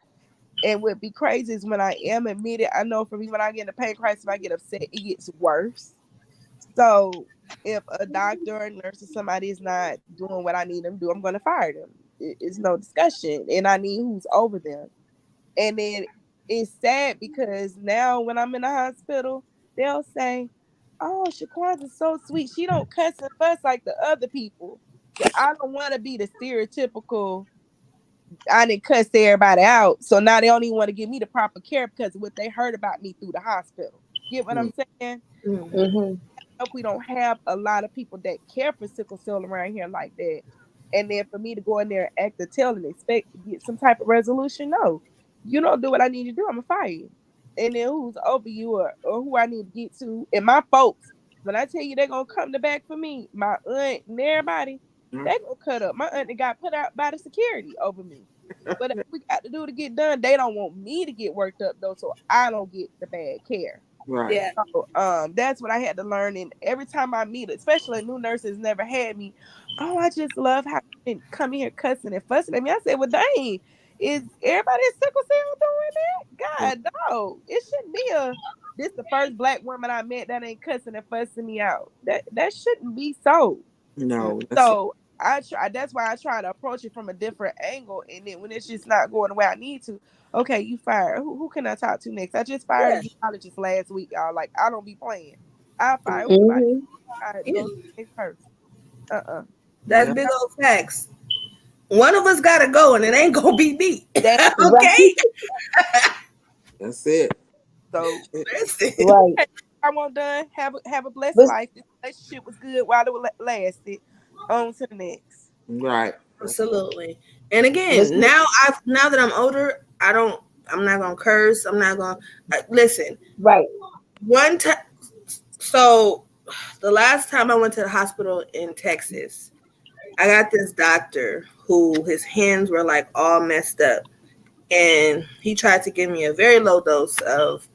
And what be crazy is when I am admitted, I know for me when I get in a pain crisis, if I get upset, it gets worse. So if a doctor or nurse or somebody is not doing what I need them to do, I'm gonna fire them. It's no discussion. And I need who's over them. And then it's sad because now when I'm in the hospital, they'll say, "Oh, Shaquan's so sweet. She don't cuss and fuss like the other people." So I don't want to be the stereotypical. I didn't cuss everybody out, so now they don't even want to give me the proper care because of what they heard about me through the hospital. Get what I'm saying? Mm. Mm-hmm. If we don't have a lot of people that care for sickle cell around here like that. And then for me to go in there and act the tail and expect to get some type of resolution, no. You don't do what I need you to do, I'm gonna fire you. And then who's over you or who I need to get to. And my folks, when I tell you they're gonna come to back for me, my aunt and everybody, they gonna cut up. My aunt that got put out by the security over me. But we got to do to get done. They don't want me to get worked up though, so I don't get the bad care. Right. Yeah. So, that's what I had to learn. And every time I meet, especially new nurses, never had me. Oh, I just love how you can come in here cussing and fussing at me. I said, well, dang, is everybody at sickle cell doing that? God, no, it shouldn't be a. This the first black woman I met that ain't cussing and fussing me out. That shouldn't be so. No, that's So I try. That's why I try to approach it from a different angle. And then when it's just not going the way I need to, okay, you fired. Who can I talk to next? I just fired Yeah. a geologist last week, y'all. Like I don't be playing. I fire who Mm-hmm. I Yeah. go to the next person. Uh-uh. That's yeah. big old facts. One of us gotta go, and it ain't gonna be me. That Okay, Right. That's it. so listen. Right. I want done. Have a blessed But life. This relationship was good while it lasted. On to the next. Right. Absolutely. And but again, see, now that I'm older, I'm not gonna curse. I'm not gonna listen. right. One time, so the last time I went to the hospital in Texas, I got this doctor who his hands were like all messed up, and he tried to give me a very low dose of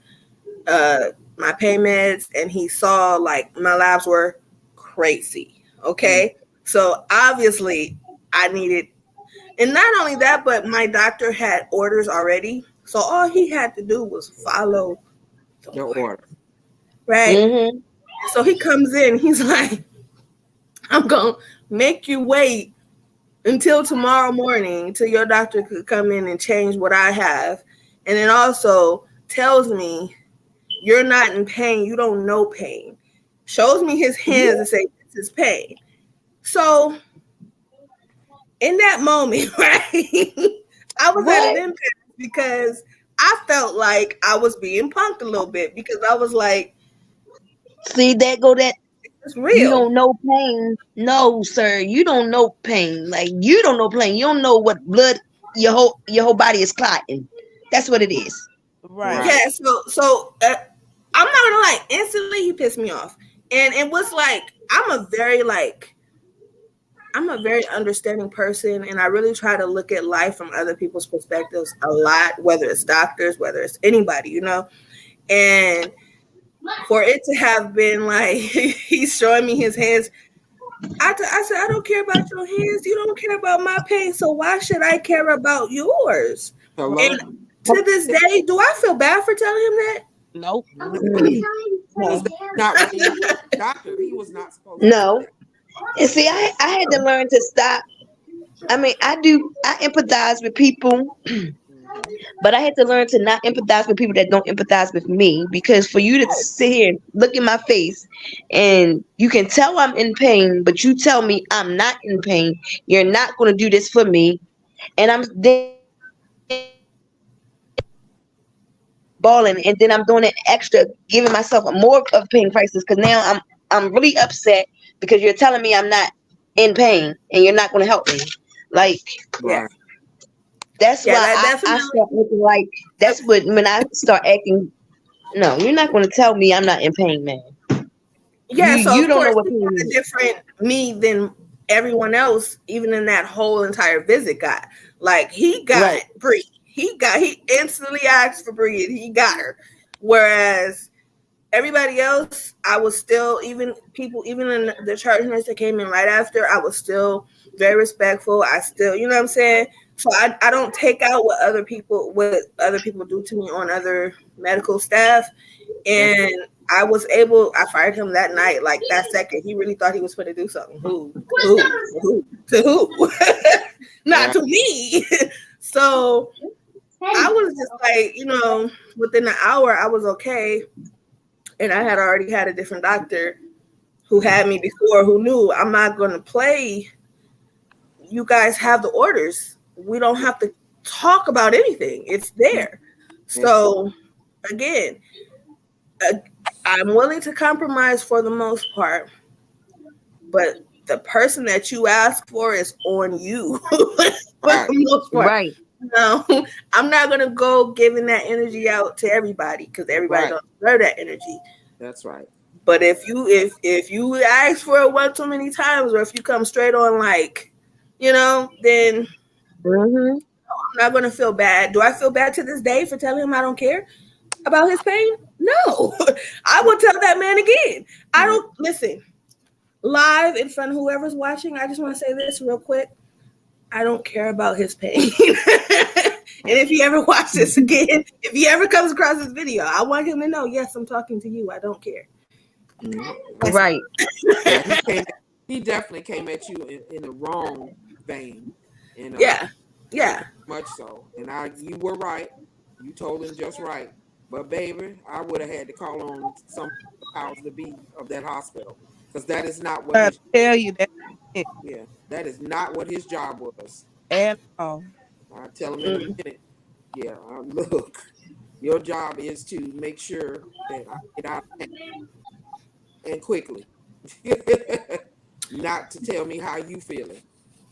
uh my pain meds, and he saw like my labs were crazy. Okay, so obviously I needed, and not only that, but my doctor had orders already, so all he had to do was follow the The order, order. right? Mm-hmm. So he comes in, he's like, I'm gonna make you wait until tomorrow morning till your doctor could come in and change what I have. And then also tells me you're not in pain, you don't know pain. Shows me his hands and say this is pain. So in that moment, right, I was at an What? impasse because I felt like I was being punked a little bit because I was like, See that go that it's you real. don't know pain. No, sir, you don't know pain. Like you don't know pain. You don't know what blood your whole body is clotting. That's what it is. Right. Right. Yeah, I'm not gonna lie, instantly he pissed me off. And it was like I'm a very understanding person, and I really try to look at life from other people's perspectives a lot, whether it's doctors, whether it's anybody, you know. And for it to have been like he's showing me his hands, I said, I don't care about your hands. You don't care about my pain. So why should I care about yours? Hello. And to this day, do I feel bad for telling him Nope. No, Mm. because No. that's not what he was a doctor. He was not supposed to tell No. And see, I had to learn to stop. I mean, I empathize with people, you. Hmm. but I had to learn to not empathize with people that don't empathize with me. Because for you to sit here and look in my face and you can tell I'm in pain, but you tell me I'm not in pain, you're not going to do this for me. And I'm then balling, and then I'm doing it extra, giving myself more of a pain crisis because now I'm really upset because you're telling me I'm not in pain and you're not going to help me. Like that? Right. that's Yeah, why that I definitely. start looking like Uh, that's what when I start acting. No, you're not going to tell me I'm not in pain, man. yeah, so You of don't know course what he pain got a is. different me than everyone else, even in that whole entire visit got. Like he got Right. breathe. He instantly asked for breathe. He got her. Whereas everybody else, I was still, even people, even in the church nurse that came in right after, I was still very respectful. I still, you know what I'm saying? So I don't take out what other people do to me on other medical staff. That's And I fired him that night, like that second. He really thought he was going to do something. To who? Not right. to me. So I was just like, within an hour, I was okay. And I had already had a different doctor who had me before, who knew I'm not going to play. You guys have the orders. We don't have to talk about anything. It's there. Exactly. So again, uh, I'm willing to compromise for the most part, but the person that you ask for is on you for Right. the most part. Right. No, I'm not gonna go giving that energy out to everybody because everybody Right. don't deserve that energy. That's right. But if you ask for it one too many times, or if you come straight on like, then Mm-hmm. I'm not gonna feel bad. Do I feel bad to this day for telling him I don't care about his pain? No, I will tell that man again. I Mhm. don't listen live in front of whoever's watching. I just want to say this real quick. I don't care about his pain. And if he ever watches this again, if he ever comes across this video, I want him to know, yes, I'm talking to you. I don't care. Mhm. That's Right. Yeah, he definitely came at you in the wrong vein, and yeah. very Yeah. much so. And you were right. You told him just right. But baby, I would have had to call on some powers to be of that hospital because that is not what I his tell you that it yeah that is not what his job was. at all. I'll tell him in a Mm. minute. Yeah, look, your job is to make sure that I get out and quickly, not to tell me how you feeling.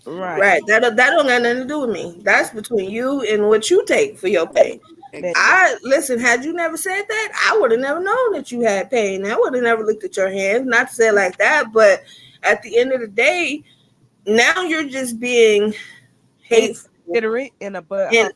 Right. Right. That don't got nothing to do with me. That's between you and what you take for your pain. That Exactly. I listen. Had you never said that, I would have never known that you had pain. I would have never looked at your hands. Not to say it like that, but at the end of the day, now you're just being hateful inconsiderate and a butthole.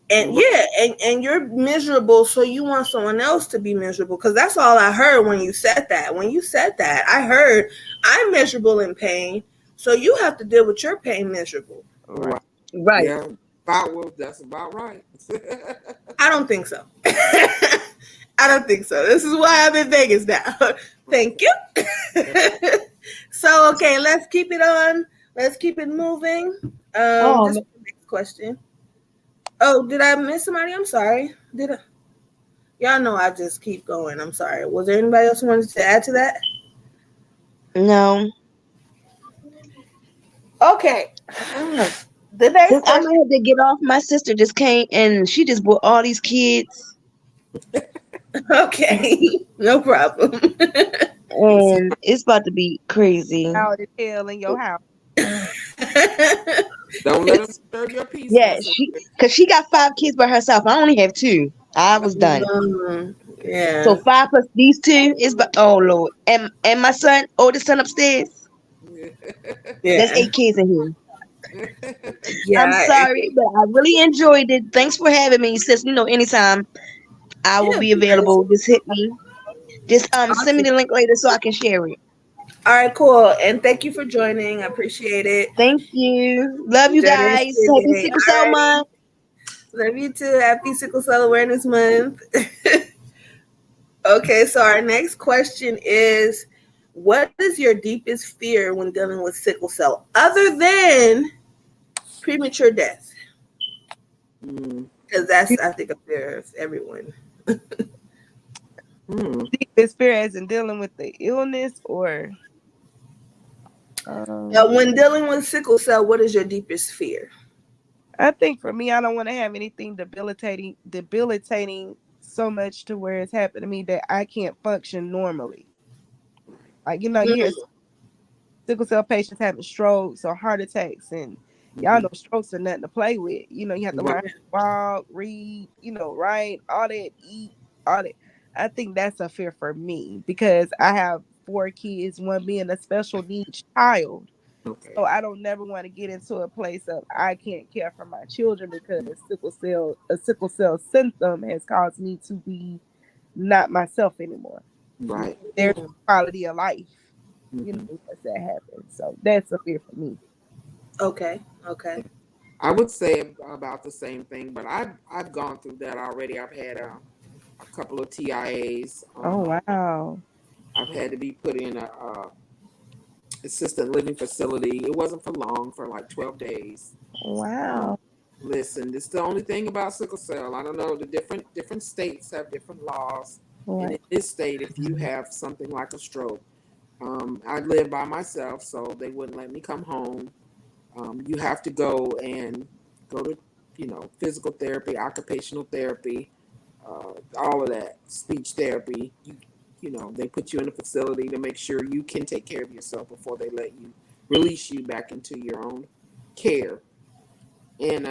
and yeah, and you're miserable, so you want someone else to be miserable. Because that's all I heard when you said that. When you said that, I heard I'm miserable in pain, so you have to deal with your pain miserable. Right. Right. Right. Yeah. That's about right. I don't think so. I don't think so. This is why I'm in Vegas now. Thank you. So okay, let's keep it on. Let's keep it moving. Oh, This is the next question. Oh, did I miss somebody? I'm sorry. Did I? Y'all know I just keep going. I'm sorry. Was there anybody else who wanted to add to that? no. Okay. The next Since I'm question. gonna have to get off, my sister just came and she just brought all these kids, Okay. No problem. and it's about to be crazy. Out of hell in your house. Don't let them disturb your peace, my Yeah, sister. cause she got 5 kids by herself. I only have 2. I was done. So Yeah. 5 plus these 2 is, but oh Lord, and my son, oldest son upstairs. There's Yeah. 8 kids in here. I'm Yeah. sorry, but I really enjoyed it. Thanks for having me, sis. Anytime I will Yeah. be available. Just hit me. Just send me Awesome. the link later so I can share it. All right, cool. And thank you for joining. I appreciate it. Thank you. Love you Enjoy the rest of guys. your Happy day. Sickle All Cell righty. Month. Love you too. Happy Sickle Cell Awareness Month. Okay, so our next question is, what is your deepest fear when dealing with sickle cell, other than premature death? Mm. Because that's, I think, a fear of everyone. Mm. Deepest fear as in dealing with the illness or When dealing with sickle cell, what is your deepest fear? I think for me I don't want to have anything debilitating so much to where it's happened to me that I can't function normally. Like you hear Mm, sickle cell patients having strokes or heart attacks, and y'all Mhm. know strokes are nothing to play with. You have to Right. learn how to walk, read, write, all that, eat, all that. I think that's a fear for me because I have 4 kids, one being a special needs child. Okay. So I don't never want to get into a place of I can't care for my children because a sickle cell symptom has caused me to be not myself anymore. Right. There's mm. quality of life, Hmm. once that happens. So that's a fear for me. Okay, okay. I would say about the same thing, but I've gone through that already. I've had a couple of TIAs. Oh wow. I've had to be put in a assisted living facility. It wasn't for long, for like 12 days. Um, Wow. listen, this is the only thing about sickle cell. I don't know. The different states have different laws, and Right. in this state, if you have something like a stroke, I live by myself, so they wouldn't let me come home. You have to go to, physical therapy, occupational therapy, all of that, speech therapy. They put you in a facility to make sure you can take care of yourself before they let you release you back into your own care. And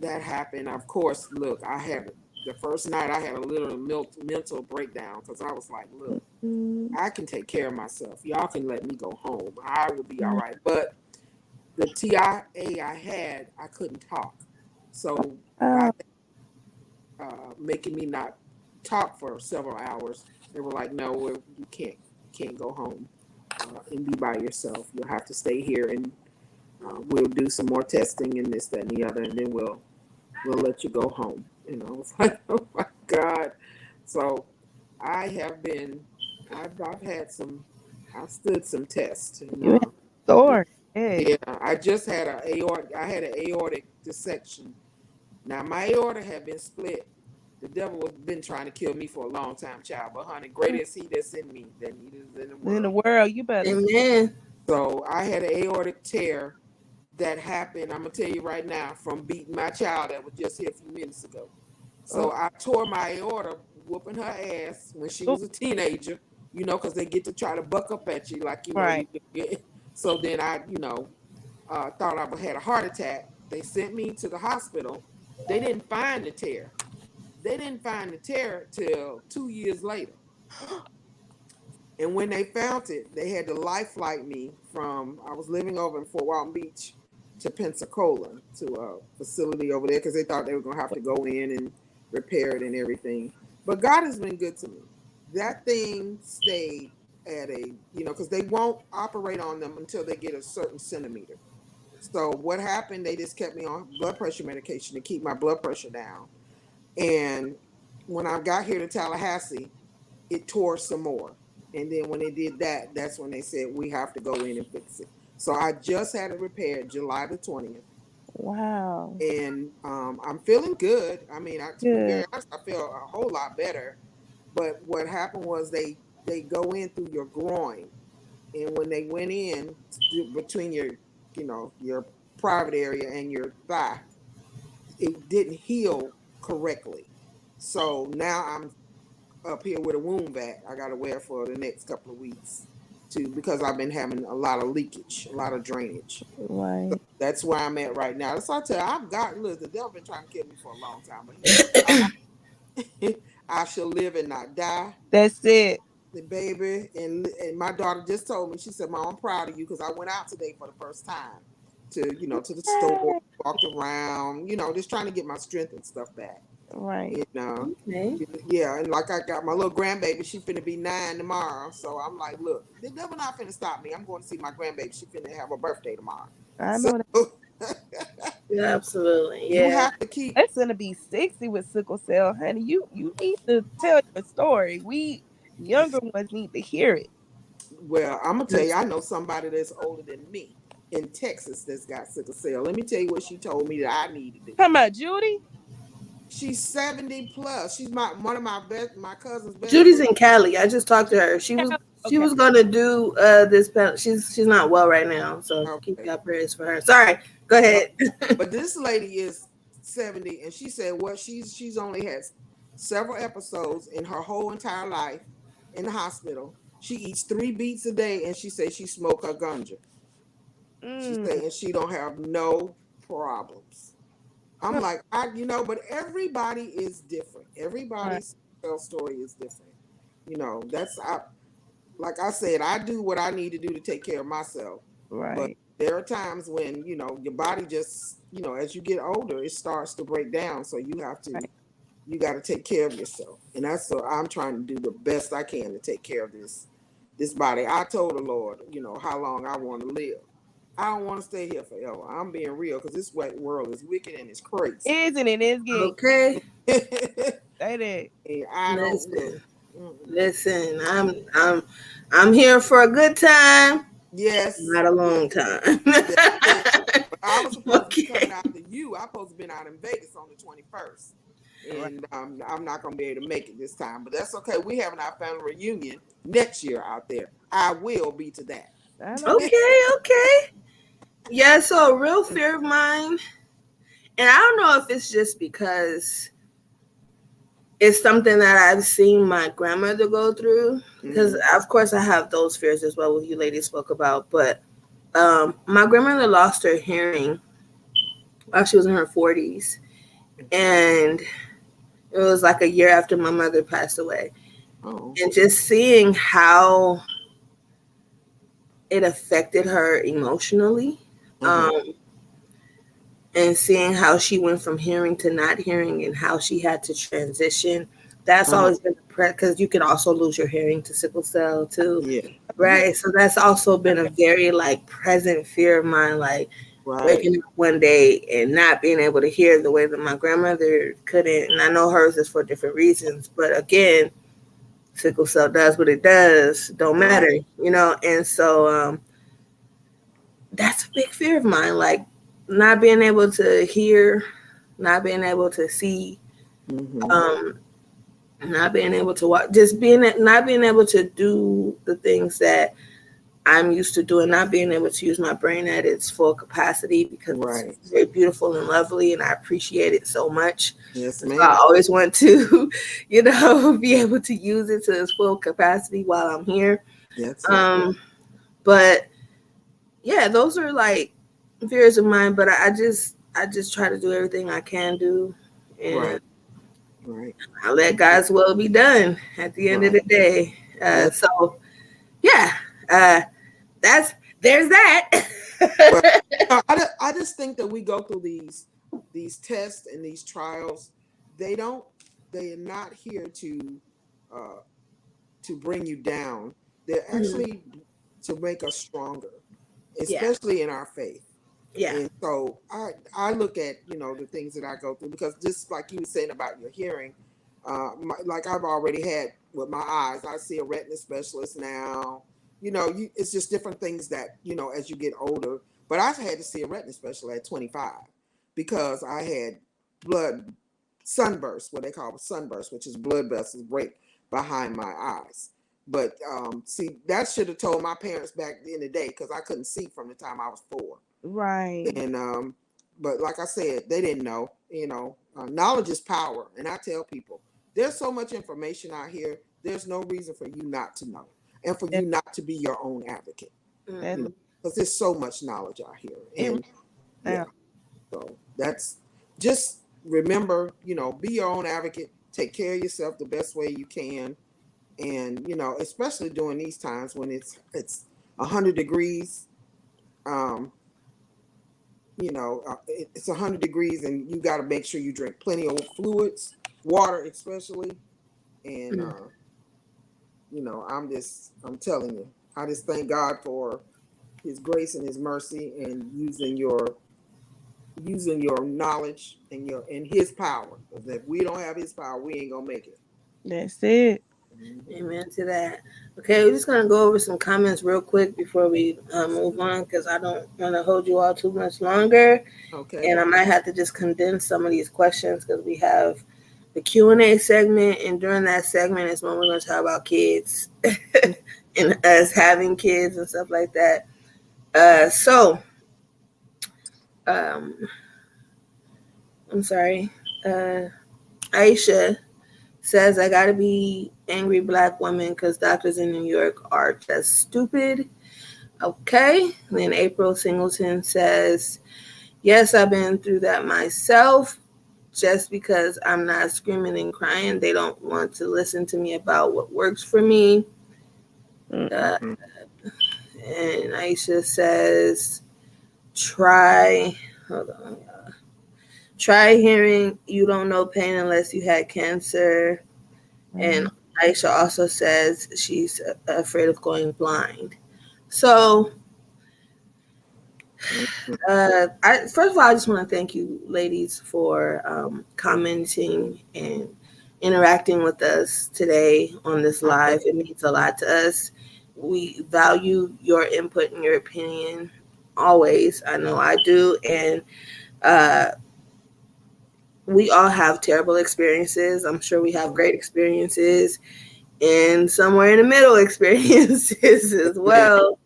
that happened. Of course, look, I had the first night I had a little mental breakdown because I was like, look, Mm, I can take care of myself. Y'all can let me go home. I will be all right. But the TIA I had, I couldn't talk. So by wow. making me not talk for several hours, they were like, "No, you can't go home and be by yourself. You'll have to stay here, and we'll do some more testing and this, that, and the other, and then we'll let you go home." I was like, "Oh my God!" So I have been, I've had some, I've stood some tests, and You have a story. Hey. yeah, I had an aortic dissection. Now my aorta had been split. The devil has been trying to kill me for a long time, child. But honey, greater is he that's in me than he is in the In the world. world, you better Amen. So I had an aortic tear that happened, I'm gonna tell you right now, from beating my child that was just here a few minutes ago. oh, So I tore my aorta whooping her ass when she oh, was a teenager, because they get to try to buck up at you like right. you get. So then I, thought I had a heart attack. They sent me to the hospital. They didn't find the tear. They didn't find the tear till 2 years later. And when they found it, they had to life flight me from, I was living over in Fort Walton Beach to Pensacola to a facility over there because they thought they were going to have to go in and repair it and everything. But God has been good to me. That thing stayed at because they won't operate on them until they get a certain centimeter. So what happened, they just kept me on blood pressure medication to keep my blood pressure down. And when I got here to Tallahassee, it tore some more. And then when they did that, that's when they said we have to go in and fix it. So I just had it repaired July the 20th. Wow. And I'm feeling good. I mean, to be very Good. honest, I feel a whole lot better. But what happened was they go in through your groin. And when they went in between your private area and your thigh, it didn't heal correctly. So now I'm up here with a wound vac I got to wear for the next couple of weeks too, because I've been having a lot of leakage, a lot of drainage. So Right. that's where I'm at right now. So I tell you, look, the devil been trying to kill me for a long time, but he's alive. I shall live and not die. That's it. The baby and my daughter just told me, she said, "Mom, I'm proud of you because I went out today for the first time to the store, Hey. walked around, just trying to get my strength and stuff back." Right. And Okay. yeah, and like I got my little grandbaby, she finna be 9 tomorrow. So I'm like, look, the devil not finna stop me. I'm going to see my grandbaby. She finna have her birthday tomorrow. I So know that. Yeah, absolutely. you Yeah. have to keep. That's gonna be 60 with sickle cell, honey. You need to tell your story. We younger ones need to hear it. Well, I'm gonna tell you, That's I know somebody that's older than me in Texas that's got sickle cell. Let me tell you what she told me that I need to do. Talking about Judy? She's 70 plus. She's one of my cousin's best Judy's friends. in Cali. I just talked to her. She Okay. was gonna do this panel. She's not well right now, so keep Okay. your prayers for her. Sorry. Go ahead. But this lady is 70, and she said what she's only had several episodes in her whole entire life in the hospital. She eats 3 beets a day, and she says she smoke her ganja. She Mm. saying she don't have no problems. I'm Huh. like, but everybody is different. Right. Everybody's health story is different. Like I said, I do what I need to do to take care of myself. But Right. there are times when, your body just, as you get older, it starts to break down. So Right. you got to take care of yourself. And that's so I'm trying to do the best I can to take care of this body. I told the Lord, how long I want to live. I don't want to stay here forever. I'm being real because this world is wicked and it's crazy. Isn't it? It's getting Okay, say that. And I don't look. listen, Mm-mm. listen. I'm here for a good time, Yes, not a yes, long time. that's it. But I was supposed to be coming Okay. out to you. I supposed to been out in Vegas on the 21st, Right. and I'm not gonna be able to make it this time. But that's okay. We having our family reunion next year out there. I will be to that. I know that. Okay, okay. Yeah, so a real fear of mine, and I don't know if it's just because it's something that I've seen my grandmother go through, because Mm-hmm. of course I have those fears as well, what you ladies spoke about, but my grandmother lost her hearing while she was in her 40s, and it was like a year after my mother passed away. Oh. And just seeing how it affected her emotionally, Uh-huh. um, and seeing how she went from hearing to not hearing and how she had to transition. That's Uh-huh. always been because you can also lose your hearing to sickle cell too, Yeah. Yeah. right? So that's also been a very like present fear of mine, like Right. waking up one day and not being able to hear the way that my grandmother couldn't. And I know hers is for different reasons, but again, sickle cell does what it does, don't Right. matter, you know. And so that's a big fear of mine, like not being able to hear, not being able to see, Mm-hmm. um, not being able to watch, just being not being able to do the things that I'm used to doing, not being able to use my brain at its full capacity because it's Right. very beautiful and lovely, and I appreciate it so much. Yes, So I ma'am. always want to, be able to use it to its full capacity while I'm here. That's it. Um, but yeah, those are like fears of mine. But I just try to do everything I can do, and Right. Right. I let God's will be done at the end of Right. the day. Yeah. So yeah, uh, that's there's that. Well, I just think that we go through these tests and these trials. They don't. They are not here uh, to bring you down. They're Mhm. actually to make us stronger, Yeah, especially in our faith. yeah. And so I look at the things that I go through because just like you were saying about your hearing, like I've already had with my eyes, I see a retina specialist now. It's just different things that as you get older. But I had to see a retina specialist at 25 because I had blood sunburst, what they call sunburst, which is blood vessels break behind my eyes. But see, that should have told my parents back in the day because I couldn't see from the time I was 4. Right. And but like I said, they didn't know. Knowledge is power, and I tell people there's so much information out here. There's no reason for you not to know, and for That, you not to be your own advocate. that Mhm. Because there's so much knowledge out here, it and yeah. now. So that's just remember, be your own advocate. Take care of yourself the best way you can, and especially during these times when it's 100 degrees. Um, it's 100 degrees and you got to make sure you drink plenty of fluids, water especially. And Mhm. I'm telling you, I just thank God for his grace and his mercy and using your knowledge and his power, because if we don't have his power we ain't gonna make it. That's it. Mhm. Amen to that. Okay, we're just gonna go over some comments real quick before we move on because I don't want to hold you all too much longer, Okay. and I might have to just condense some of these questions because we have the Q&A segment, and during that segment is when we're gonna talk about kids and us having kids and stuff like that. So um, I'm sorry. Aisha says I gotta be angry black woman because doctors in New York are just stupid. Okay. And then April Singleton says, yes, I've been through that myself. Just because I'm not screaming and crying, they don't want to listen to me about what works for me. Uh, Mm-mm. and Aisha says, try, hold on, try hearing you don't know pain unless you had cancer. And Aisha also says she's afraid of going blind. So Mhm. First of all, I just want to thank you, ladies, for commenting and interacting with us today on this live. It means a lot to us. We value your input and your opinion always. I know I do, and uh, we all have terrible experiences. I'm sure we have great experiences, and somewhere in the middle experiences as Yeah, well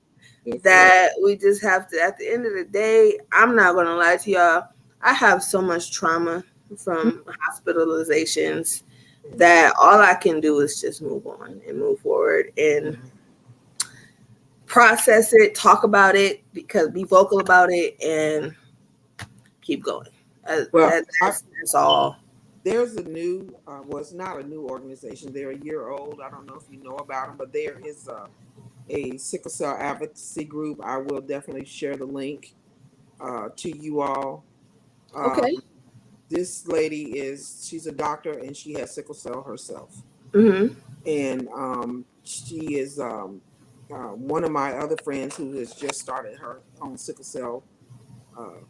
yes, ma'am. that we just have to, at the end of the day, I'm not going to lie to y'all. I have so much trauma from hospitalizations that all I can do is just move on and move forward and process it, talk about it, because be vocal about it and keep going. Well, That's all. there's a new, well, it's not a new organization. They're a year old. I don't know if you know about them, but there is a sickle cell advocacy group. I will definitely share the link to you all. Um, Okay. this lady she's a doctor and she has sickle cell herself. Mm-hmm. And she is one of my other friends who has just started her own sickle cell uh,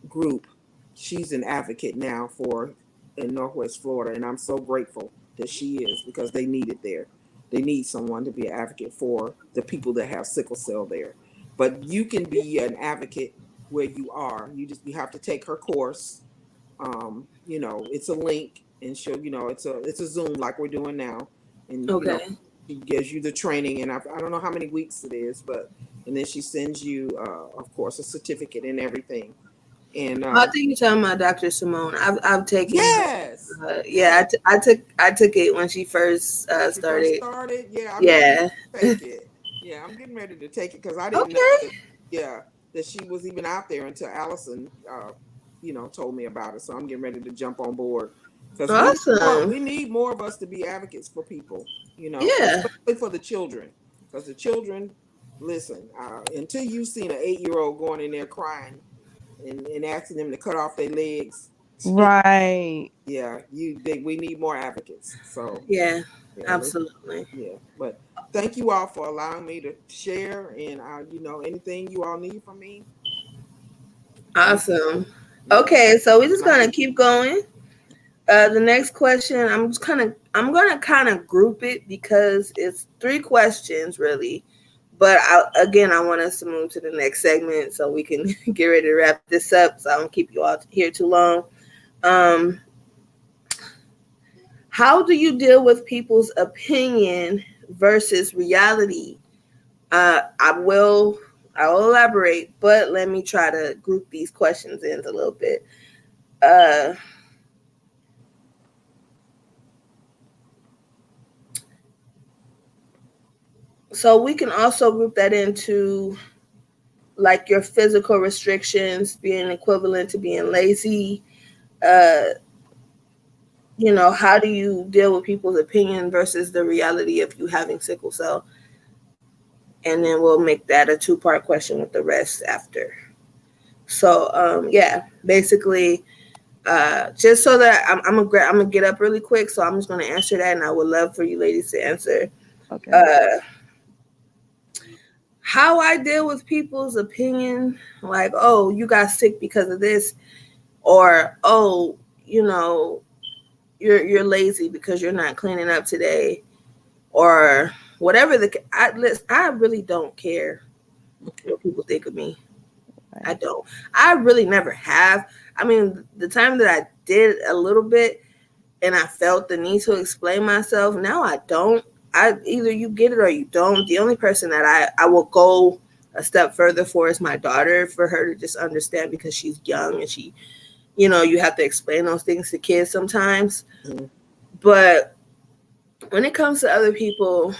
group. She's an advocate now for in Northwest Florida, and I'm so grateful that she is because they need it there. They need someone to be an advocate for the people that have sickle cell there. But you can be an advocate where you are. You have to take her course. It's a link, and she'll, it's a Zoom like we're doing now, and Okay. she gives you the training, and I don't know how many weeks it is, but and then she sends you, of course, a certificate and everything. And I think you're talking about Dr. Simone. I've taken her. yes, Yeah, yes, I took it when she first when she first started. started, yeah, I'm getting ready Yeah. to take it. Yeah, I'm getting ready to take it because I didn't know Okay. that. Yeah, that she was even out there until Allison, told me about it. So I'm getting ready to jump on board because Awesome. we need more of us to be advocates for people. Yeah. Especially for the children, because the children, listen, until you've seen an 8-year-old going in there crying and asking them to cut off their legs. Right. Yeah, we need more advocates. So Yeah. yeah, Absolutely. yeah. But thank you all for allowing me to share, and anything you all need from me, I'm Awesome. yeah, Okay, so we're just I'm gonna here. keep going. The next question, I'm gonna kind of group it because it's three questions really. But again, I want us to move to the next segment so we can get ready to wrap this up. So I don't keep you all here too long. Um, how do you deal with people's opinion versus reality? I will elaborate, but let me try to group these questions in a little bit. Uh, so we can also group that into like your physical restrictions being equivalent to being lazy. Uh, how do you deal with people's opinion versus the reality of you having sickle cell? And then we'll make that a two-part question with the rest after. So, yeah, basically, just so that I'm gonna get up really quick, so I'm just gonna answer that, and I would love for you ladies to answer. Okay. Uh, how I deal with people's opinion, like, oh, you got sick because of this, or oh, you're lazy because you're not cleaning up today, or whatever I really don't care what people think of me. I Right. don't. I really never have. I mean, the time that I did a little bit and I felt the need to explain myself, now I don't. I either you get it or you don't. The only person that I will go a step further for is my daughter, for her to just understand, because she's young and you have to explain those things to kids sometimes. Mhm. But when it comes to other people,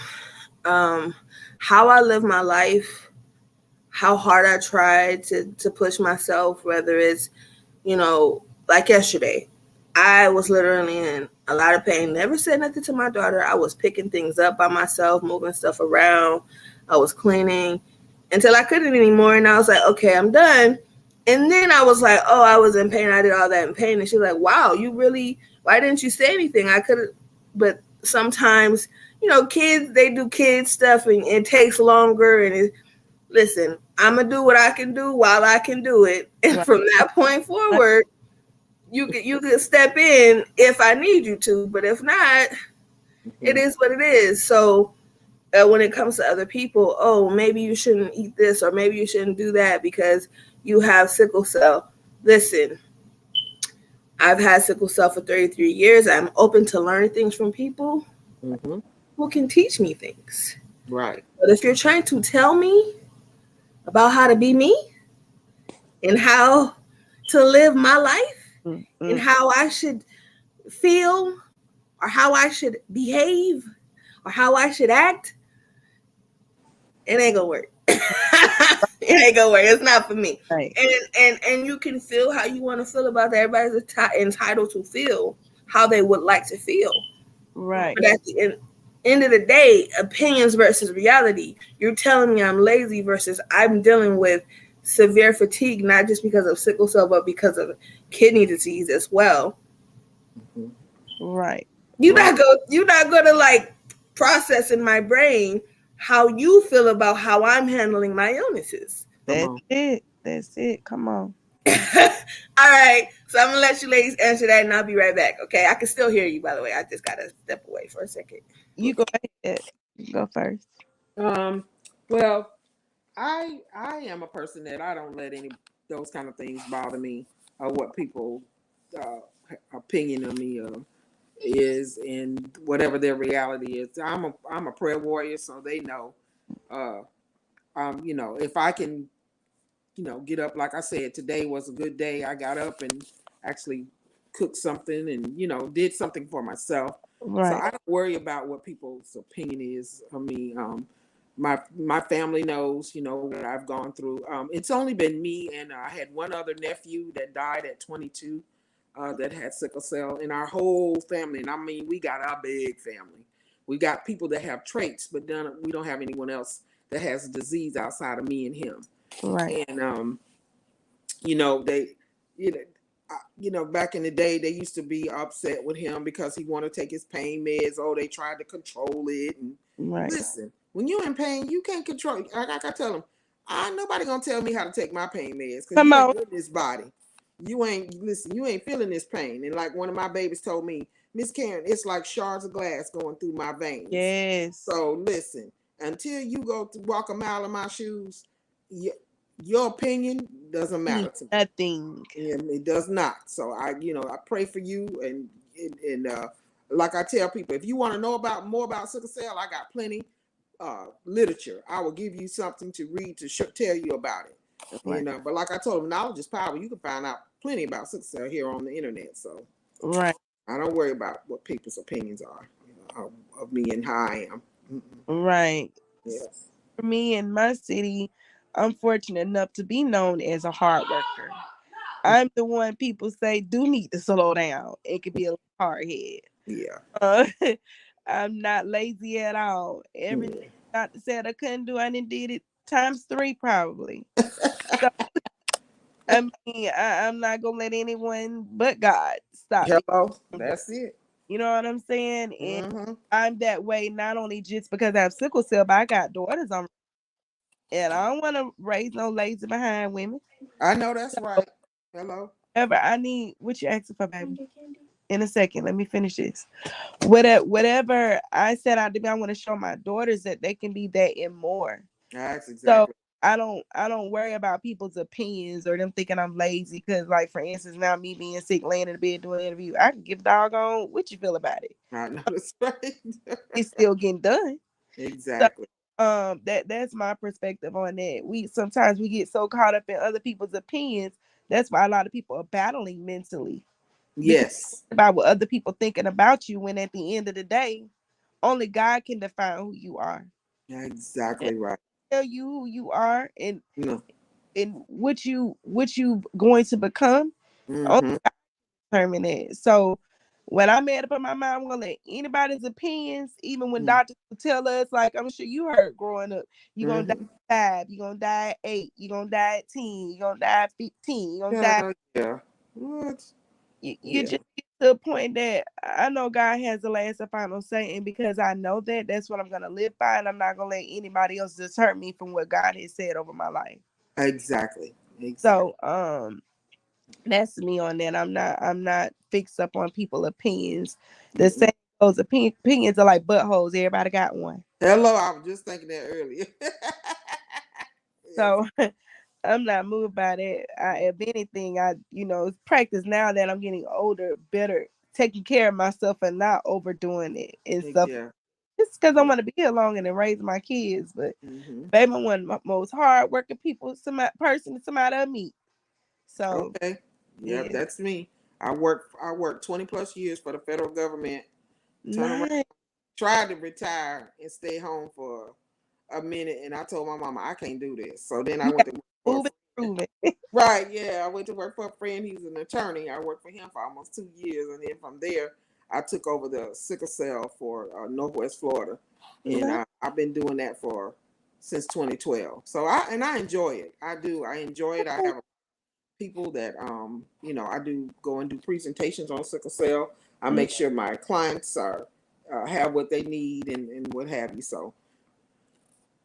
um, how I live my life, how hard I try to push myself, whether it's, like yesterday, I was literally in a lot of pain. Never said nothing to my daughter. I was picking things up by myself, moving stuff around. I was cleaning until I couldn't anymore. And I was like, okay, I'm done. And then I was like, oh, I was in pain. I did all that in pain. And she's like, wow, you really, why didn't you say anything? I could have, but sometimes, kids, they do kid stuff and it takes longer. And listen, I'm gonna do what I can do while I can do it, and Right. from that point Right. forward, you could step in if I need you to, but if not, it Mhm. is what it is. So when it comes to other people, oh, maybe you shouldn't eat this or maybe you shouldn't do that because you have sickle cell. Listen, I've had sickle cell for 33 years. I'm open to learn things from people Mhm. who can teach me things. Right. But if you're trying to tell me about how to be me and how to live my life and Mm-mm. how I should feel or how I should behave or how I should act, it ain't gonna work. It ain't gonna work. It's not for me. Right. And you can feel how you want to feel about that. Everybody's entitled to feel how they would like to feel. Right. Right. But at the end of the day, opinions versus reality. You're telling me I'm lazy versus I'm dealing with severe fatigue, not just because of sickle cell, but because of kidney disease as well. Mhm. Right. Right. You're not gonna like process in my brain how you feel about how I'm handling my illnesses. Come That's on. it. That's it. Come on. All right, so I'm gonna let you ladies answer that, and I'll be right back. Okay, I can still hear you, by the way. I just gotta step away for a second. You go ahead. You go first. Um. Well, I am a person that I don't let any those kind of things bother me or what people uh, opinion of me is and whatever their reality is. I'm a prayer warrior, so they know. Uh, if I can, get up like I said, today was a good day. I got up and actually cooked something and did something for myself. So Right. I don't worry about what people's opinion is of me. My family knows, what I've gone through. It's only been me and I had one other nephew that died at 22 that had sickle cell in our whole family. And I mean, we got our big family. We got people that have traits, but then we don't have anyone else that has a disease outside of me and him. Right. And they, you know, back in the day, they used to be upset with him because he wanted to take his pain meds. Oh, they tried to control it. And Right. listen, when you're in pain, you can't control. Like I tell him, I nobody gonna tell me how to take my pain meds because Come you ain't on. in this body. You ain't listen. You ain't feeling this pain. And like one of my babies told me, Miss Karen, it's like shards of glass going through my veins. Yes. So listen, until you go to walk a mile in my shoes, your opinion doesn't Mean matter to me. nothing. And it does not. So I pray for you, and like I tell people, if you want to know about more about sickle cell, I got plenty literature. I will give you something to read to tell you about it. Right. But like I told them, knowledge is power. You can find out plenty about sickle cell here on the internet. So Right. I don't worry about what people's opinions are of me and how I am. Mm-mm. Right. Yes. For me in my city, I'm fortunate enough to be known as a hard worker. I'm the one people say do need to slow down. It could be a hard head. Yeah. Uh, I'm not lazy at all. Everything Yeah. Doctor said I couldn't do, I done did it times three probably. So I mean, I'm not gonna let anyone but God stop me. Hello. That's it. You know what I'm saying? And Mm-hmm. I'm that way not only just because I have sickle cell, but I got daughters on, and I don't want to raise no lazy behind women. I know that's So right. Hello. whatever I need, what you asking for, baby? In a second, let me finish this. Whatever I set out to be, I want to show my daughters that they can be that and more. That's So exactly. I don't worry about people's opinions or them thinking I'm lazy. Cause like for instance, now me being sick, laying in the bed doing an interview, I can give doggone what you feel about it. I know that's right. It's still getting done. So Exactly. that's my perspective on that. We sometimes we get so caught up in other people's opinions. That's why a lot of people are battling mentally because Yes. about what other people thinking about you. When at the end of the day, only God can define who you are. And Exactly right. tell you who you are No. and what you going to become. Only Mm-hmm. determine that. So when I made up in my mind, I'm gonna let anybody's opinions, even when doctors will tell us, like I'm sure you heard growing up, you're gonna die Mm-hmm. at 5, you're gonna die at 8, you're gonna die at 10, you're gonna die at 15, you're gonna die. Yeah. Yeah. What? You Yeah. just to the point that I know God has the last and final say, and because I know that, that's what I'm gonna live by, and I'm not gonna let anybody else deter me from what God has said over my life. Exactly. Exactly. So, that's me on that. I'm not fixed up on people opinions. The Mm-mm. same those opinions are like buttholes. Everybody got one. Hello, I was just thinking that earlier. Yes. So I'm not moved by that. If anything, practice now that I'm getting older, better taking care of myself and not overdoing it and stuff. Yeah. Just because I Yeah. want to be here longer and raise my kids, but Hmm. baby, I'm one of the most hardworking people, somebody I meet. So Okay. Yep, yeah, that's me. I worked 20 plus years for the federal government. Turn around, nice. tried to retire and stay home for a minute, and I told my mama I can't do this. So then I Yeah, went to work for a moving, friend. improving. Right, yeah. I went to work for a friend. He's an attorney. I worked for him for almost 2 years, and then from there, I took over the sickle cell for Northwest Florida, and Nice. I've been doing that for since 2012. So I enjoy it. I do. I enjoy it. I have people that I do go and do presentations on sickle cell. I make sure my clients are have what they need and what have you. So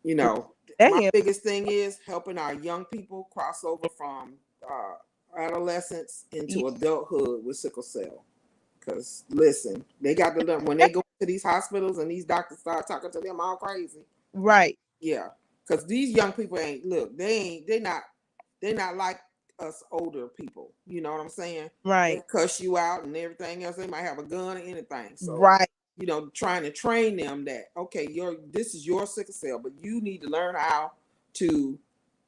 you know, my Damn. biggest thing is helping our young people cross over from adolescence Yeah, into adulthood with sickle cell. Because listen, they got to learn when they go to these hospitals and these doctors start talking to them all crazy. right, Yeah, because these young people ain't look. They're not like us older people. You know what I'm saying? They right, cuss you out and everything else. They might have a gun or anything. So right. trying to train them that okay, this is your sickle cell, but you need to learn how to,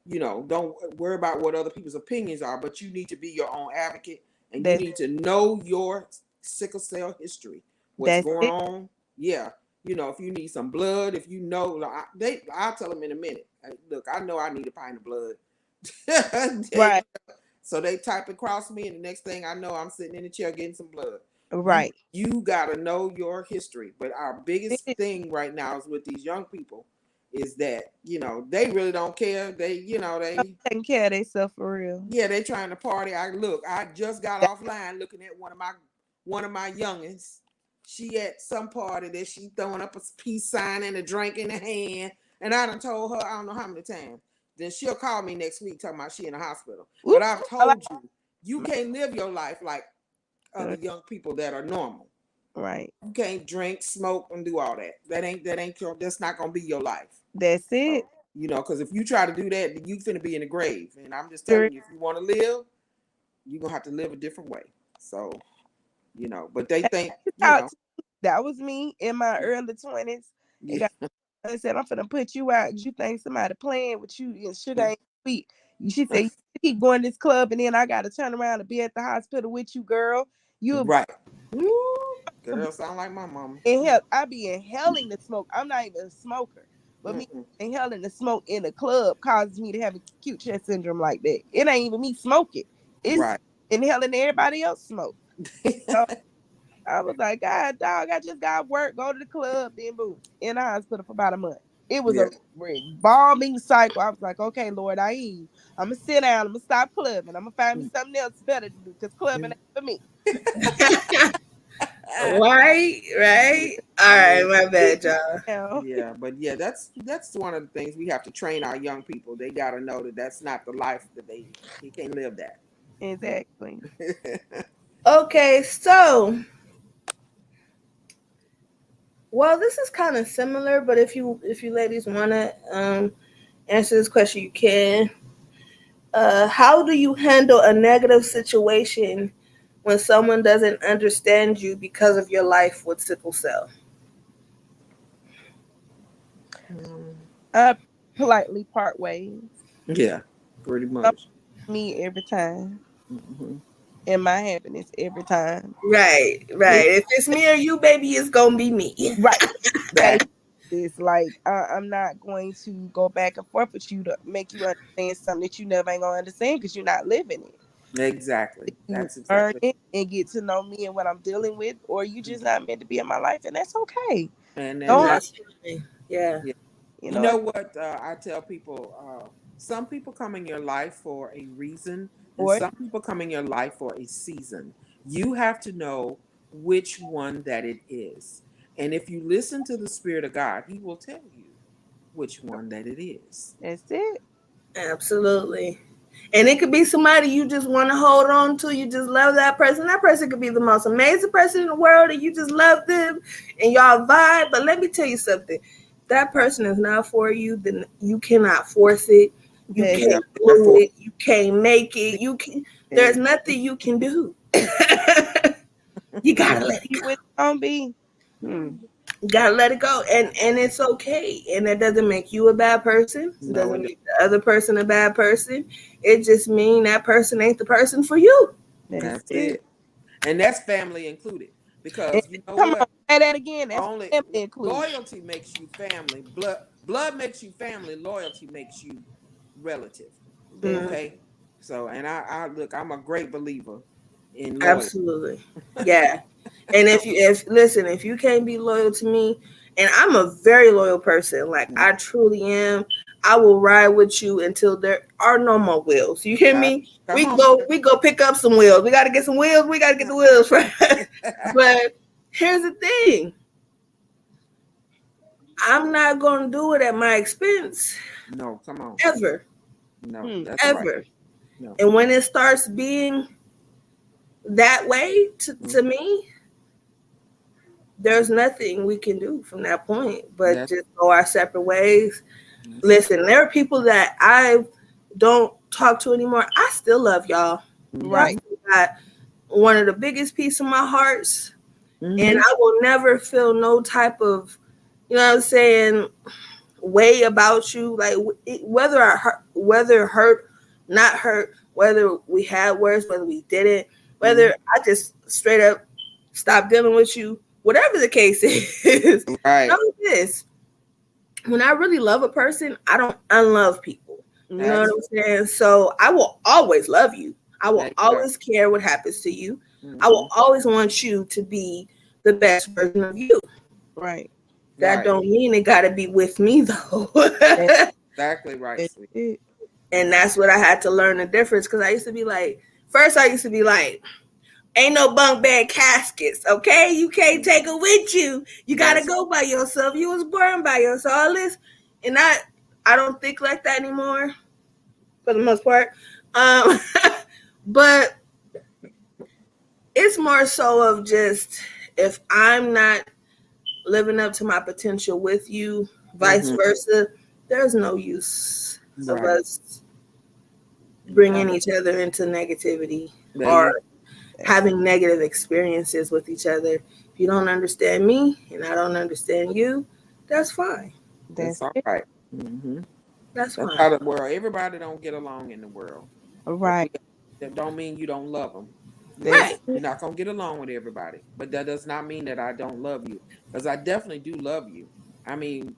don't worry about what other people's opinions are, but you need to be your own advocate and you That's need to know your sickle cell history, what's that's going it. on. Yeah, if you need some blood, if you know, I'll tell them in a minute. Look, I know I need a pint of blood. Right, So they type across me, and the next thing I know, I'm sitting in the chair getting some blood. You right. you gotta know your history. But our biggest thing right now is with these young people is that they really don't care. Taking care of themselves for real. They trying to party. I just got offline looking at one of my youngins. She at some party that she throwing up a peace sign and a drink in the hand, and I done told her I don't know how many times. Then she'll call me next week talking about she in the hospital. Ooh, But I've I like told you, you can't live your life like other young people that are normal. right. You can't drink, smoke, and do all that. That's not gonna be your life. That's it. Because if you try to do that, you finna be in the grave. And I'm just Sure. telling you, if you want to live, you're gonna have to live a different way. So, but they think, Out to- That was me in my early 20s. And yeah, got I said, I'm finna put you out because you think somebody playing with you and sugar ain't sweet. She said, you keep going to this club and then I got to turn around and be at the hospital with you, girl. You right. Woo, girl, sound like my mama. inhale. I be inhaling the smoke. I'm not even a smoker, but me Mm-mm. inhaling the smoke in the club causes me to have acute chest syndrome like that. It ain't even me smoking. It's Right. inhaling everybody else smoke. So I was like, God, dog, I just got work, go to the club, then boom, in the hospital for about a month. It was Yeah. a bombing cycle. I was like, okay, Lord, I hear you. I'm gonna sit down. I'm gonna stop clubbing. I'm gonna find me something else better to do because clubbing ain't for me. Right, Yeah. right. All Yeah. right, my bad, y'all. Now, Yeah, but yeah, that's one of the things we have to train our young people. They got to know that that's not the life that they can't live that. exactly. Okay, so well, this is kind of similar, but if you ladies want to answer this question, you can. How do you handle a negative situation when someone doesn't understand you because of your life with sickle cell? Mm, I politely part ways. yeah, pretty Some much. me every time, Hmm. and my happiness every time. Right, It's right. If it's me or you, baby, it's gonna be me. right. Gotta That this like I'm not going to go back and forth with you to make you understand something that you never ain't gonna understand because you're not living it. exactly. You That's learn exactly. it and get to know me and what I'm dealing with, or you just not meant to be in my life, and that's okay. And And Don't hurt, that's fine. Yeah. yeah, you you know. know what I tell people? Some people come in your life for a reason, and Or some people come in your life for a season. You have to know which one that it is. And if you listen to the Spirit of God, He will tell you which one that it is. That's it. Absolutely. And it could be somebody you just want to hold on to. You just love that person. That person could be the most amazing person in the world, and you just love them and y'all vibe. But let me tell you something. That person is not for you, then you cannot force it. You That's can't There do for it. You can't make it. You can there's it. nothing you can do. You gotta let it Be go. what it's gonna be. Hmm. You gotta let it go. And it's okay. And that doesn't make you a bad person. It no, doesn't it make the other person a bad person. It just means that person ain't the person for you. That's that's it. it. And that's family included. And Because you know come on, what? say that again. That's Only family included. loyalty makes you family. Blood makes you family. Loyalty makes you relative. That's Mm, Okay. So and I look, I'm a great believer in loyalty. absolutely. Yeah. And if you can't be loyal to me, and I'm a very loyal person, like I truly am, I will ride with you until there are no more wheels. You hear Uh, me? come on. We go pick up some wheels. We gotta get some wheels, we gotta get the wheels first. But here's the thing. I'm not gonna do it at my expense. No, come on. Ever. No, hmm. that's right. Ever. No. And when it starts being that way to me, there's nothing we can do from that point but That's just go our separate ways. that's it. Listen, there are people that I don't talk to anymore. I still love y'all. Y'all Right. Mm-hmm. still got one of the biggest piece of my hearts, and Mm-hmm. I will never feel no type of, you know what I'm saying, way about you. Like whether I hurt, whether hurt, not hurt, whether we had words, whether we didn't, Mm-hmm. whether I just straight up stopped dealing with you, whatever the case is. Right. Know this: when I really love a person, I don't unlove people. You know what Right. Absolutely. I'm saying? So I will always love you. I There will you go. always care what happens to you. I Mm-hmm. will always want you to be the best version of you. Right. That Right. don't mean it got to be with me though. That's, Exactly right, that's sweet. it. And that's what I had to learn the difference, because I used to be like, first I used to be like, ain't no bunk bed caskets, okay? You can't take it with you. You gotta That's go by yourself. You was born by yourself. All this, and I don't think like that anymore for the most part. Um, but it's more so of just, if I'm not living up to my potential with you, vice mm-hmm. versa, there's no use of Right. us bringing Um, each other into negativity there you or That's having negative experiences with each other. If you don't understand me and I don't understand you, that's fine. That's that's all it. right. Mm-hmm. That's That's fine. how the world. Everybody don't get along in the world, but Right. that don't mean you don't love them. That's Right. You're not gonna get along with everybody, but that does not mean that I don't love you, because I definitely do love you. I mean,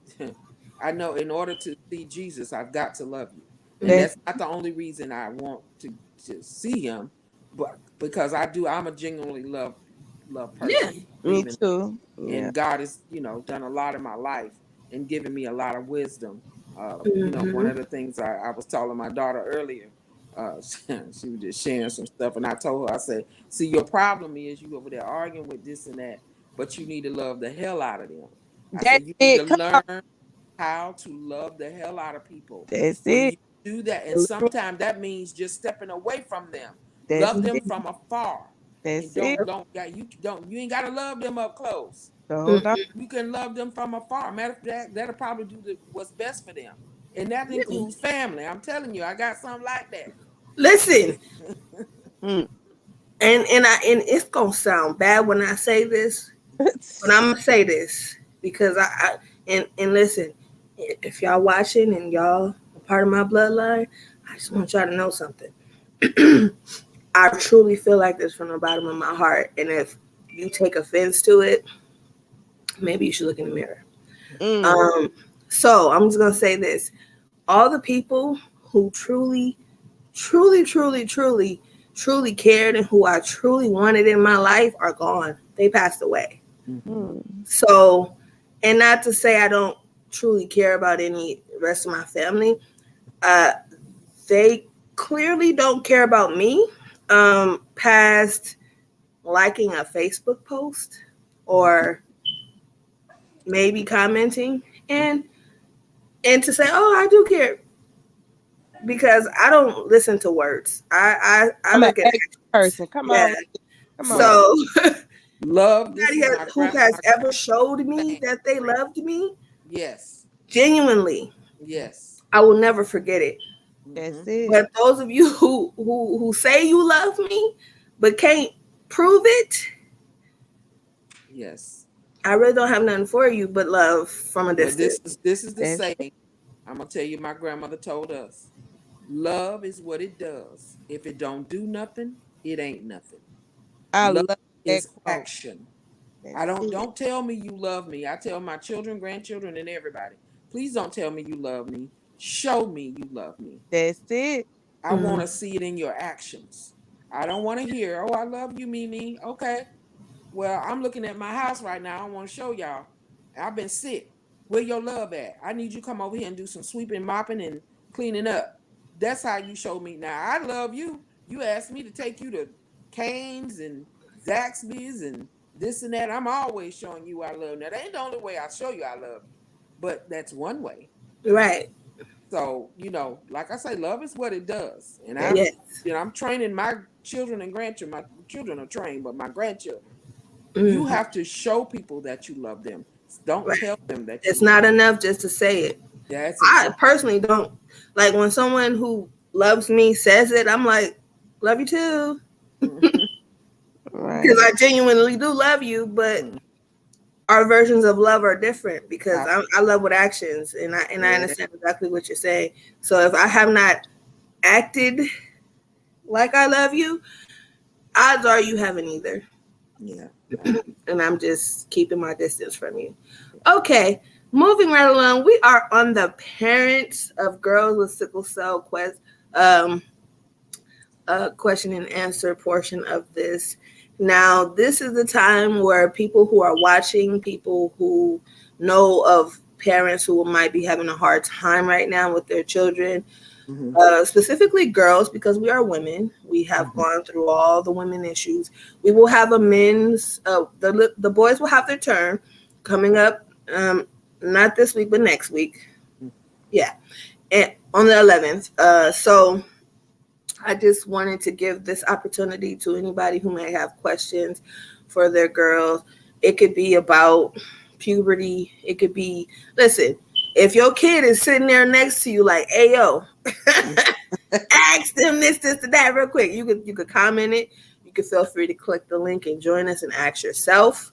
I know in order to see Jesus, I've got to love you, and Mm, that's that's not the only reason I want to see Him, but because I do. I'm a genuinely love yeah. person, me believing, too. Yeah. and God has done a lot in my life and given me a lot of wisdom. One Hmm. of the things I was telling my daughter earlier, she was just sharing some stuff, and I told her, I said, "See, your problem is you over there arguing with this and that, but you need to love the hell out of them." I That's said, "You need to it. Come on. learn how to love the hell out of people. That's When it. you do that, and sometimes that means just stepping away from them. That's Love them it. from afar, and That's it. you ain't gotta love them up close. So Hmm. don't. You can love them from afar. Matter of fact, that'll probably do what's best for them, and that includes family. I'm telling you, I got something like that. Listen, Mm. and it's gonna sound bad when I say this, but I'm gonna say this because and listen, if y'all watching and y'all a part of my bloodline, I just want y'all to know something. I truly feel like this from the bottom of my heart, and if you take offense to it, maybe you should look in the mirror. Mm. Um, so I'm just gonna say this: all the people who truly cared and who I truly wanted in my life are gone. They passed away. Mm-hmm. Mm. So, and not to say I don't truly care about any rest of my family. Uh, they clearly don't care about me. Past liking a Facebook post or maybe commenting and to say, "Oh, I do care," because I don't listen to words. I I'm an look at action actions. person. Come Yeah. on. Come on. Look, So love. This anybody is my who my has ever showed grandmother me saying. that they loved me Yes, genuinely, yes. I will never forget it. That's Hmm. it. But those of you who say you love me but can't prove it, Yes. I really don't have nothing for you but love from a Well, distance. this is the That's saying. I'm gonna tell you. My grandmother told us, "Love is what it does. If it don't do nothing, it ain't nothing. I Love love that is quote. action. I That's don't it. don't tell me you love me. I tell my children, grandchildren, and everybody. Please don't tell me you love me. Show me you love me. That's it. I want Mhm. to see it in your actions. I don't want to hear, oh, I love you, Mimi. Okay. Well, I'm looking at my house right now. I want to show y'all. I've been sick. Where your love at? I need you to come over here and do some sweeping, mopping, and cleaning up. That's how you show me. Now, I love you. You asked me to take you to Cane's and Zaxby's and this and that. I'm always showing you I love. Now, that ain't the only way I show you I love you, but that's one way. Right. So, like I say, love is what it does. And That's Yes. I'm training my children and grandchildren. My children are trained, but my grandchildren, you Hmm. have to show people that you love them. Don't Right. tell them that you It's love not enough just to say it. them. That's I exactly. personally don't like when someone who loves me says it. I'm like, love you too, because right. I genuinely do love you. But our versions of love are different because I love with actions, and I Yeah, understand exactly what you're saying. So if I have not acted like I love you, odds are you haven't either, yeah. and I'm just keeping my distance from you. Okay, moving right along, we are on the parents of girls with sickle cell um, question and answer portion of this. Now, this is the time where people who are watching, people who know of parents who might be having a hard time right now with their children, Hmm. specifically girls, because we are women. We have gone through all the women issues. We will have a men's. The boys will have their turn coming up. Not this week, but next week. Yeah, and on the 11th. So I just wanted to give this opportunity to anybody who may have questions for their girls. It could be about puberty. It could be, listen, if your kid is sitting there next to you like, hey, yo, ask them this, and that real quick. You could comment it. You could feel free to click the link and join us and ask yourself.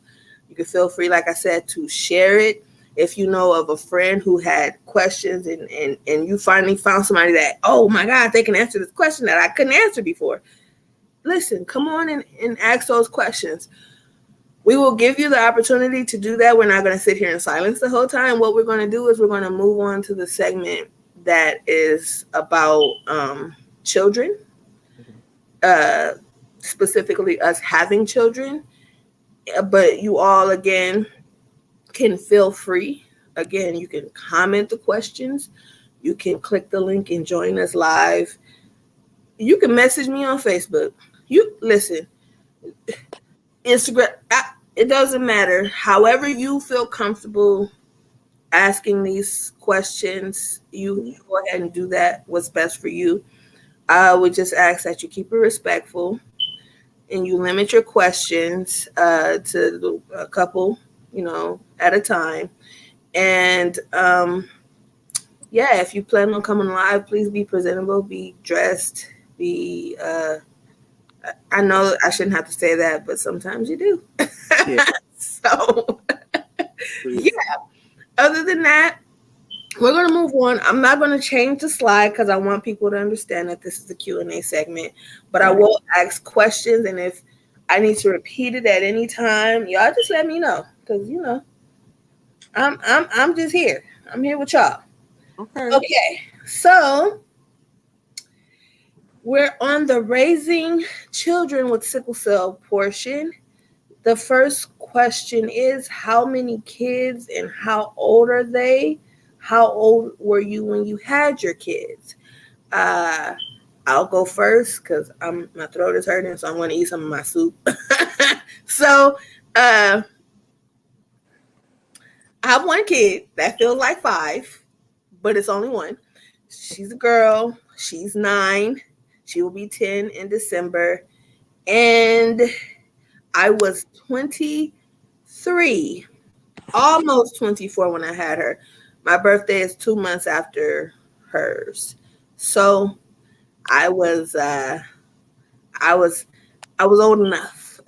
You could feel free, like I said, to share it. If you know of a friend who had questions and you finally found somebody that, oh my God, they can answer this question that I couldn't answer before. Listen, come on and ask those questions. We will give you the opportunity to do that. We're not going to sit here in silence the whole time. What we're going to do is we're going to move on to the segment that is about children, uh, specifically us having children. But you all, again, can feel free. Again, you can comment the questions. You can click the link and join us live. You can message me on Facebook. You listen, Instagram. It doesn't matter. However you feel comfortable asking these questions, you go ahead and do that. What's best for you. I would just ask that you keep it respectful and you limit your questions to a couple, at a time. And yeah, if you plan on coming live, please be presentable, be dressed, be. I know I shouldn't have to say that, but sometimes you do. Yeah. So yeah. Other than that, we're gonna move on. I'm not gonna change the slide because I want people to understand that this is a Q&A segment. But I Right. will ask questions, and if I need to repeat it at any time, y'all just let me know because I'm just here. I'm here with y'all. Okay. Okay, so we're on the raising children with sickle cell portion. The first question is, how many kids and how old are they? How old were you when you had your kids? Uh, I'll go first because my throat is hurting, so I'm going to eat some of my soup. So, uh, I have one kid that feels like five, but it's only one. She's a girl. She's 9. She will be 10 in December. And I was 23, almost 24 when I had her. My birthday is 2 months after hers. So I was uh I was I was old enough.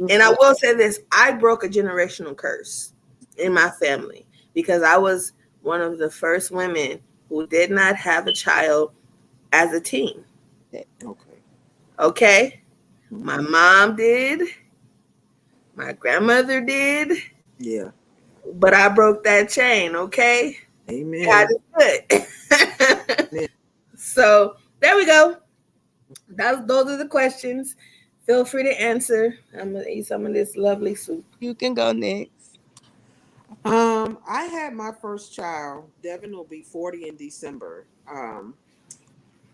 And I will say this, I broke a generational curse in my family because I was one of the first women who did not have a child as a teen. Okay. Okay? My Mhm. mom did, my grandmother did, Yeah. but I broke that chain, okay? God Amen. is good. Amen. So there we go. Those are the questions. Feel free to answer. I'm gonna eat some of this lovely soup. You can go next. I had my first child. Devin will be 40 in December.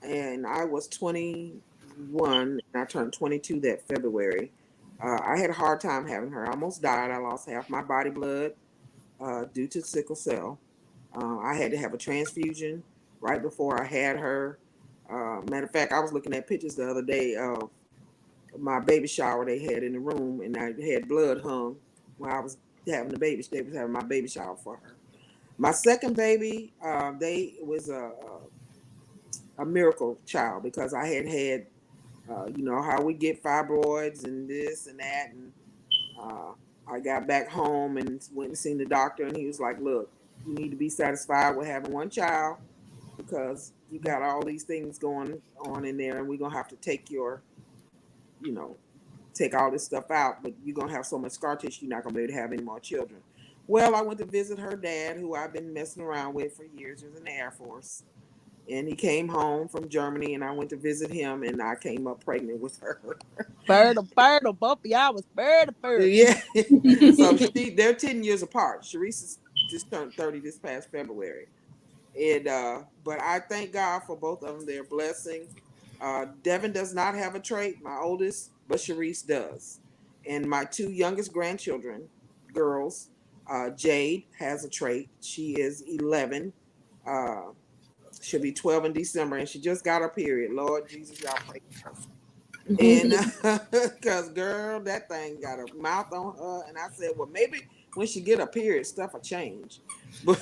And I was 21 and I turned 22 that February. I had a hard time having her. I almost died. I lost half my body blood due to sickle cell. I had to have a transfusion right before I had her. Matter of fact, I was looking at pictures the other day of my baby shower they had in the room, and I had blood hung while I was having the baby. They was having my baby shower for her. My second baby, they was a miracle child because I had you know how we get fibroids and this and that, and uh, I got back home and went and seen the doctor, and he was like, "Look, you need to be satisfied with having one child because you got all these things going on in there, and we're gonna have to take your, you know, take all this stuff out, but you're gonna have so much scar tissue, you're not gonna be able to have any more children." Well, I went to visit her dad, who I've been messing around with for years. He was in the Air Force, and he came home from Germany, and I went to visit him, and I came up pregnant with her. Fertile, both of y'all was fertile. Yeah. So they're 10 years apart. Sharice is just turned 30 this past February. And but I thank God for both of them. They're a blessing. Devin does not have a trait, my oldest, but Sharice does. And my two youngest grandchildren, girls, Jade has a trait. She is 11. Uh, she'll be 12 in December, and she just got her period. Lord Jesus, y'all pray for her. And because girl, that thing got a mouth on her, and I said, well, maybe when she get a period, stuff will change. But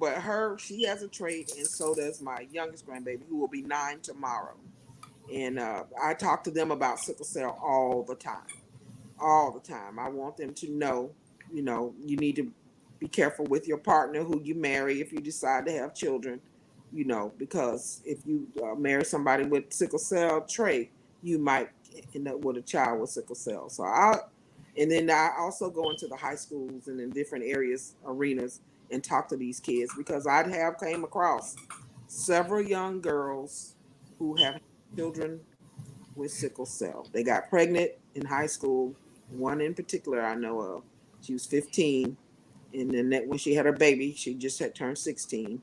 but she has a trait, and so does my youngest grandbaby, who will be 9 tomorrow. And I talk to them about sickle cell all the time, all the time. I want them to know, you need to be careful with your partner who you marry if you decide to have children, because if you marry somebody with sickle cell trait, you might end up with a child with sickle cell. And then I also go into the high schools and in different arenas, and talk to these kids because I have came across several young girls who have children with sickle cell. They got pregnant in high school. One in particular I know of. She was 15, and then when she had her baby, she just had turned 16.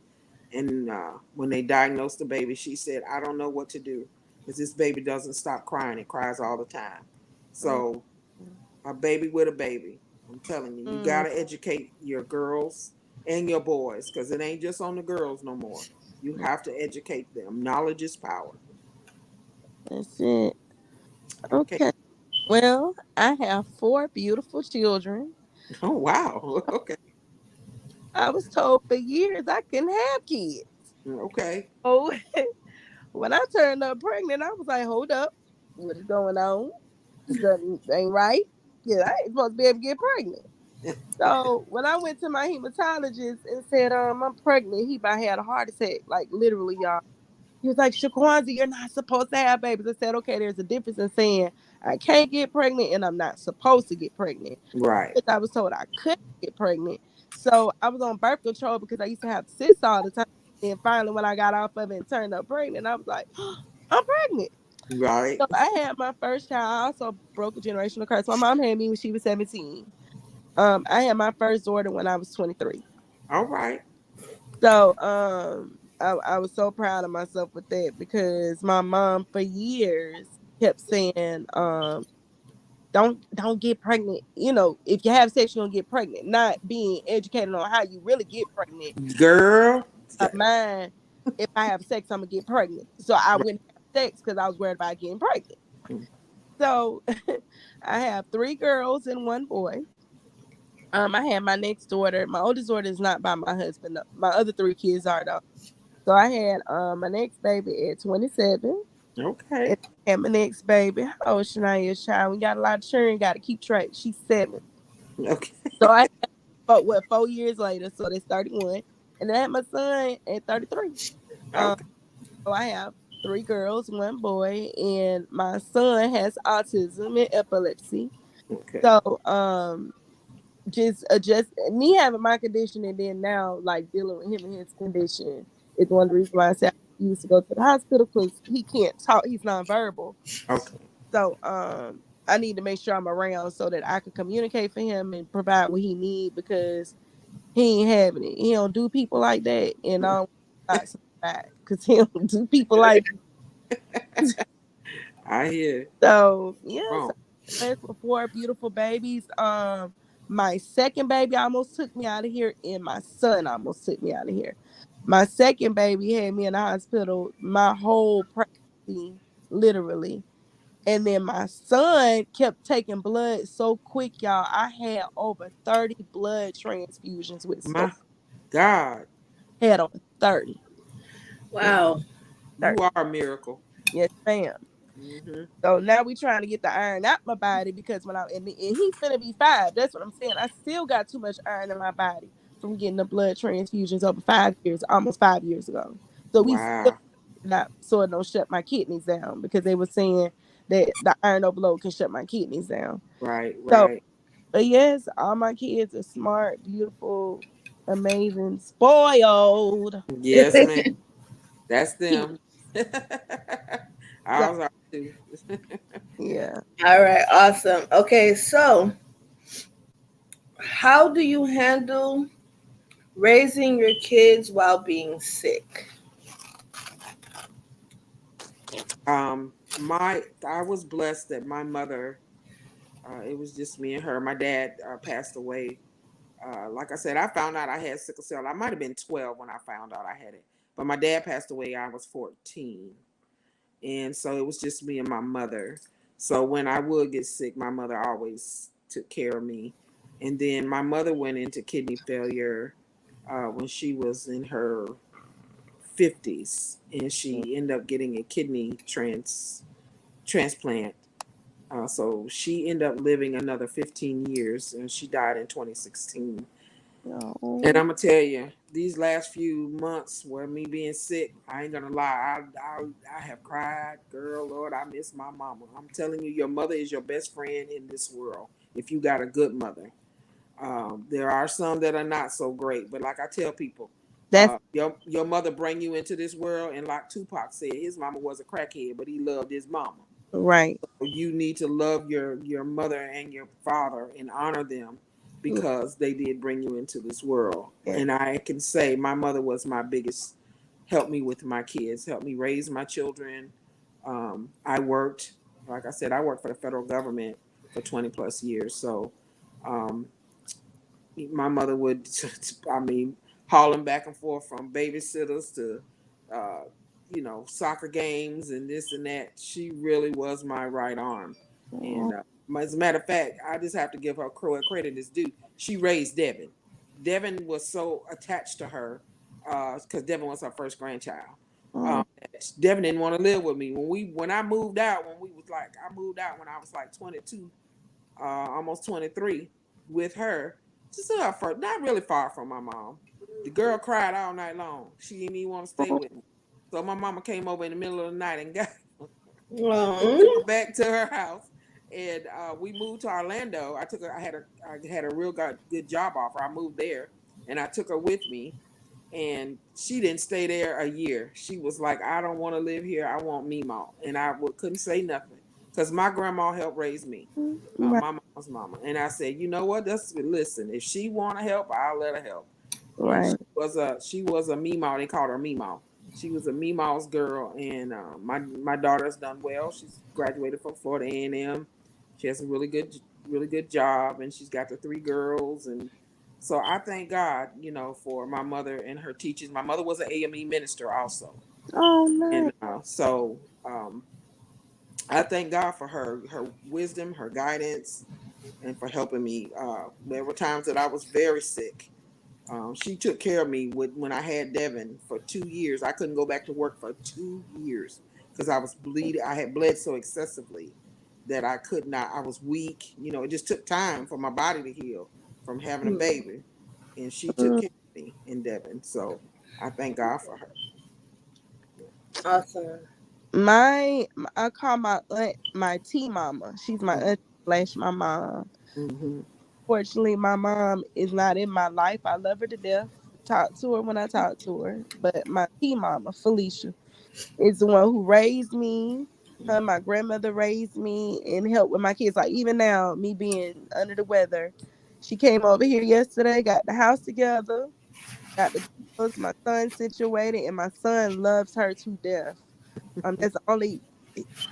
And when they diagnosed the baby, she said, "I don't know what to do because this baby doesn't stop crying. It cries all the time." So a baby with a baby. I'm telling you, you Mm, gotta educate your girls and your boys because it ain't just on the girls no more. You have to educate them. Knowledge is power. that's it. Okay. Okay. Well, I have four beautiful children. Oh wow. Okay. I was told for years I couldn't have kids. Okay. Oh, when I turned up pregnant, I was like, hold up. What is going on? Something ain't right. Yeah, I ain't supposed to be able to get pregnant. So when I went to my hematologist and said, I'm pregnant, he about had a heart attack, like literally, y'all. He was like, Shaquansia, you're not supposed to have babies. I said, okay, there's a difference in saying I can't get pregnant and I'm not supposed to get pregnant. Right. I was told I couldn't get pregnant. So I was on birth control because I used to have cysts all the time. And finally, when I got off of it and turned up pregnant, I was like, I'm pregnant. Right. So I had my first child. I also broke a generational curse. My mom had me when she was 17. I had my first daughter when I was 23. All right. So I was so proud of myself with that because my mom for years kept saying, don't get pregnant. You know, if you have sex, you're gonna get pregnant. Not being educated on how you really get pregnant. Girl. Mine, if I have sex, I'm gonna get pregnant. So I wouldn't have sex because I was worried about getting pregnant. So I have three girls and one boy. I had my next daughter. My oldest daughter is not by my husband. My other three kids are though. So I had my next baby at 27. Okay. And I had my next baby. How old Shania child? We got a lot of children, gotta keep track. She's 7. Okay. So I but what 4 years later, so that's 31. And then I had my son at 33. Um Okay. so I have three girls, one boy, and my son has autism and epilepsy. Okay. So just adjust me having my condition and then now like dealing with him and his condition is one of the reasons why I said I used to go to the hospital because he can't talk, he's nonverbal. Okay. So I need to make sure I'm around so that I can communicate for him and provide what he need because he ain't having it. He don't do people like that and I don't want back because he don't do people like I hear. so yes, Wrong. blessed with four beautiful babies. My second baby almost took me out of here, and my son almost took me out of here. My second baby had me in the hospital my whole pregnancy, literally. And then my son kept taking blood so quick, y'all. I had over 30 blood transfusions with story. My God. Had on 30. Yeah, Wow. You 30. are a miracle. Yes, ma'am. Hmm. So now we trying to get the iron out my body because when and he's gonna be 5. That's what I'm saying. I still got too much iron in my body from getting the blood transfusions over 5 years, almost 5 years ago. So we still Wow. not so it don't shut my kidneys down because they were saying that the iron overload can shut my kidneys down. Right. So, Right. but yes, all my kids are smart, beautiful, amazing, spoiled. Yes, ma'am. That's Cute. them. So Ours are too. yeah. All right, awesome. Okay, so how do you handle raising your kids while being sick? I was blessed that my mother, it was just me and her. My dad passed away. Like I said, I found out I had sickle cell. I might have been 12 when I found out I had it, but my dad passed away. I was 14, and so it was just me and my mother. So when I would get sick, my mother always took care of me. And then my mother went into kidney failure when she was in her 50s, and she ended up getting a kidney transplant. So she ended up living another 15 years, and she died in 2016. And Oh, I'm gonna tell you, these last few months where me being sick, I ain't gonna lie, I have cried, girl, Lord, I miss my mama. I'm telling you, your mother is your best friend in this world if you got a good mother. There are some that are not so great, but like I tell people, that's your mother bring you into this world, and like Tupac said, his mama was a crackhead, but he loved his mama. right. You need to love your mother and your father and honor them because they did bring you into this world. Yeah. And I can say my mother was my biggest help me with my kids, help me raise my children. I worked, like I said, I worked for the federal government for 20 plus years. So um, my mother would, I mean, hauling back and forth from babysitters to, uh, soccer games and this and that. She really was my right arm. And Oh, as a matter of fact, I just have to give her credit is due. She raised Devin. Devin was so attached to her because Devin was her first grandchild. oh, Devin didn't want to live with me when I moved out. I moved out when I was like 22, almost 23 with her. Just not really far from my mom. The girl cried all night long. She didn't even want to stay oh, with me. So my mama came over in the middle of the night and got took Um, her back to her house. And we moved to Orlando. I had a real good job offer. I moved there and I took her with me. And she didn't stay there a year. She was like, I don't want to live here. I want Mimo. And couldn't say nothing because my grandma helped raise me, right. my mama's mama. And I said, you know what? Listen, if she want to help, I'll let her help. Right. She was a Meemaw. They called her Meemaw. She was a Meemaw's girl, and my daughter's done well. She's graduated from Florida A&M. She has a really good job, and she's got the three girls. And so I thank God, for my mother and her teachings. My mother was an AME minister also, Oh, and nice. I thank God for her wisdom, her guidance, and for helping me. There were times that I was very sick. She took care of me when I had Devin for 2 years. I couldn't go back to work for 2 years because I was bleeding. I had bled so excessively that I could not. I was weak. It just took time for my body to heal from having a baby, and she took Mm. care of me in Devin. So I thank God for her. Awesome. I call my aunt my T mama. She's my aunt slash my mom. Mm-hmm. Fortunately, my mom is not in my life. I love her to death. Talk to her when I talk to her. But my T mama, Felicia, is the one who raised me. Her, my grandmother raised me and helped with my kids. Like even now, me being under the weather, she came over here yesterday, got the house together, got the girls, my son situated, and my son loves her to death. That's the only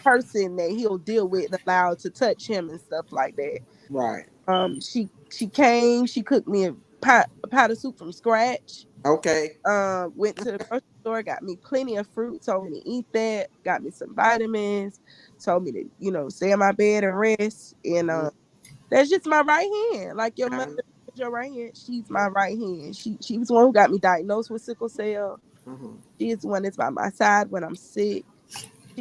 person that he'll deal with and allowed to touch him and stuff like that. Right. She came, she cooked me a pot of soup from scratch. Okay. Went to the grocery store, got me plenty of fruit, told me to eat that, got me some vitamins, told me to, stay in my bed and rest. And that's just my right hand. Like your mother Um, is your right hand. She's yeah. my right hand. She was the one who got me diagnosed with sickle cell. Mm-hmm. She is the one that's by my side when I'm sick.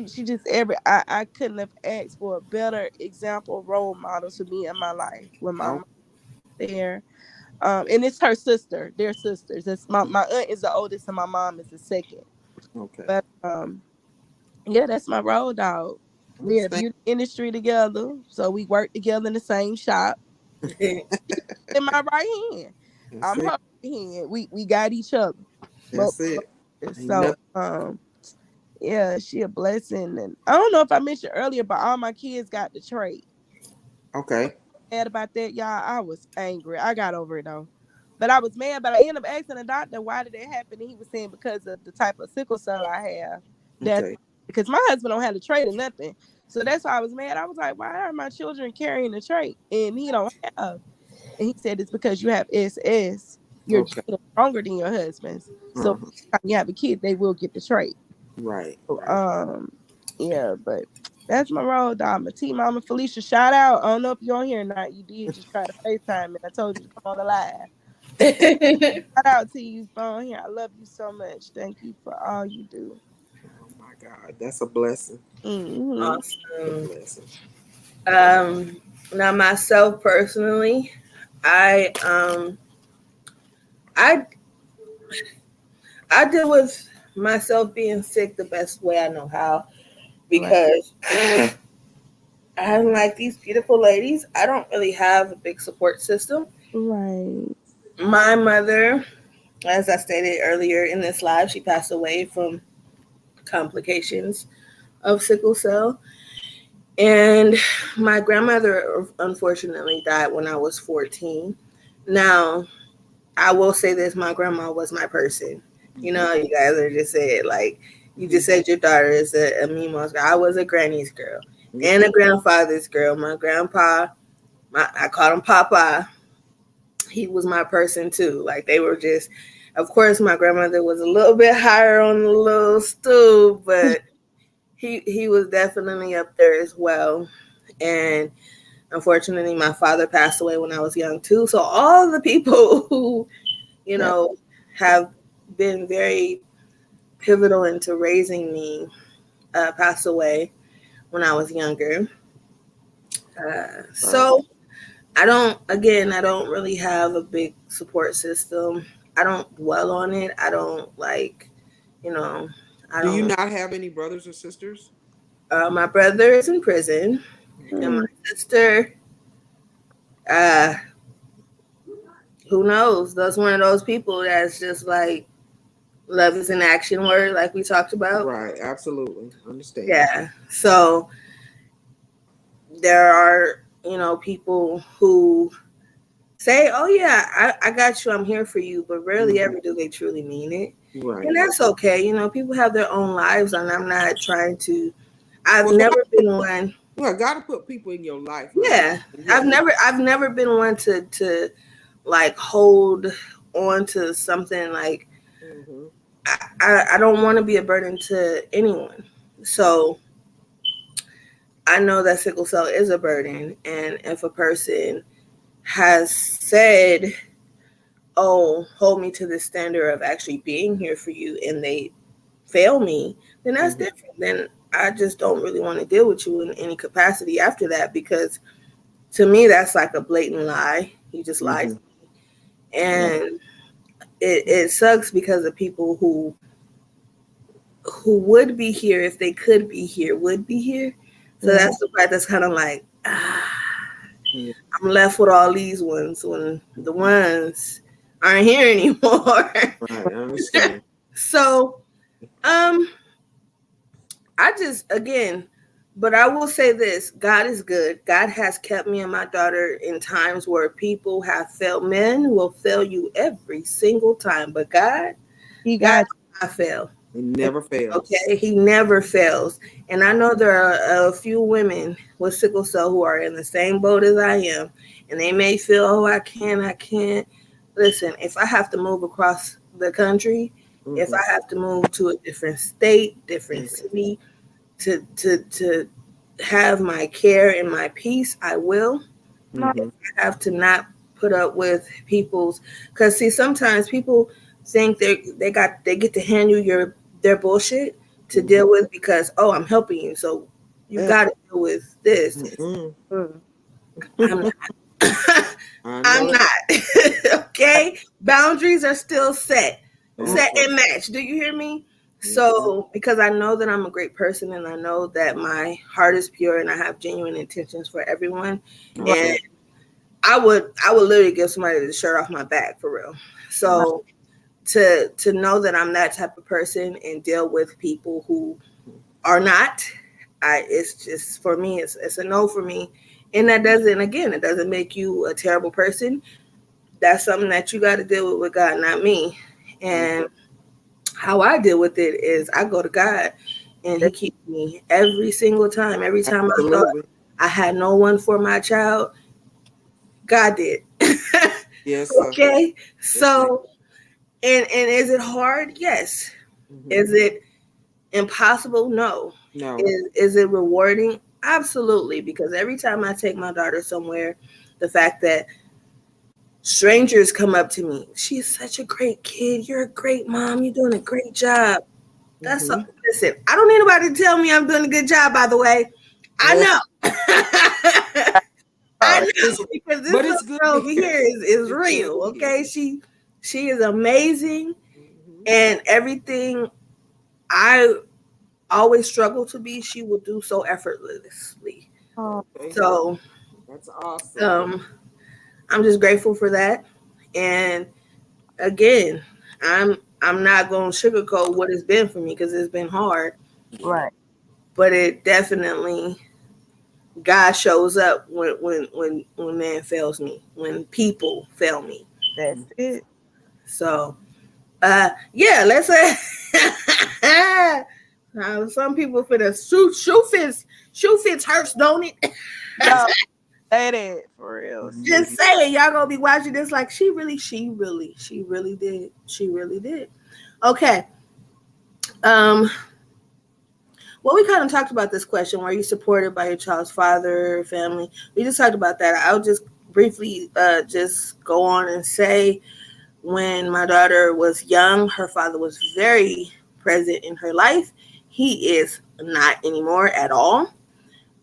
She just I couldn't have asked for a better example role model to me in my life when my Oh, mom was there. And it's her sister. They're sisters. It's my aunt is the oldest and my mom is the second. okay. But yeah, that's my road dog. We in the Understand. beauty industry together, so we work together in the same shop. In my right hand, That's I'm her it. right hand. We got each other. But That's it. Ain't so nothing. yeah, she a blessing. And I don't know if I mentioned earlier, but all my kids got the trait. Okay. Mad about that, y'all. I was angry. I got over it though. But I was mad. But I ended up asking the doctor why did it happen, and he was saying because of the type of sickle cell I have. That's Okay. because my husband don't have the trait or nothing. So that's why I was mad. I was like, why are my children carrying the trait and he don't have? And he said it's because you have SS. Your Okay. gene is stronger than your husband's. So Uh-huh. when you have a kid, they will get the trait. Right. So, Right. yeah, but that's my road dog. My team mama Felicia, shout out. I don't know if you're on here or not. You did just try to FaceTime me. I told you to come on the live. Shout out to you on here. I love you so much. Thank you for all you do. Oh my God, that's a blessing. Mm-hmm. A Awesome. blessing. Now myself personally, I I I deal with myself being sick the best way I know how Right. because I'm like these beautiful ladies. I don't really have a big support system. Right. My mother, as I stated earlier in this live, she passed away from complications of sickle cell. And my grandmother unfortunately died when I was 14. Now, I will say this, my grandma was my person. Mm-hmm. You guys are just said, like, you Mm-hmm. just said your daughter is a Mimo's girl. I was a granny's girl Yeah. and a grandfather's girl. My grandpa, I called him Papa. He was my person too. Like, they were just, of course, my grandmother was a little bit higher on the little stool, but he was definitely up there as well. And unfortunately, my father passed away when I was young too. So all the people who, you That, know, have been very pivotal into raising me passed away when I was younger. Right. So I don't really have a big support system. I don't dwell on it. I don't like, you know, I Do you don't. not have any brothers or sisters? My brother is in prison, and Okay. mm, my sister, uh, who knows? That's one of those people that's just like love is an action word, like we talked about. Right. Absolutely. Understand. Yeah. So there are, people who say, "Oh yeah, I got you. I'm here for you," but rarely Mhm. ever do they truly mean it. Right. And that's okay. You know, people have their own lives, and I'm not trying to. I've Well, God, never been one. well, God to put people in your life, honey. Yeah, Yeah. I've never been one to like hold on to something like Mm-hmm. I don't want to be a burden to anyone. So I know that sickle cell is a burden, and if a person has said, "Oh, hold me to the standard of actually being here for you," and they fail me, then that's Mm-hmm. different. Then I just don't really want to deal with you in any capacity after that because to me that's like a blatant lie. You just lied, Mm-hmm. Right. and it sucks because the people who would be here if they could be here would be here. So Mm-hmm. that's the part that's kind of like Yeah. I'm left with all these ones when the ones aren't here anymore. Right. I understand. So um I just again, but I will say this: God is good. God has kept me and my daughter in times where people have failed. Men will fail you every single time, but He God got will not fail. It never fails. Okay, He never fails. And I know there are a few women with sickle cell who are in the same boat as I am, and they may feel, oh, I can't. Listen, if I have to move across the country, if Mm-hmm. I have to move to a different state, different Mm-hmm. city, to have my care and my peace, I will. no. Mm-hmm. I have to not put up with people's because see sometimes people think they get to hand you their bullshit to Mm-hmm. deal with because oh I'm helping you so you got to deal with this. Mm-hmm. Mm. I'm not. I I'm know. not. Okay, boundaries are still That's set right. and matched. Do you hear me? Mm-hmm. So because I know that I'm a great person and I know that my heart is pure and I have genuine intentions for everyone, Right. and Okay. I would literally give somebody the shirt off my back for real. Right. So to know that I'm that type of person and deal with people who are not, I it's just for me it's a no for me. And that doesn't again it doesn't make you a terrible person. That's something that you got to deal with God, not me. Mm-hmm. And how I deal with it is I go to God and He keeps me every single time. Every time I thought Absolutely. I had no one for my child, God did. Yes, sir. Okay, Yes, ma'am. so and is it hard? Yes. Mm-hmm. Is it impossible? No. No. Is it rewarding? Absolutely. Because every time I take my daughter somewhere, the fact that strangers come up to me, she's such a great kid. You're a great mom. You're doing a great job. That's so, Mm-hmm. listen. I don't need nobody to tell me I'm doing a good job. By the way, I Well, know. I Oh, it's know because this but little it's good girl to over hear. here is It's good real. to hear. Okay, she is amazing, Mm-hmm. and everything I always struggle to be, she will do so effortlessly. oh, Okay. So That's awesome. um, I'm just grateful for that. And again, I'm not going to sugarcoat what it's been for me because it's been hard, right. but it definitely God shows up when man fails me, when people fail me. That's it. So yeah, let's say some people for the shoe fits hurts, don't it? No, say that for real. Just Mm-hmm. saying, y'all gonna be watching this like she really did. Okay. Um, well, we kind of talked about this question. Were you supported by your child's father, family? We just talked about that. I'll just briefly just go on and say when my daughter was young, her father was very present in her life. He is not anymore at all,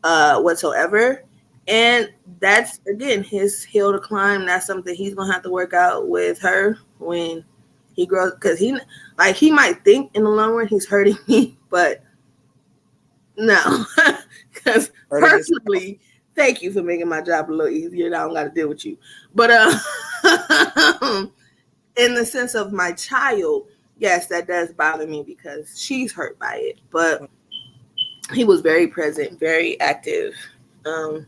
whatsoever. And that's again his hill to climb. That's something he's gonna have to work out with her when he grows. Because he might think in the long run he's hurting me, but no. Because Hurting his. personally, thank you for making my job a little easier. Now I don't got to deal with you. But in the sense of my child, yes, that does bother me because she's hurt by it. But he was very present, very active. Um,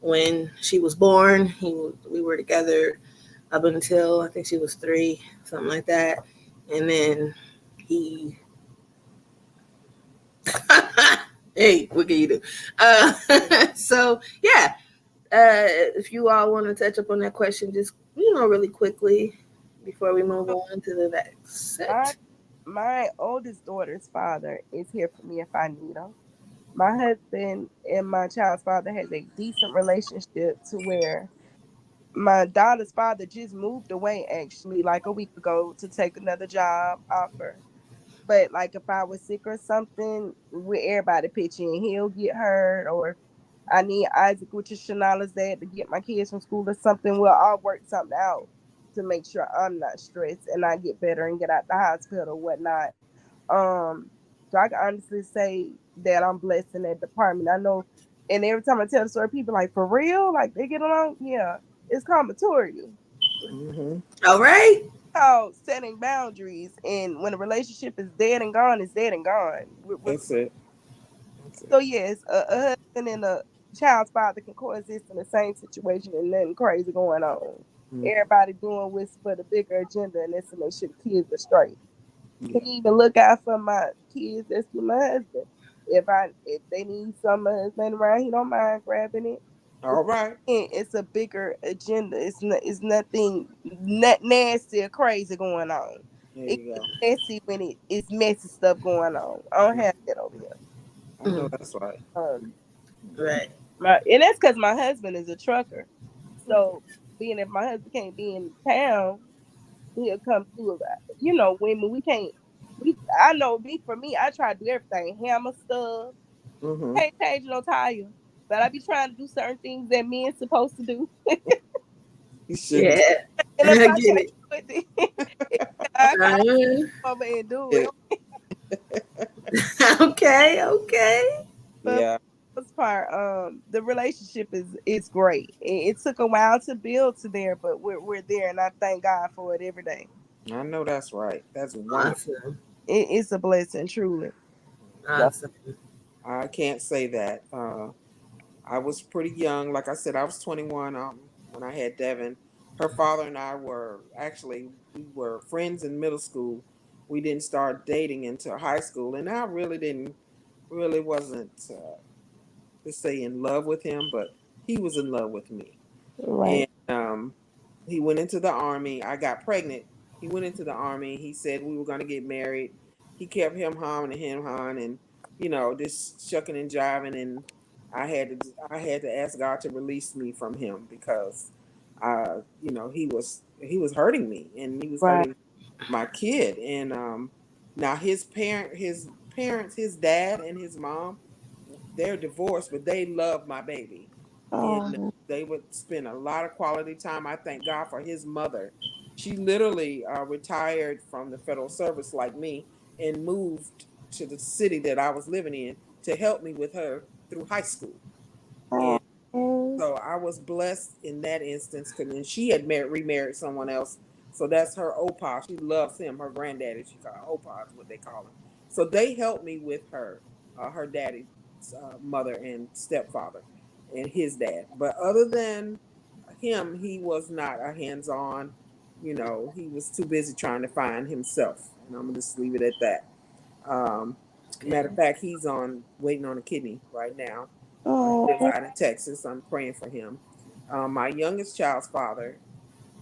when she was born. We were together up until I think she was 3, something like that, and then he. Hey, what can you do? So yeah, if you all want to touch up on that question, just really quickly before we move on to the next My set. my oldest daughter's father is here for me if I need him. My husband and my child's father has a decent relationship to where my daughter's father just moved away actually like a week ago to take another job offer. But like if I was sick or something, with everybody pitch in, he'll get hurt, or if I need Isaac, which is Shanala's dad, to get my kids from school or something, we'll all work something out to make sure I'm not stressed and I get better and get out the hospital or whatnot. Um, so I can honestly say that I'm blessed in that department. I know, and every time I tell the story, people like, for real, like they get along. Yeah, it's called maturity. Mm-hmm. All right. Called setting boundaries, and when a relationship is dead and gone, it's dead and gone. That's it. That's it. So yes, a husband and a child's father can coexist in the same situation and nothing crazy going on. Mm-hmm. Everybody doing what's for the bigger agenda, and that's to make sure the kids are straight. He Yeah. even look out for my kids. That's with my husband. If they need some of his money around, he don't mind grabbing it. All right. It's a bigger agenda. It's nothing not nasty or crazy going on. There It you gets go. messy when it's messy stuff going on. I don't have that over here. I know Mm, that's right. Um, right. and that's because my husband is a trucker. So being if my husband can't be in town, he'll come through. Women we can't. We I know me for me. I try to do everything. Hammer stuff. Mm-hmm. Can't change no tire, but I be trying to do certain things that men's supposed to do. You shouldn't. Yeah. And if I I get can't it. do it, then I call Uh, over and do Get it. it. okay. Okay. But for Yeah, the most part, the relationship is great. It took a while to build to there, but we're there, and I thank God for it every day. I know that's right. That's wonderful. Awesome. It's a blessing, truly. So, Awesome. I can't say that. I was pretty young. Like I said, I was 21 when I had Devin. Her father and I were actually we were friends in middle school. We didn't start dating until high school, and I really wasn't to say in love with him, but he was in love with me. right. And he went into the army. I got pregnant. He went into the army. He said we were going to get married. He kept him hawing, and just shucking and jiving. And I had to ask God to release me from him because, he was hurting me and he was Right. hurting my kid. And now his parents, his dad and his mom, they're divorced, but they love my baby, and Oh, they would spend a lot of quality time. I thank God for his mother. She literally retired from the federal service like me and moved to the city that I was living in to help me with her through high school. And oh, so I was blessed in that instance because she had remarried someone else. So that's her Opa. She loves him. Her granddaddy, she called Opa, is what they call him. So they helped me with her daddy's mother and stepfather, and his dad. But other than him, he was not a hands-on. He was too busy trying to find himself, and I'm gonna just leave it at that. Um, Matter of Okay. fact, he's on waiting on a kidney right now. He lives oh, out in Texas. I'm praying for him. My youngest child's father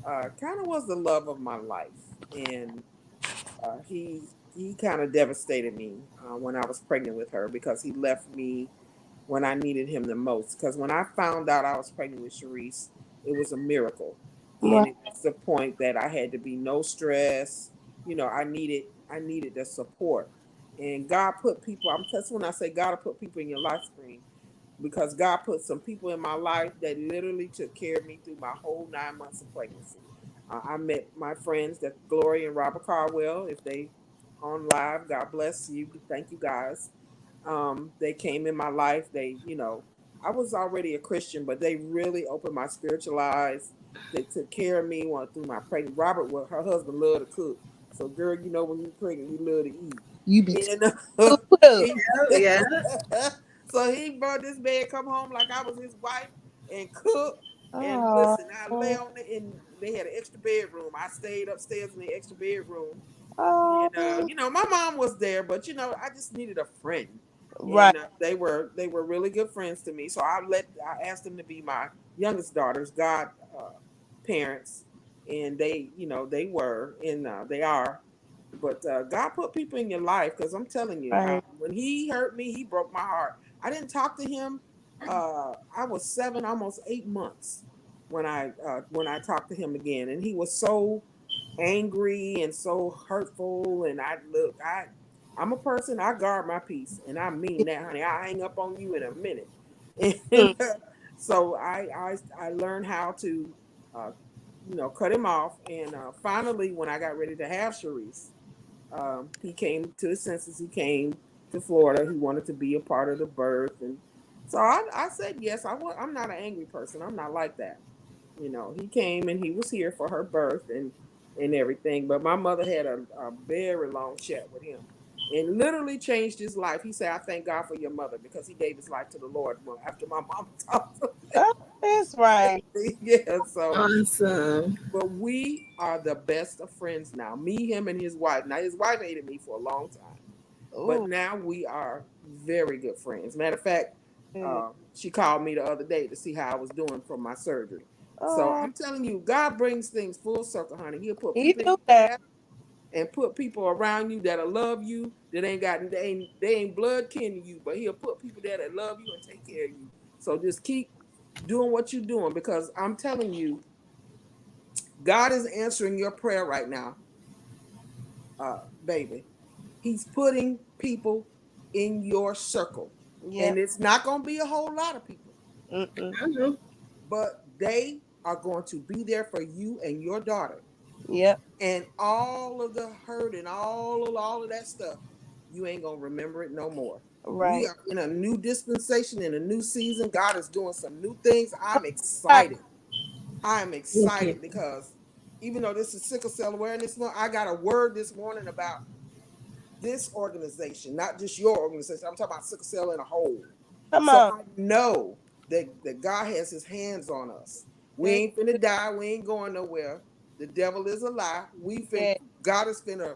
kind of was the love of my life, and he kind of devastated me when I was pregnant with her because he left me when I needed him the most. Because when I found out I was pregnant with Sharice, it was a miracle, right. and it was the point that I had to be no stress. I needed the support, and God put people. That's when I say God will put people in your life screen because God put some people in my life that literally took care of me through my whole 9 months of pregnancy. I met my friends, that Gloria and Robert Carwell. If they on live, God bless you. Thank you guys. They came in my life. I was already a Christian, but they really opened my spiritual eyes. They took care of me while through my pregnancy. Robert, well, her husband loved to cook. So, girl, when you're pregnant, you love to You be eat. And too good. he, Oh, yeah. so he brought this man come home like I was his wife, and cook. And Oh, listen, I lay on it, and they had an extra bedroom. I stayed upstairs in the extra bedroom. And oh, my mom was there, but I just needed a friend. right, And they were really good friends to me. So I asked them to be my youngest daughter's god parents, and they were, and they are. But God put people in your life, because I'm telling you, right. when He hurt me, He broke my heart. I didn't talk to Him. I was 7, almost 8 months when I talked to Him again, and He was so angry and so hurtful. And I'm a person, I guard my peace, and I mean that, honey. I hang up on you in a minute. And Mm, so I learned how to uh, cut him off. And finally, when I got ready to have Sharice, he came to his senses. He came to Florida. He wanted to be a part of the birth. And so I said yes. I'm not an angry person. I'm not like that. He came and he was here for her birth and everything. But my mother had a very long chat with him and literally changed his life. He said, "I thank God for your mother, because he gave his life to the Lord after my mom talked to oh, that's right. me." Yeah, so Awesome. but we are the best of friends now. Me, him, and his wife. Now his wife hated me for a long time, but Oh, now we are very good friends. Matter of fact, good. she called me the other day to see how I was doing from my surgery. So Oh, I'm telling you, God brings things full circle, honey. He'll put he people in do your that. path and put people around you that'll love you, that they ain't blood kin to you, but He'll put people there that love you and take care of you. So just keep doing what you're doing, because I'm telling you, God is answering your prayer right now, baby. He's putting people in your circle. And Yep. it's not going to be a whole lot of people, Mm-mm. I know. but they are going to be there for you and your daughter. Yep. And all of the hurt and all of that stuff, you ain't going to remember it no more. We Right. are in a new dispensation, in a new season. God is doing some new things. I'm Right. excited. I'm Thank you. excited because even though this is Sickle Cell Awareness Month, I got a word this morning about this organization, not just your organization. I'm talking about sickle cell in a whole. Come So on. I know that God has His hands on us. We That's ain't finna die. We ain't going nowhere. The devil is a lie. it. God is finna,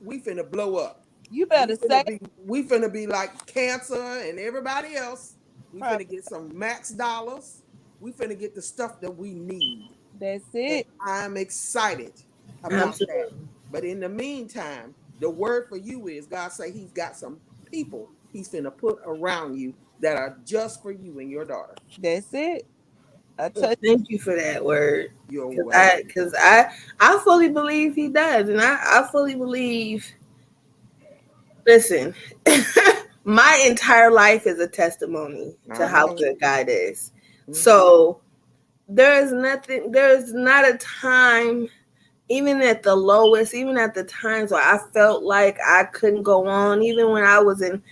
we finna blow up. You better say We finna be like cancer and everybody else. We it. finna get some max dollars. We finna get the stuff that we need. That's And it. I'm excited about that. Absolutely. But in the meantime, the word for you is God say He's got some people He's finna put around you that are just for you and your daughter. That's it. I Well, touch. thank you for that word. You're Cause welcome. I fully believe He does, and I fully believe. Listen, my entire life is a testimony to I how know. good God is. Mm-hmm. So there's not a time, even at the lowest, even at the times where I felt like I couldn't go on, even when I was in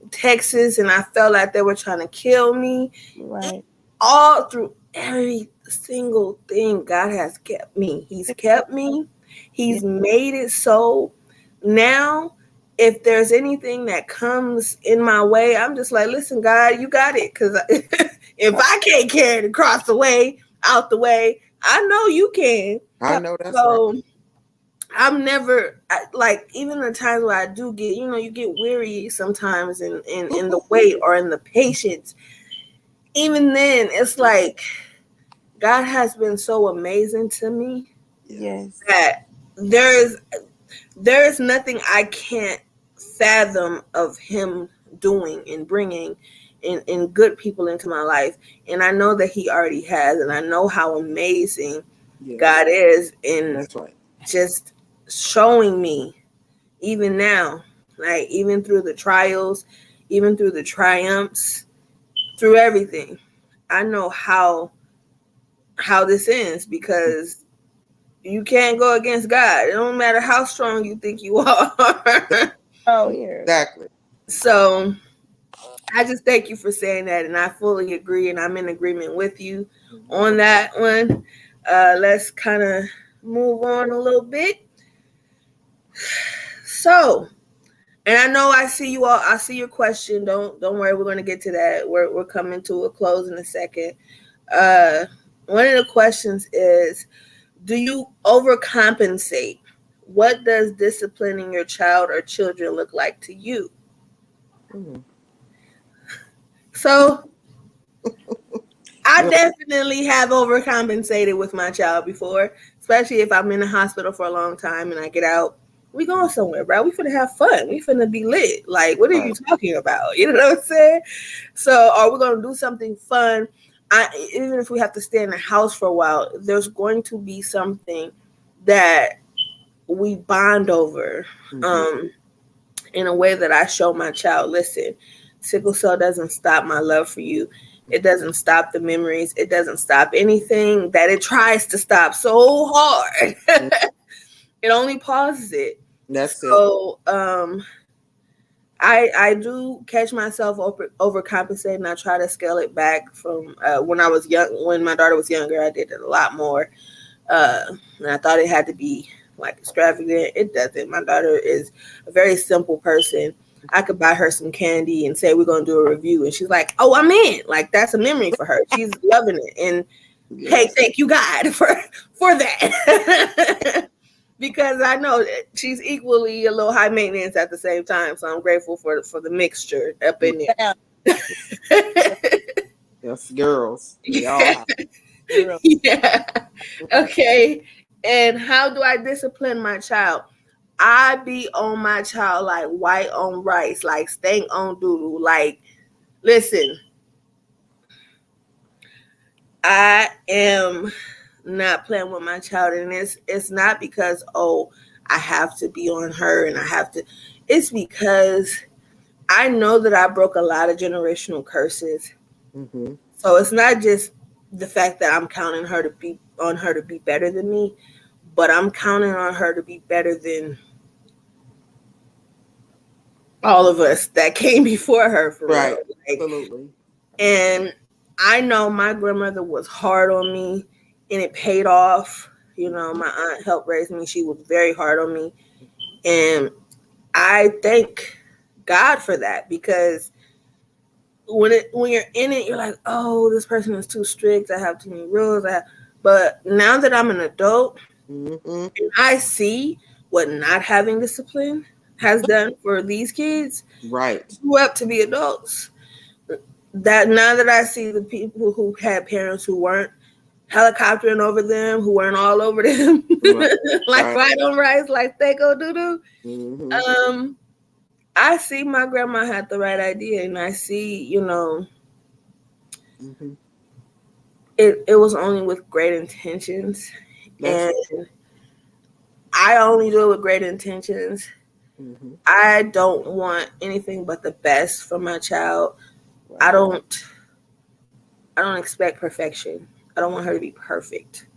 Texas and I felt like they were trying to kill me, Right. all through every single thing, God has kept me. He's kept me. Yeah. He's made it so now if there's anything that comes in my way, I'm just like, listen, God, you got it. Because if I can't carry it across the way, out the way, I know you can. I know that's right. So I'm never like, even the times where I do get, you get weary sometimes in the wait or in the patience. Even then, it's like God has been so amazing to me Yeah. Yes. that there's there's nothing I can't fathom of Him doing and bringing in good people into my life. And I know that He already has, and I know how amazing Yes. God is in That's right. just showing me, even now, like even through the trials, even through the triumphs, through everything. I know how this ends, because you can't go against God. It don't matter how strong you think you are. Oh, here. Exactly. So I just thank you for saying that, and I fully agree, and I'm in agreement with you on that one. Let's kind of move on a little bit. So, and I know I see you all. I see your question. Don't worry. We're going to get to that. We're coming to a close in a second. Uh, One of the questions is, do you overcompensate? What does disciplining your child or children look like to you? Mm. So I Yeah. definitely have overcompensated with my child before, especially if I'm in the hospital for a long time and I get out. We going somewhere, bro. We finna have fun. We finna be lit. Like, what are you Right. talking about? You know what I'm saying? So, are we gonna do something fun? Even if we have to stay in the house for a while, there's going to be something that we bond over. Mm-hmm. Um, in a way that I show my child, listen, sickle cell doesn't stop my love for you. It doesn't stop the memories. It doesn't stop anything that it tries to stop so hard. It only pauses it. That's it. So I do catch myself overcompensating. I try to scale it back from when I was young. When my daughter was younger, I did it a lot more. And I thought it had to be like extravagant. It doesn't. My daughter is a very simple person. I could buy her some candy and say we're gonna do a review, and she's like, "Oh, I'm in." Like that's a memory for her. She's loving it, and hey, Yes. thank you God for that. Because I know that she's equally a little high maintenance at the same time. So I'm grateful for the mixture up in Yeah, there. Yes, girls. We all Yeah. have. girl. Yeah. Okay. And how do I discipline my child? I be on my child like white on rice, like stank on doodle. Like, listen, I am not playing with my child, and it's not because I have to be on her and I have to. It's because I know that I broke a lot of generational curses. Mm-hmm. So it's not just the fact that I'm counting her to be on her to be better than me, but I'm counting on her to be better than all of us that came before her for real. Right. Like, Absolutely. and I know my grandmother was hard on me and it paid off. You know, my aunt helped raise me. She was very hard on me. And I thank God for that because when you're in it, you're like, oh, this person is too strict. I have too many rules. But now that I'm an adult, Mm-hmm. and I see what not having discipline has done for these kids Right. who grew up to be adults. That now that I see the people who had parents who weren't helicoptering over them, who weren't all over them, Right. like Right. fried on rice, like they go doo doo. Mm-hmm. Um, I see my grandma had the right idea, and I see, Mm-hmm. it was only with great intentions, That's and I only do it with great intentions. mm-hmm. I don't want anything but the best for my child. I Right. don't I don't expect perfection. I don't want her to be perfect.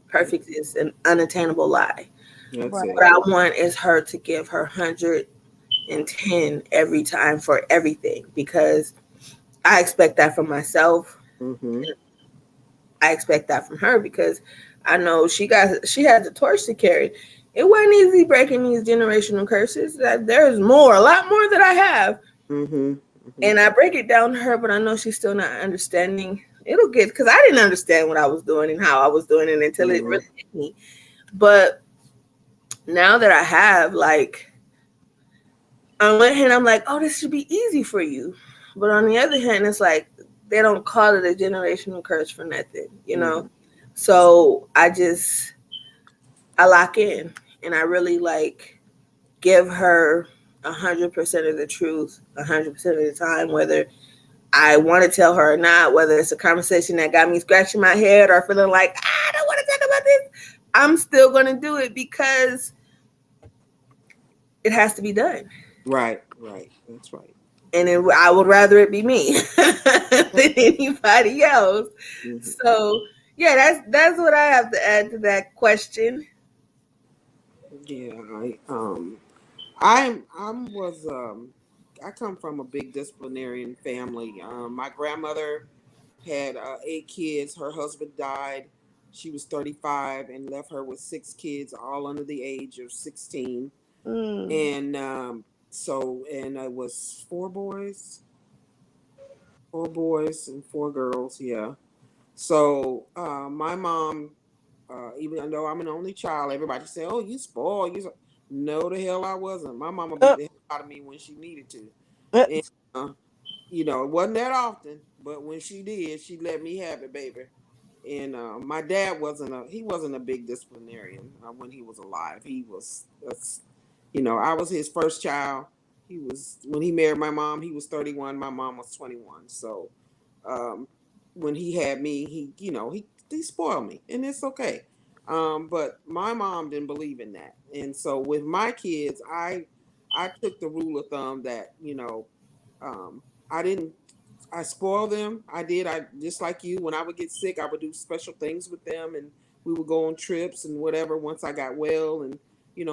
Perfect is an unattainable lie. That's Right. it. What I want is her to give her 110 every time for everything because I expect that from myself. Mm-hmm. I expect that from her because I know she has a torch to carry. It wasn't easy breaking these generational curses. That there's more, a lot more that I have, Mm-hmm. Mm-hmm. and I break it down to her, but I know she's still not understanding. It'll get because I didn't understand what I was doing and how I was doing it until it Mm-hmm. really hit me. But now that I have, like, on one hand, I'm like, oh, this should be easy for you, but on the other hand, it's like they don't call it a generational curse for nothing, you Mm-hmm. know. So I lock in, and I really like give her 100% of the truth, 100% of the time, whether I want to tell her or not, whether it's a conversation that got me scratching my head or feeling like I don't want to talk about this. I'm still going to do it because it has to be done. Right. Right. That's right. And I would rather it be me than anybody else. Mm-hmm. So yeah, that's what I have to add to that question. Yeah. I'm was I come from a big disciplinarian family. My grandmother had 8 kids. Her husband died. She was 35 and left her with 6 kids, all under the age of 16. Mm. And and it was 4 boys and 4 girls. Yeah. So my mom, even though I'm an only child, everybody say, "Oh, you spoiled." No, the hell I wasn't. My mama beat Uh, the hell out of me when she needed to, uh, and it wasn't that often, but when she did, she let me have it, baby. And my dad wasn't a big disciplinarian when he was alive. He was, I was his first child. He was when he married my mom. He was 31. My mom was 21. So um, when he had me, he spoiled me, and it's okay. But my mom didn't believe in that, and so with my kids, I took the rule of thumb that um, I didn't. I spoiled them. I did. I just like you. When I would get sick, I would do special things with them, and we would go on trips and whatever. Once I got well, and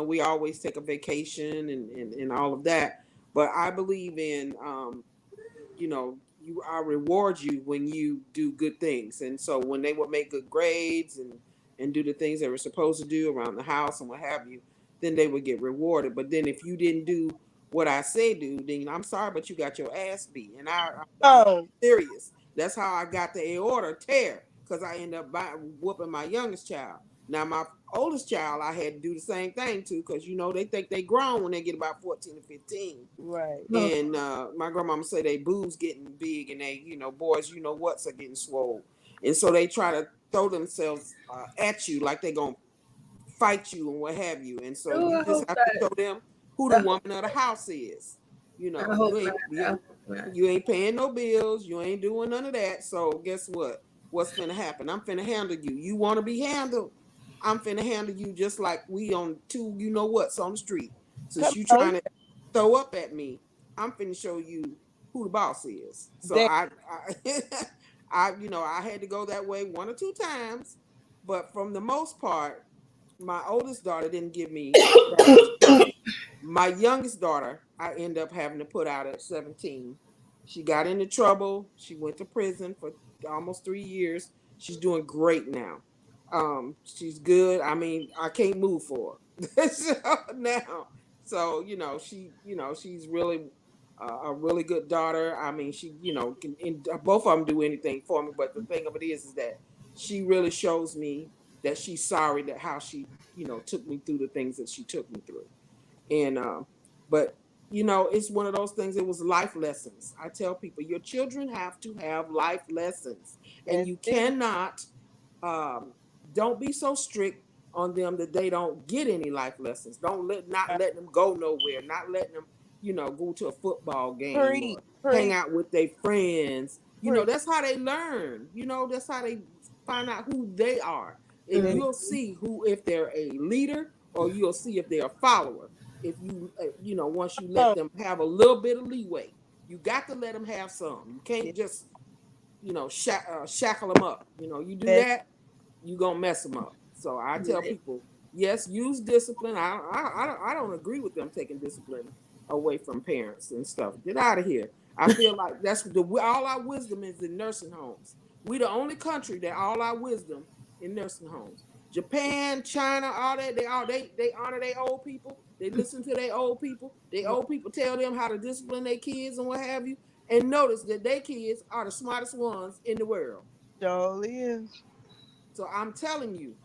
we always take a vacation and all of that. But I believe in I reward you when you do good things. And so when they would make good grades and do the things they were supposed to do around the house and what have you, then they would get rewarded. But then if you didn't do what I say do, then I'm sorry, but you got your ass beat. And I'm oh, serious. That's how I got the aorta tear, because I ended up whooping my youngest child. Now my oldest child, I had to do the same thing to, because they think they grown when they get about 14 or 15. right. And my grandmama say they boobs getting big, and they, boys, what's are getting swole. And so they try to throw themselves at you like they gonna fight you and what have you. And so Oh, you I just hope have to not. show them who the woman of the house is. I You hope ain't not. I hope not. you ain't paying no bills. You ain't doing none of that. So guess what? What's finna happen? I'm finna handle you. You want to be handled? I'm finna handle you just like we on two, what's on the street. Since Come you on. trying to throw up at me, I'm finna show you who the boss is. So There. I had to go that way one or two times, but from the most part, my oldest daughter didn't give me that much trouble. My youngest daughter, I end up having to put out at 17. She got into trouble. She went to prison for almost 3 years. She's doing great now. She's good. I mean, I can't move for her so, now. So she's really a really good daughter. I mean, she can, and both of them do anything for me. But the thing of it is that she really shows me that she's sorry that how she took me through the things that she took me through. And but it's one of those things. It was life lessons. I tell people your children have to have life lessons, and That's you it. cannot um, don't be so strict on them that they don't get any life lessons. Don't not letting them go nowhere, not letting them go to a football game Pre, or hang pre, out with their friends. pre. That's how they learn. That's how they find out who they are. And Mm, you'll see who, if they're a leader, or you'll see if they're a follower. If once you let Oh, them have a little bit of leeway, you got to let them have some. You yeah, can't just shackle them up. You do that's that, you gonna mess them up. So I tell right. people, yes, use discipline. I don't agree with them taking discipline away from parents and stuff. Get out of here. I feel like that's all our wisdom is in nursing homes. We the only country that all our wisdom in nursing homes. Japan, China, all that they honor their old people. They listen to their old people. They right. old people tell them how to discipline their kids and what have you. And notice that their kids are the smartest ones in the world. Surely is. So I'm telling you,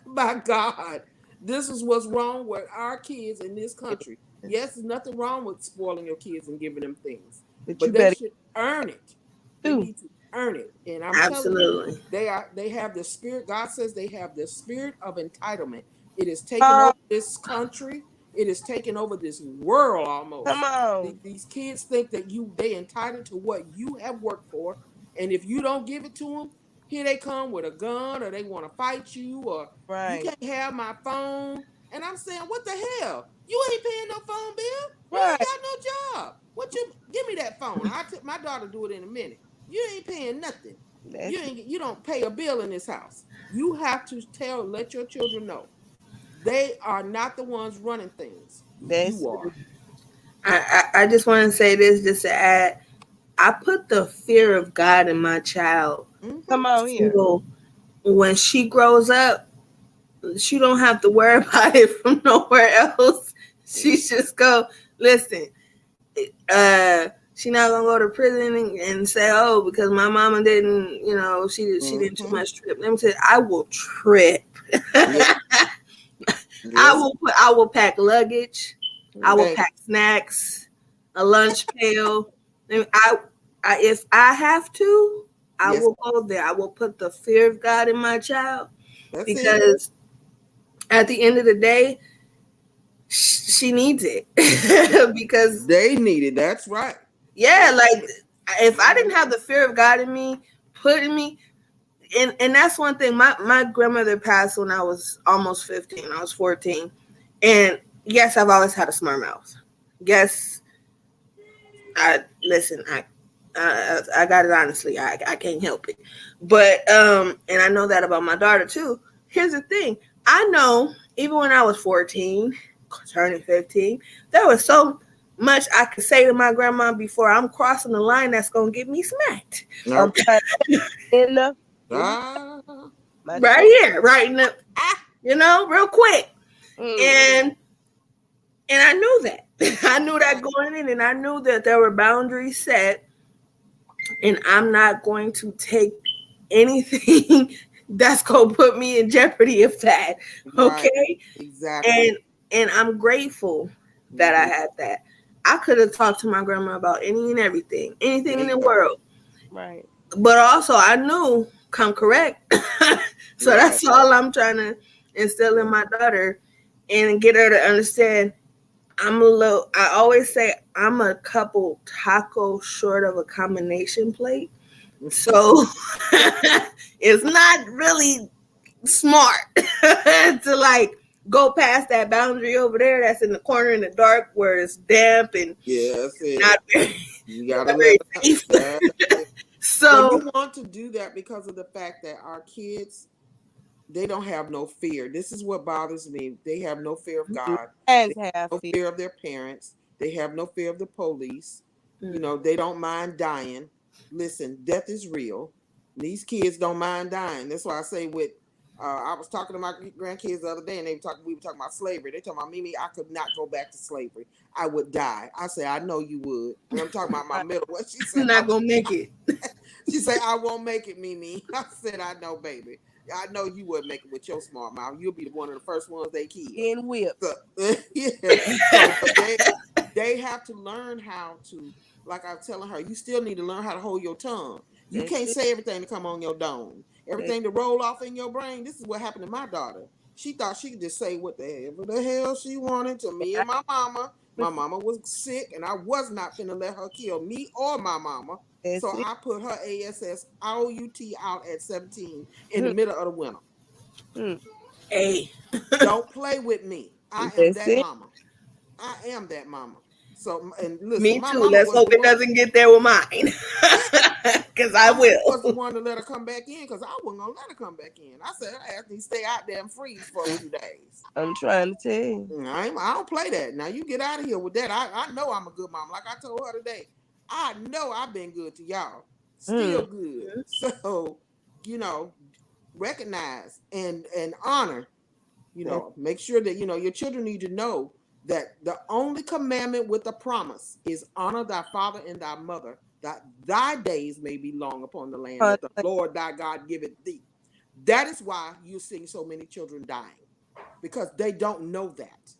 by God, this is what's wrong with our kids in this It country. is. Yes, there's nothing wrong with spoiling your kids and giving them things, But you but they better should earn it. They do. need to earn it. And I'm telling you, Absolutely. they have the spirit. God says they have the spirit of entitlement. It is taking Oh, over this country. It is taking over this world come almost. on. These kids think that they entitled to what you have worked for, and if you don't give it to them, here they come with a gun, or they want to fight you, or you Right. can't have my phone. And I'm saying, what the hell? You ain't paying no phone bill. You ain't Right. got no job. What you give me that phone? I took my daughter do it in a minute. You ain't paying nothing. That's it. You don't pay a bill in this house. You have to let your children know they are not the ones running things. That's You it. are. I just want to say this just to add. I put the fear of God in my child. Come Mm-hmm. on here. So when she grows up, she don't have to worry about it from nowhere else. She just go, listen, uh, She not gonna go to prison and say, "Oh, because my mama didn't, she didn't too Mm-hmm. much trip." Let me tell you, I will trip. Yeah. Yes. I will pack luggage. I will Baby. pack snacks, a lunch pail. And if I have to, I Yes. will go there. I will put the fear of God in my child That's it. because at the end of the day, she needs it. Because They need it. That's right. yeah, They like need it. if I Mm-hmm. didn't have the fear of God in me, putting me and that's one thing. My grandmother passed when I was almost 15. I was 14, and yes, I've always had a smart mouth. Yes, I listen. I got it honestly. I can't help it. But and I know that about my daughter too. Here's the thing. I know even when I was 14, turning 15, there was so much I could say to my grandma before I'm crossing the line that's gonna get me smacked. I'm Okay. trying in Ah. my Right toe. here, right in the, Ah. real quick. Mm. And I knew that. I knew that Okay. going in, and I knew that there were boundaries set, and I'm not going to take anything that's gonna put me in jeopardy of that. Right. Okay, Exactly. and I'm grateful that I Mm-hmm. had that. I could have talked to my grandma about any and everything, anything There in you the go. world, Right. but also I knew come correct. So Right. that's all I'm trying to instill in Yeah. my daughter and get her to understand. I always say I'm a couple tacos short of a combination plate. So it's not really smart to like go past that boundary over there that's in the corner in the dark where it's damp and Yeah, that's it. not very, You gotta not let very them know. safe. That's it. Well, So you want to do that because of the fact that our kids, they don't have no fear. This is what bothers me. They have no fear of God. They Hands have have no feet. fear of their parents. They have no fear of the police. They don't mind dying. Listen, death is real. These kids don't mind dying. That's why I say I was talking to my grandkids the other day, and we were talking about slavery. They talking about Mimi, I could not go back to slavery. I would die. I say, I know you would. And I'm talking about my Right. middle. What she said, I'm not gonna make it. she said, I won't make it, Mimi. I said, I know, baby. I know you would make it with your smart mouth. You'll be one of the first ones they kill. Getting whipped. So, yeah. So, but they have to learn how to, like I'm telling her, you still need to learn how to hold your tongue. You That's can't it. say everything to come on your dome. That's Everything to roll off in your brain. This is what happened to my daughter. She thought she could just say what the hell she wanted to me and my mama. My it. mama was sick, and I was not finna let her kill me or my mama. So That's it. I put her ASS IOUT out at 17 in the Mm, middle of the winter. mm. Hey, Don't play with me. I am That's that it. mama. I am that mama. So, and listen, me my too. mama Let's was hope the it one. doesn't get there with mine. Yeah, Cause I my mama was the will. one to let her come back in because I wasn't gonna let her come back in. I said I asked you to stay out there and freeze for a Mm, few days. I'm trying to tell you. I don't play that. Now you get out of here with that. I know I'm a good mom. Like I told her today, I know I've been good to y'all. Still Mm. good. So, you know, recognize and honor. That's Make sure that your children need to know that the only commandment with a promise is honor thy father and thy mother, that thy days may be long upon the land that the Lord thy God giveth thee. That is why you're seeing so many children dying, because they don't know that.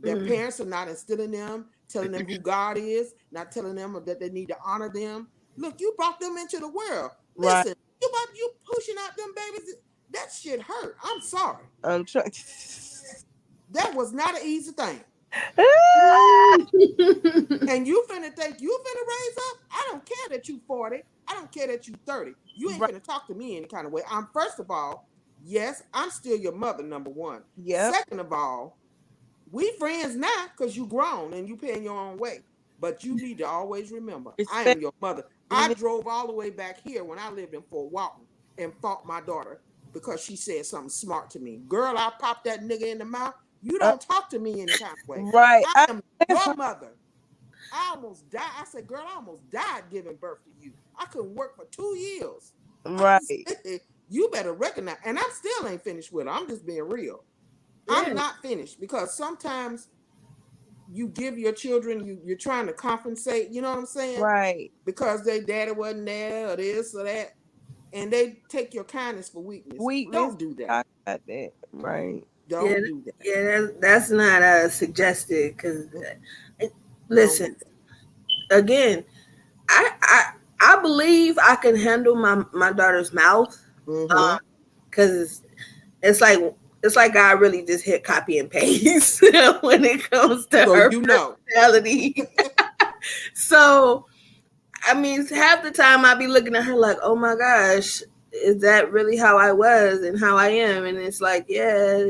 Their Mm. parents are not instilling them, telling them who God is, not telling them that they need to honor them. Look, you brought them into the world. right. Listen, you pushing out them babies. That shit hurt. I'm sorry. I'm trying. That was not an easy thing. And you finna think you finna raise up? I don't care that you 40. I don't care that you 30. You ain't Right. finna talk to me any kind of way. I'm first of all, yes, I'm still your mother, number one. Yep. Second of all, we friends now because you grown and you paying your own way. But you need to always remember, I Respect. am your mother. I Even drove all the way back here when I lived in Fort Walton and fought my daughter because she said something smart to me. Girl, I popped that nigga in the mouth. You uh, don't talk to me any kind of way. right. I I am heard. your mother. I almost died. I said, girl, I almost died giving birth to you. I couldn't work for 2 years. I Right. said, you better recognize. And I still ain't finished with her. I'm just being real. I'm Yeah. not finished because sometimes you give your children, you're trying to compensate, you know what I'm saying? Right. Because their daddy wasn't there or this or that, and they take your kindness for weakness. Weakness. Don't do that. I got that. Right. Yeah, Don't do that. yeah, that's not suggested. Because Don't listen, do that. again, I I I believe I can handle my daughter's mouth. Mm-hmm. Because it's like God really just hit copy and paste when it comes to So her you know. personality. So I mean, half the time I be looking at her like, oh my gosh, is that really how I was and how I am? And it's like, yeah,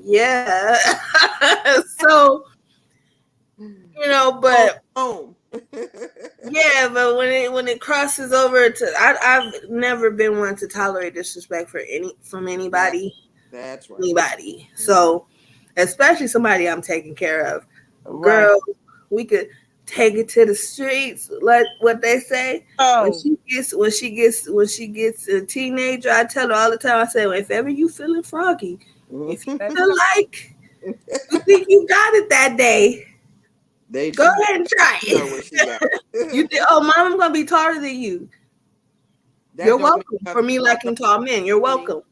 yeah. So, Home, but home. yeah, but when it crosses over to, I've never been one to tolerate disrespect from That, anybody, that's right. anybody. Mm-hmm. So, especially somebody I'm taking care of, Right. girl, we could take it to the streets, like what they say. Oh, When she gets a teenager, I tell her all the time. I say, well, if ever you feeling froggy, if you that's feel like you think you got it that day, They go she ahead and try you know what it. she got. You think, oh, mom, I'm gonna be taller than you. That You're don't mean welcome for nothing. me That liking don't tall men. You're mean welcome.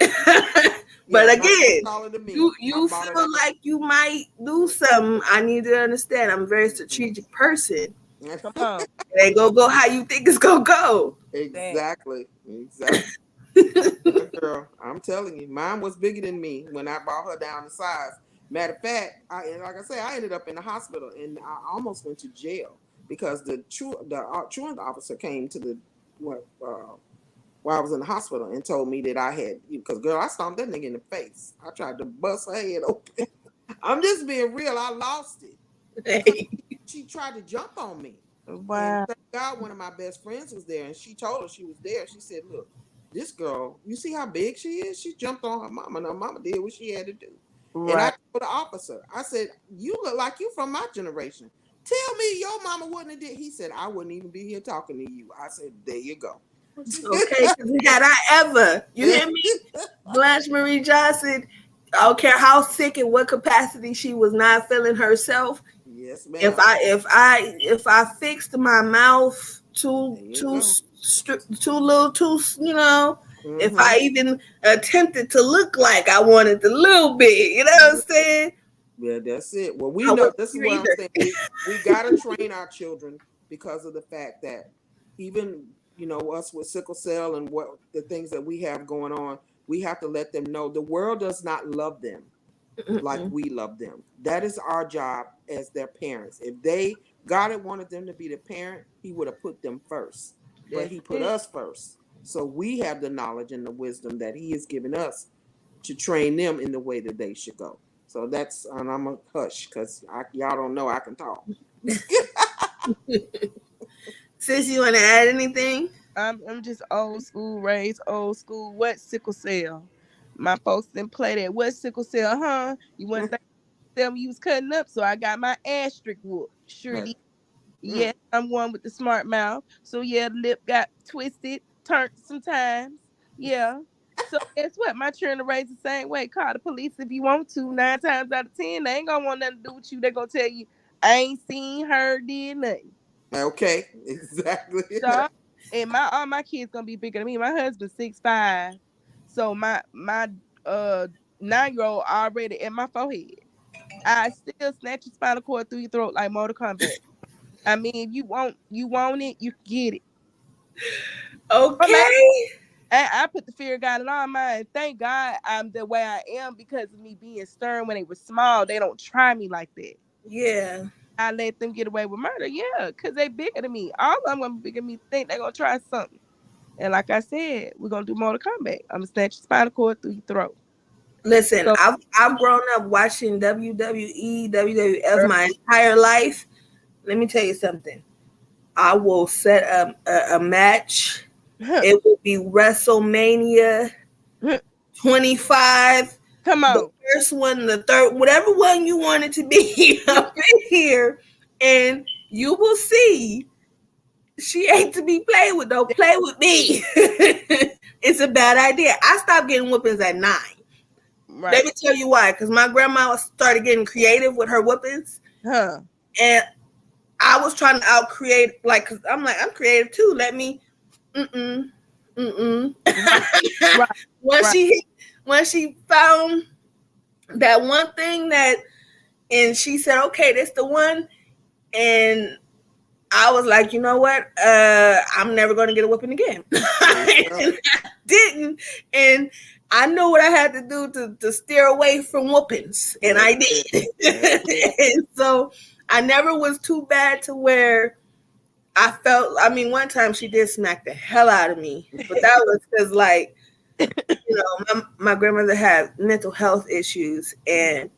yeah, But not no again, taller than me. you I bought her feel that. like you might do something. I need to understand. I'm a very strategic person. come on. It ain't gonna go how you think it's gonna go. That. Exactly. Exactly. Yeah, girl, I'm telling you, mine was bigger than me when I brought her down to size. Matter of fact, like I said, I ended up in the hospital and I almost went to jail because the truant officer came to the what while I was in the hospital and told me that I had because girl, I stomped that nigga in the face. I tried to bust her head open. I'm just being real. I lost it because she tried to jump on me. And Wow. thank God one of my best friends was there and she told her she was there. She said, look, this girl, you see how big she is? She jumped on her mama and her mama did what she had to do. And I Right. told the officer, I said, you look like you from my generation. Tell me your mama wouldn't have did. He said, I wouldn't even be here talking to you. I said, there you go. Okay, because had I ever, you hear me, Blanche Marie Johnson, I don't care how sick and what capacity she was not feeling herself. Yes, If ma'am. I fixed my mouth There you go. too little if Mm-hmm. I even attempted to look like I wanted a little bit, you know what I'm saying? Yeah, that's it. Well, we I know wasn't this is here what I'm either. saying. We gotta train our children because of the fact that even us with sickle cell and what the things that we have going on, we have to let them know the world does not love them like Mm-mm. we love them. That is our job as their parents. If God had wanted them to be the parent, He would have put them first, but That's He put it. us first. So we have the knowledge and the wisdom that He has given us to train them in the way that they should go. So that's, and I'm a hush because y'all don't know I can talk. Sis, you want to add anything? I'm just old school, raised old school. What sickle cell? My folks didn't play that. What sickle cell, huh? You want to tell me you was cutting up, so I got my asterisk whoop. Sure did. Yes, I'm one with the smart mouth. So yeah, the lip got twisted, turned sometimes. Yeah. So guess what? My children are raised the same way. Call the police if you want to. 9 times out of 10, they ain't gonna want nothing to do with you. They gonna tell you, I ain't seen her, did nothing. Okay, exactly. So and all my kids gonna be bigger than me. My husband's 6'5". So my uh 9-year-old already in my forehead. I still snatch your spinal cord through your throat like Mortal Kombat. I mean, you want it, you can get it. But man, Okay. I put the fear of God in all mine. Thank God I'm the way I am because of me being stern when they were small. They don't try me like that. Yeah. I let them get away with murder, yeah, because they bigger than me. All of them gonna be bigger than me. Think they're gonna try something. And like I said, we're gonna do Mortal Kombat. I'm gonna snatch your spinal cord through your throat. Listen, So I've grown up watching WWE, WWF my entire life. Let me tell you something. I will set a match. It will be WrestleMania 25, come the on. first one, the third, whatever one you want it to be up in here, and you will see she ain't to be played with. Don't play with me. It's a bad idea. I stopped getting whoopings at 9. Let Right. me tell you why. Because my grandma started getting creative with her whoopings. Huh. And I was trying to out create, like, cause I'm like, I'm creative too. Let me, mm mm. Right. Right. when Right. she when she found that one thing that, and she said, okay, that's the one, and I was like, you know what? I'm never going to get a whipping again. There you go. And I didn't, and I knew what I had to do to steer away from whoopings, and That's I it. did. That's it. And so I never was too bad to where I felt. I mean, one time she did smack the hell out of me, but that was because, like, my grandmother had mental health issues, and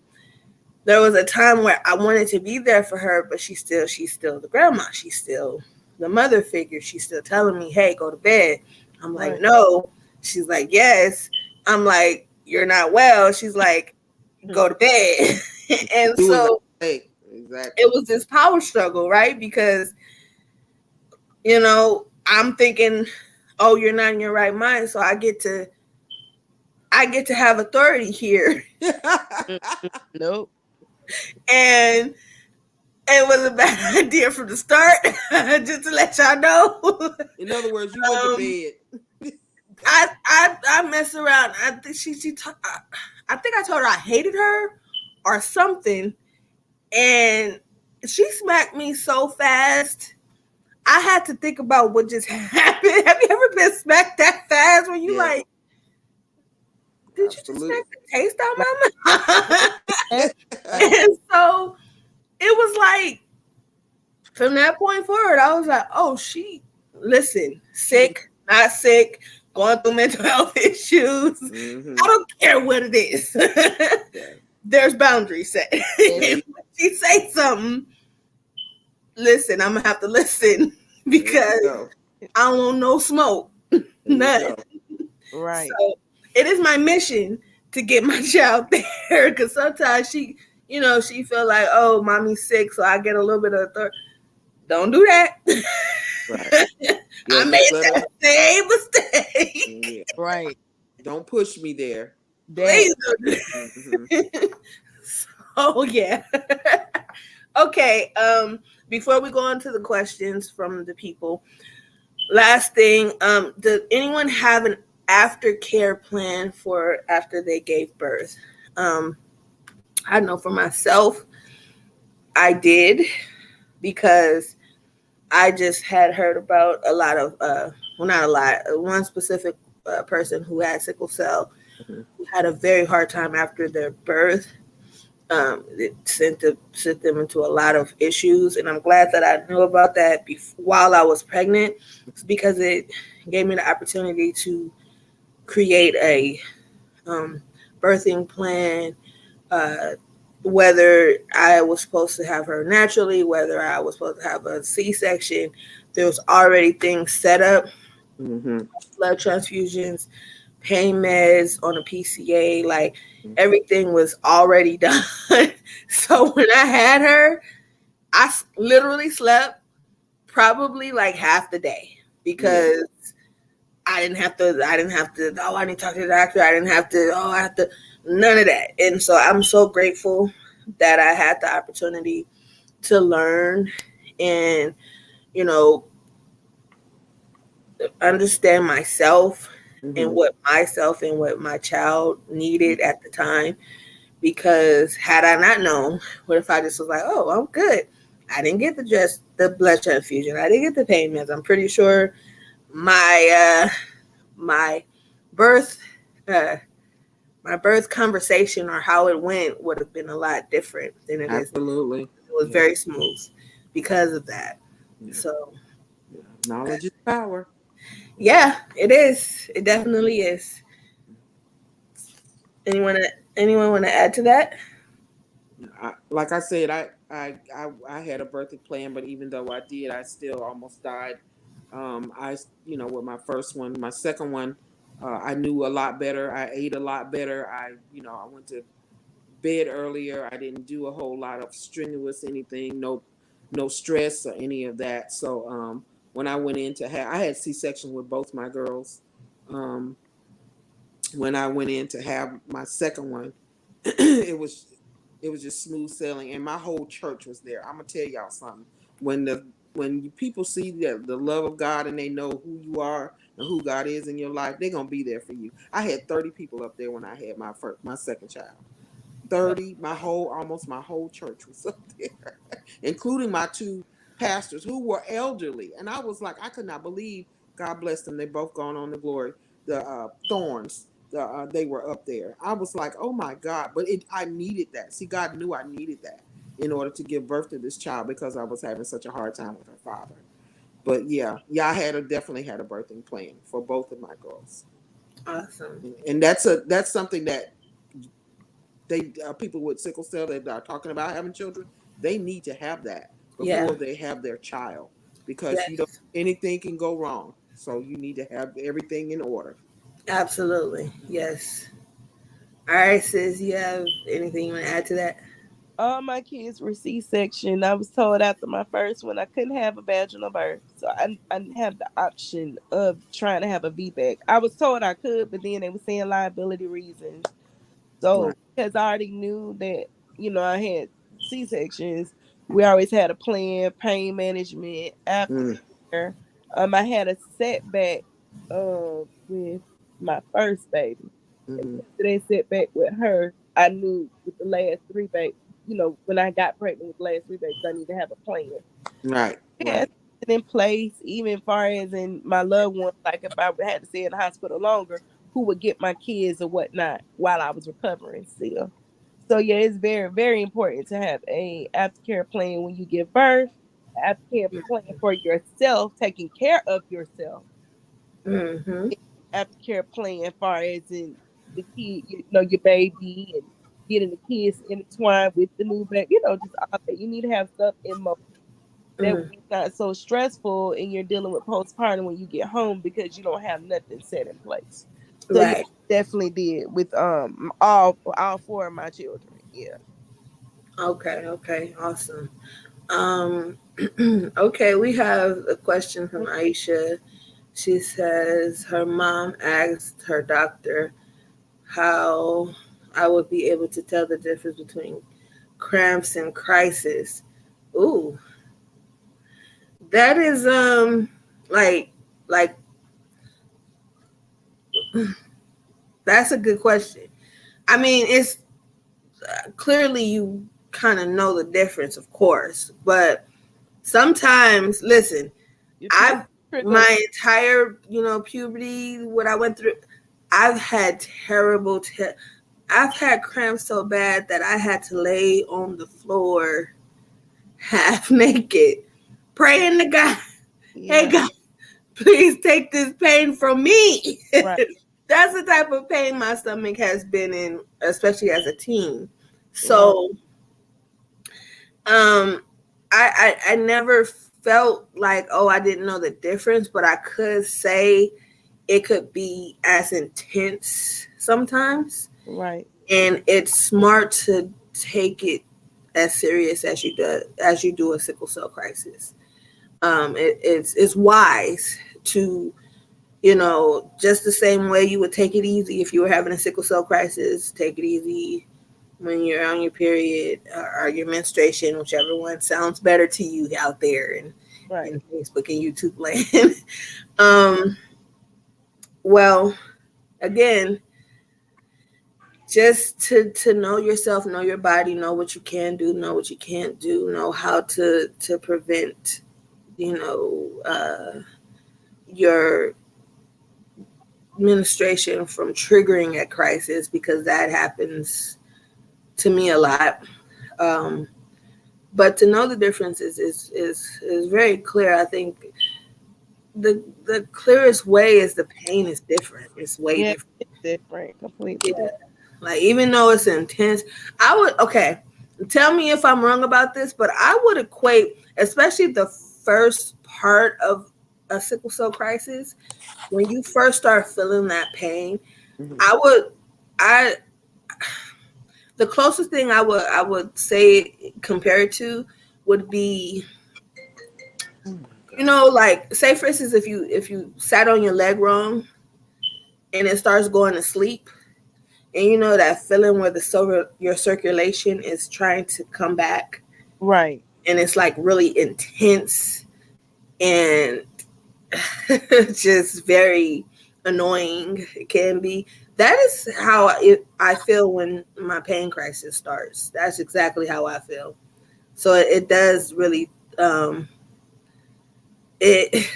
there was a time where I wanted to be there for her, but she's still the grandma. She's still the mother figure. She's still telling me, hey, go to bed. I'm like, Right. no. She's like, yes. I'm like, you're not well. She's like, go to bed. And Do as I so say. it Exactly. was this power struggle, right? Because, I'm thinking, oh, you're not in your right mind. So I get to have authority here. Nope. And it was a bad idea from the start, just to let y'all know. In other words, you went to um, bed. I messed around. I think I think I told her I hated her or something, and she smacked me so fast. I had to think about what just happened. Have you ever been smacked that fast when you Yes, like, did you just absolutely. smack the taste out Like, my mouth? that's like, And so it was like, from that point forward, I was like, oh, listen, she sick, not sick, going through mental health issues. I Hmm. don't care what it is. Yeah. There's boundaries set. did. There, If she say something, listen, I'm gonna have to listen there you because go. I don't want no smoke, There you none. go. Right. So it is my mission to get my child there, because sometimes she feel like, oh, mommy's sick, so I get a little bit of authority. Don't do that. Right. I Yeah, just made let her. that same mistake. Yeah. Right. Don't push me there. That. Please don't do Hmm. that. So yeah. Okay. Before we go on to the questions from the people, last thing, does anyone have an aftercare plan for after they gave birth? Um, I know for myself, I did, because I just had heard about a lot of, well, not a lot, one specific person who had sickle cell, Hmm. who had a very hard time after their birth. It sent them into a lot of issues, and I'm glad that I knew about that while I was pregnant, because it gave me the opportunity to create a um, birthing plan, uh, whether I was supposed to have her naturally, whether I was supposed to have a C-section. There was already things set up, Hmm. blood transfusions, pain meds on a PCA, like everything was already done. So when I had her, literally slept probably like half the day, Yeah. because I didn't have to, oh, I need to talk to the doctor. I didn't have to, oh, I have to, none of that. And so I'm so grateful that I had the opportunity to learn and, you know, understand myself and Hmm. what my child needed at the time. Because had I not known, what if I just was like, oh, I'm good. I didn't get the blood transfusion. I didn't get the pain meds. I'm pretty sure my birth uh, my birth conversation, or how it went, would have been a lot different than it is. Absolutely. It was Yeah. very smooth because of that. Yeah. So Yeah. Knowledge is power. yeah, it is. It definitely is. Anyone anyone want to add to that? Like I said, I had a birthday plan, but even though I did, I still almost died. With my first one, my second one, I knew a lot better. I ate a lot better. I went to bed earlier. I didn't do a whole lot of strenuous anything, no stress or any of that. So when I went in to have, I had C-section with both my girls. When I went in to have my second one, it was it was just smooth sailing, and my whole church was there. I'm gonna tell y'all something. When the when people see the love of God and they know who you are and who God is in your life, they're gonna be there for you. I had 30 people up there when I had my second child. 30, my whole church was up there, including my two pastors who were elderly. And I was like, I could not believe, God bless them, they both gone on to glory. The Thorns, they were up there. I was like, oh my God. But I needed that. See, God knew I needed that in order to give birth to this child because I was having such a hard time with her father. But yeah, definitely had a birthing plan for both of my girls. Awesome. And that's something that they people with sickle cell that are talking about having children, they need to have that Yeah. before they have their child, because you don't, Yes. anything can go wrong. So you need to have everything in order. Absolutely. Yes. All right, sis. You have anything you want to add to that? All my kids were C-section. I was told after my first one I couldn't have a vaginal birth, so I didn't have the option of trying to have a VBAC. I was told I could, but then they were saying liability reasons. Right. So because I already knew that, I had C-sections, we always had a plan, pain management, Mm, aftercare. I had a setback with my first baby. And mm-hmm. after that setback with her, I knew with the last three babies, when I got pregnant with the last three babies, I need to have a plan. Right. Yeah, Right. something in place, even far as in my loved ones, like if I had to stay in the hospital longer, who would get my kids or whatnot while I was recovering still. So yeah, it's very, very important to have a aftercare plan when you give birth, aftercare plan for yourself, taking care of yourself, Mm-hmm. aftercare plan as far as in the kid, your baby and getting the kids intertwined with the new baby, just all that. You need to have stuff in motion that way Mm. it's not so stressful and you're dealing with postpartum when you get home because you don't have nothing set in place. So yeah, Right. definitely did with all four of my children. Yeah. Okay. Okay. Awesome. Um. Okay. We have a question from Aisha. She says her mom asked her doctor how I would be able to tell the difference between cramps and crisis. Ooh, that is like like that's a good question. I mean, it's clearly you kind of know the difference, of course, but sometimes, listen, Your period I've trigger. my entire puberty, what I went through, I've had I've had cramps so bad that I had to lay on the floor half naked, praying to God, hey Yeah. God, please take this pain from me. Right. That's the type of pain my stomach has been in, especially as a teen. Right. So, um, I never felt like, oh, I didn't know the difference, but I could say it could be as intense sometimes, Right. and it's smart to take it as serious as you do a sickle cell crisis. It's wise to, just the same way you would take it easy if you were having a sickle cell crisis, take it easy when you're on your period or your menstruation, whichever one sounds better to you out there Right. in Facebook and YouTube land. um, well, again, just to know yourself, know your body, know what you can do, know what you can't do, know how to prevent, your administration from triggering a crisis, because that happens to me a lot. Um, but to know the difference is very clear. I think the clearest way is the pain is different. It's way Yeah. different. It's different. Completely Yeah. different. Like, even though it's intense, I would, okay, tell me if I'm wrong about this, but I would equate, especially the first part of a sickle cell crisis, when you first start feeling that pain, Mm-hmm. I would I the closest thing I would say compare it to would be, Oh my God. like, say for instance, if you sat on your leg wrong and it starts going to sleep, and you know that feeling where your circulation is trying to come back, Right. and it's like really intense and just very annoying. It can be. That is how I feel when my pain crisis starts. That's exactly how I feel. So it does really it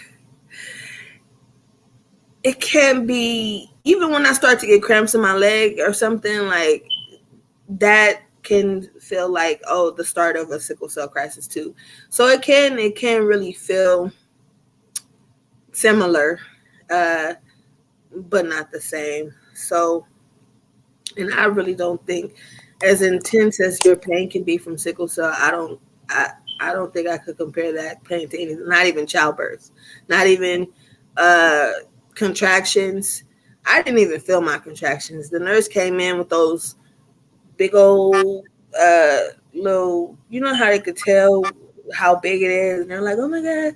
it can be, even when I start to get cramps in my leg or something like that, can feel like, oh, the start of a sickle cell crisis too. So it can really feel similar, uh, but not the same. So, and I really don't think, as intense as your pain can be from sickle cell, I I don't think I could compare that pain to anything. Not even childbirth, not even uh, contractions. I didn't even feel my contractions. The nurse came in with those big old little, you know how they could tell how big it is, and they're like, oh my god.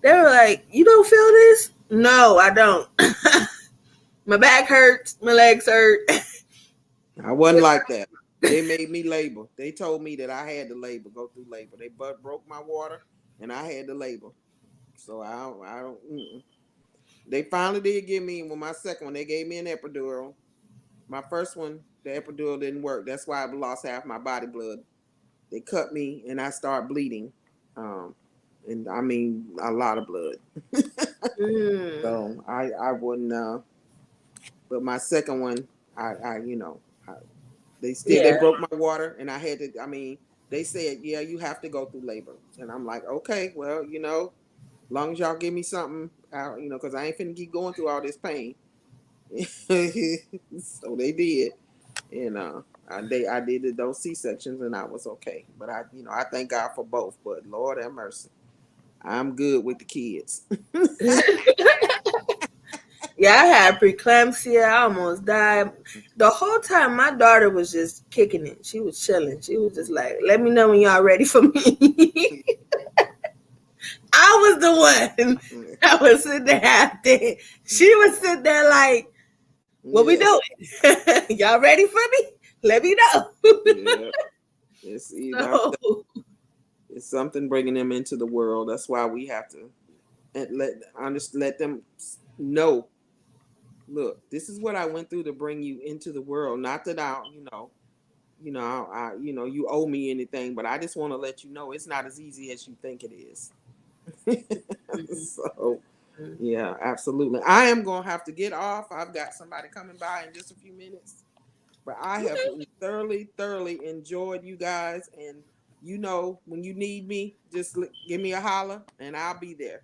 They were like, you don't feel this? No, I don't. My back hurts, my legs hurt. I wasn't like that. They made me labor. They told me that I had to labor, go through labor. They broke my water, and I had to labor. So I don't. Mm-mm. They finally did give me, well, my second one. They gave me an epidural. My first one, the epidural didn't work. That's why I lost half my body blood. They cut me, and I started bleeding, um, and I mean a lot of blood. Mm, So I wouldn't. But my second one, I you know, I, they yeah. broke my water, and I had to. I mean, they said, yeah, you have to go through labor, and I'm like, okay, well, long as y'all give me something, because I ain't finna keep going through all this pain. So they did, and I did those C sections, and I was okay. But I thank God for both. But Lord have mercy, I'm good with the kids. Yeah, I had preeclampsia. I almost died. The whole time, my daughter was just kicking it. She was chilling. She was just like, let me know when y'all ready for me. I was the one that was sitting there half dead. She was sitting there like, what we Yeah, doing? Y'all ready for me? Let me know. yeah. It's So, it's something bringing them into the world. That's why we have to let them know. Look, this is what I went through to bring you into the world. Not that you owe me anything, but I just want to let you know it's not as easy as you think it is. So, yeah, absolutely. I am gonna have to get off. I've got somebody coming by in just a few minutes, but I have thoroughly, thoroughly enjoyed you guys. And when you need me, just give me a holler, and I'll be there.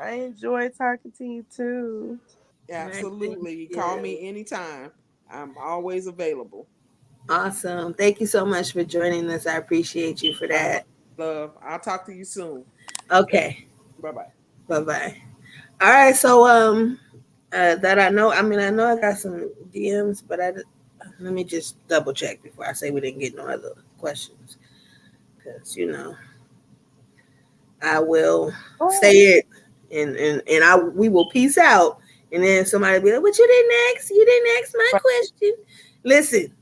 I enjoy talking to you too. thank Absolutely, call you. me anytime. I'm always available. Awesome. Thank you so much for joining us. I appreciate you for All right, that. love. I'll talk to you soon. Okay. Bye bye. Bye bye. All right. So, that I know. I mean, I know I got some DMs, but let me just double check before I say we didn't get no other questions, because I will say Oh, it, and we will peace out, and then somebody will be like, "What you didn't ask? You didn't ask my right. question." Listen,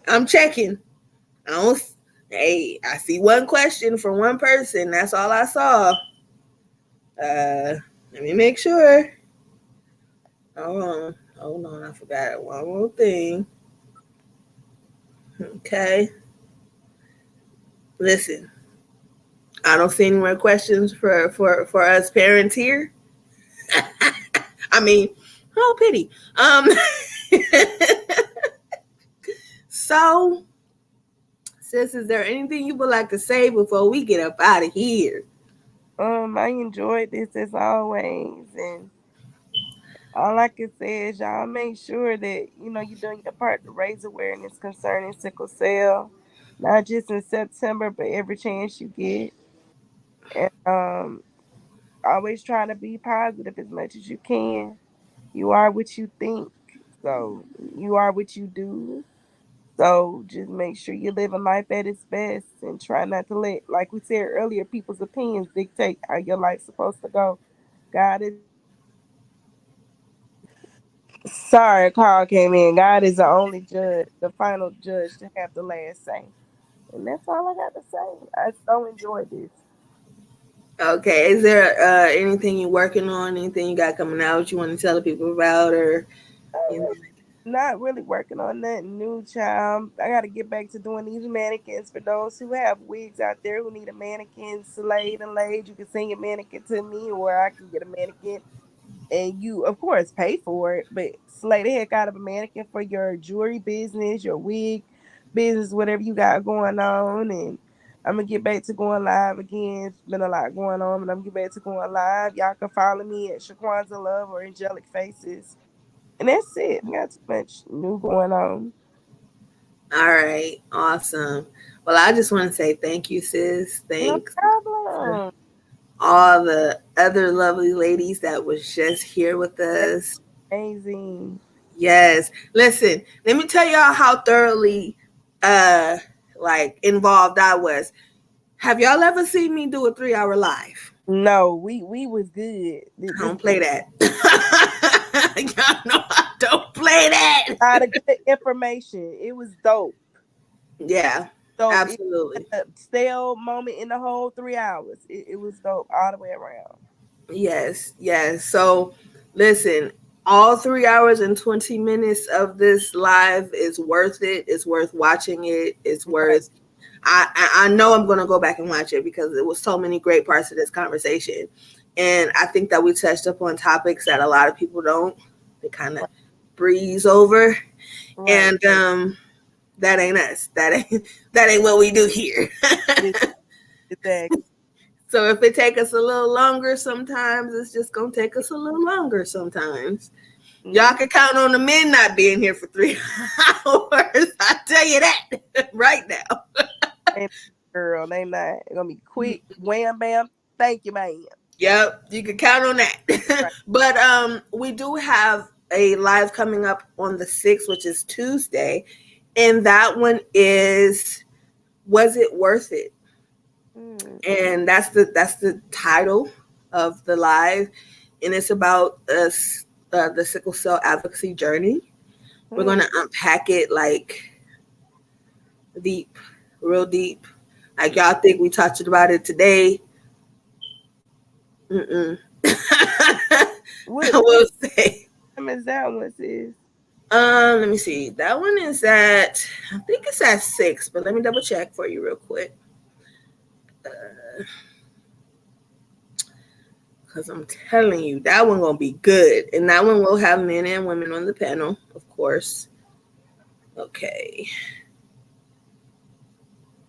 I'm checking. I don't. Hey, I see one question from one person. That's all I saw. Let me make sure. Hold on. I forgot one more thing. Okay. Listen, I don't see any more questions for us parents here. I mean, oh pity. So, sis, is there anything you would like to say before we get up out of here? I enjoyed this as always, and all I can say is y'all make sure that you're doing your part to raise awareness concerning sickle cell, not just in September, but every chance you get. And always try to be positive as much as you can. You are what you think, so you are what you do. So just make sure you live a life at its best and try not to let, like we said earlier, people's opinions dictate how your life's supposed to go. God is Sorry, a call came in. God is the only judge, the final judge to have the last say. And that's all I got to say. I so enjoyed this. Okay, is there anything you're working on? Anything you got coming out you want to tell the people about, or anything Uh, like Not really working on nothing new, child. I got to get back to doing these mannequins for those who have wigs out there who need a mannequin slayed and laid. You can send your mannequin to me, or I can get a mannequin and you of course pay for it, but slay the heck out of a mannequin for your jewelry business, your wig business, whatever you got going on. And I'm gonna get back to going live again. It's been a lot going on, but I'm gonna get back to going live. Y'all can follow me at Shaquansia Love or Angelic Faces. And that's it. We got too much new going on. that? All right, awesome. Well, I just want to say thank you, sis. No Thanks for problem. all the other lovely ladies that was just here with That's us. amazing. Yes. Listen, let me tell y'all how thoroughly uh like involved I was. Have y'all ever seen me do a 3 hour live? No, we was good. I don't play that. Y'all know I don't play that. Lot of good information. It was dope. Yeah, Dope. It absolutely. was a stale moment in the whole 3 hours. It was dope all the way around. Yes, yes. So listen, all 3 hours and 20 minutes of this live is worth it. It's worth watching it. It's Right, worth I know I'm gonna go back and watch it because there was so many great parts of this conversation. And I think that we touched upon topics that a lot of people don't. They kind of right, breeze over. right. And that ain't us. That ain't what we do here. It- Exactly. So if it take us a little longer sometimes, it's just gonna take us a little longer sometimes. Y'all Mm, can count on the men not being here for 3 hours. I tell you that right now. they girl, they not gonna be quick. Wham bam. Thank you, man. Yep, you can count on that. Right. But we do have a live coming up on the 6th, which is Tuesday, and that one is "Was It Worth It?" Mm, And that's the title of the live, and it's about us the sickle cell advocacy journey. We're mm. gonna unpack it like deep, real deep. Like y'all think we talked about it today? Mm-mm. I What will say. time is that one, sis? Let me see. That one is at I think it's at 6, but let me double check for you real quick. Because I'm telling you, that one gonna be good, and that one will have men and women on the panel, of course. Okay.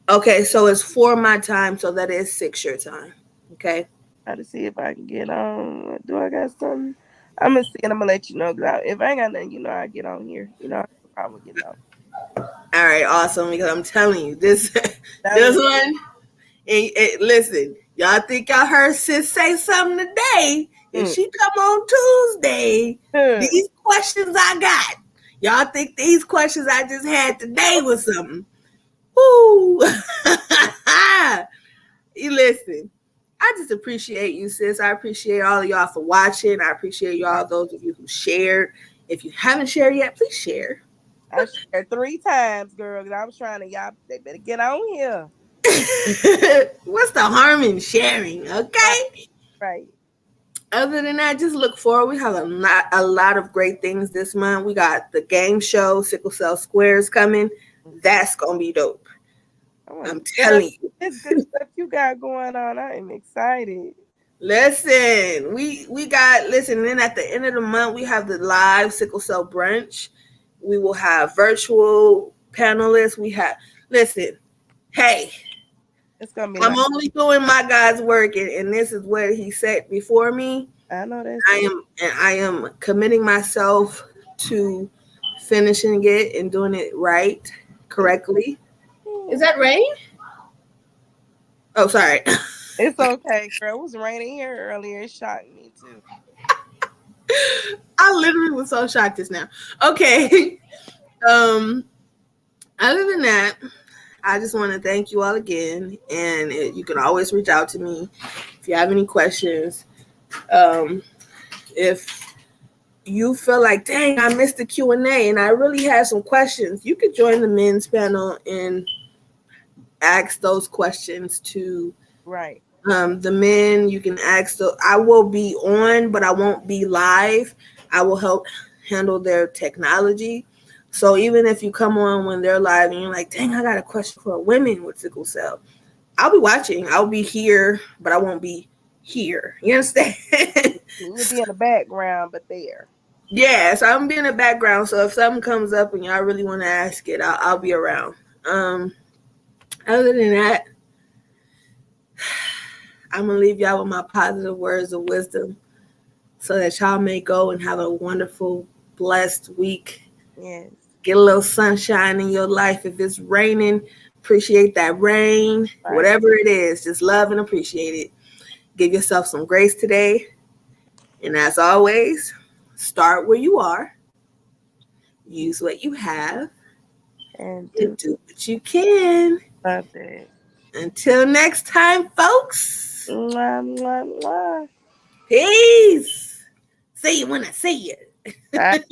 Okay, so it's 4 my time, so that is 6 your time. Okay. Try to see if I can get on. Do I got something? I'm gonna see and I'm gonna let you know. If I ain't got nothing, I get on here. I have no problem getting on. All right, awesome. Because I'm telling you, this That this was one. And listen, y'all think y'all heard sis say something today? If mm, she come on Tuesday, mm. these questions I got. Y'all think these questions I just had today was something? Woo! You listen. I just appreciate you, sis. I appreciate all of y'all for watching. I appreciate y'all, those of you who shared. If you haven't shared yet, please share. I shared 3 times, girl, because I was trying to y'all. They better get on here. What's the harm in sharing? Right, Okay. right. Other than that, just look forward. We have a lot of great things this month. We got the game show, Sickle Cell Squares coming. That's gonna be dope. I want I'm to see telling you. this good stuff you got going on. I am excited. Listen, we got listen. Then at the end of the month, we have the live Sickle Cell brunch. We will have virtual panelists. We have listen. Hey, It's gonna be I'm like only doing my God's work, and this is what He set before me. I know that's right. I am committing myself to finishing it and doing it right, correctly. Is that rain? Oh, sorry. It's okay, girl. It was raining here earlier. It shocked me too. I literally was so shocked just now. Okay. Um. Other than that, I just want to thank you all again, and you can always reach out to me if you have any questions. If you feel like, dang, I missed the Q&A and I really had some questions, you could join the men's panel and ask those questions to Right. the men. You can ask. I will be on, but I won't be live. I will help handle their technology. So even if you come on when they're live and you're like, dang, I got a question for women with sickle cell, I'll be watching. I'll be here, but I won't be here. You understand? You'll be in the background, but there. Yeah, so I'm be in the background. So if something comes up and y'all really want to ask it, I'll be around. Other than that, I'm gonna leave y'all with my positive words of wisdom, so that y'all may go and have a wonderful, blessed week. Yes. Get a little sunshine in your life. If it's raining, appreciate that rain. Right. Whatever it is, just love and appreciate it. Give yourself some grace today. And as always, start where you are, use what you have, And and do do what you can. love that. Until next time, folks. Mwah, mwah, mwah. Peace. See you when I see you. Bye.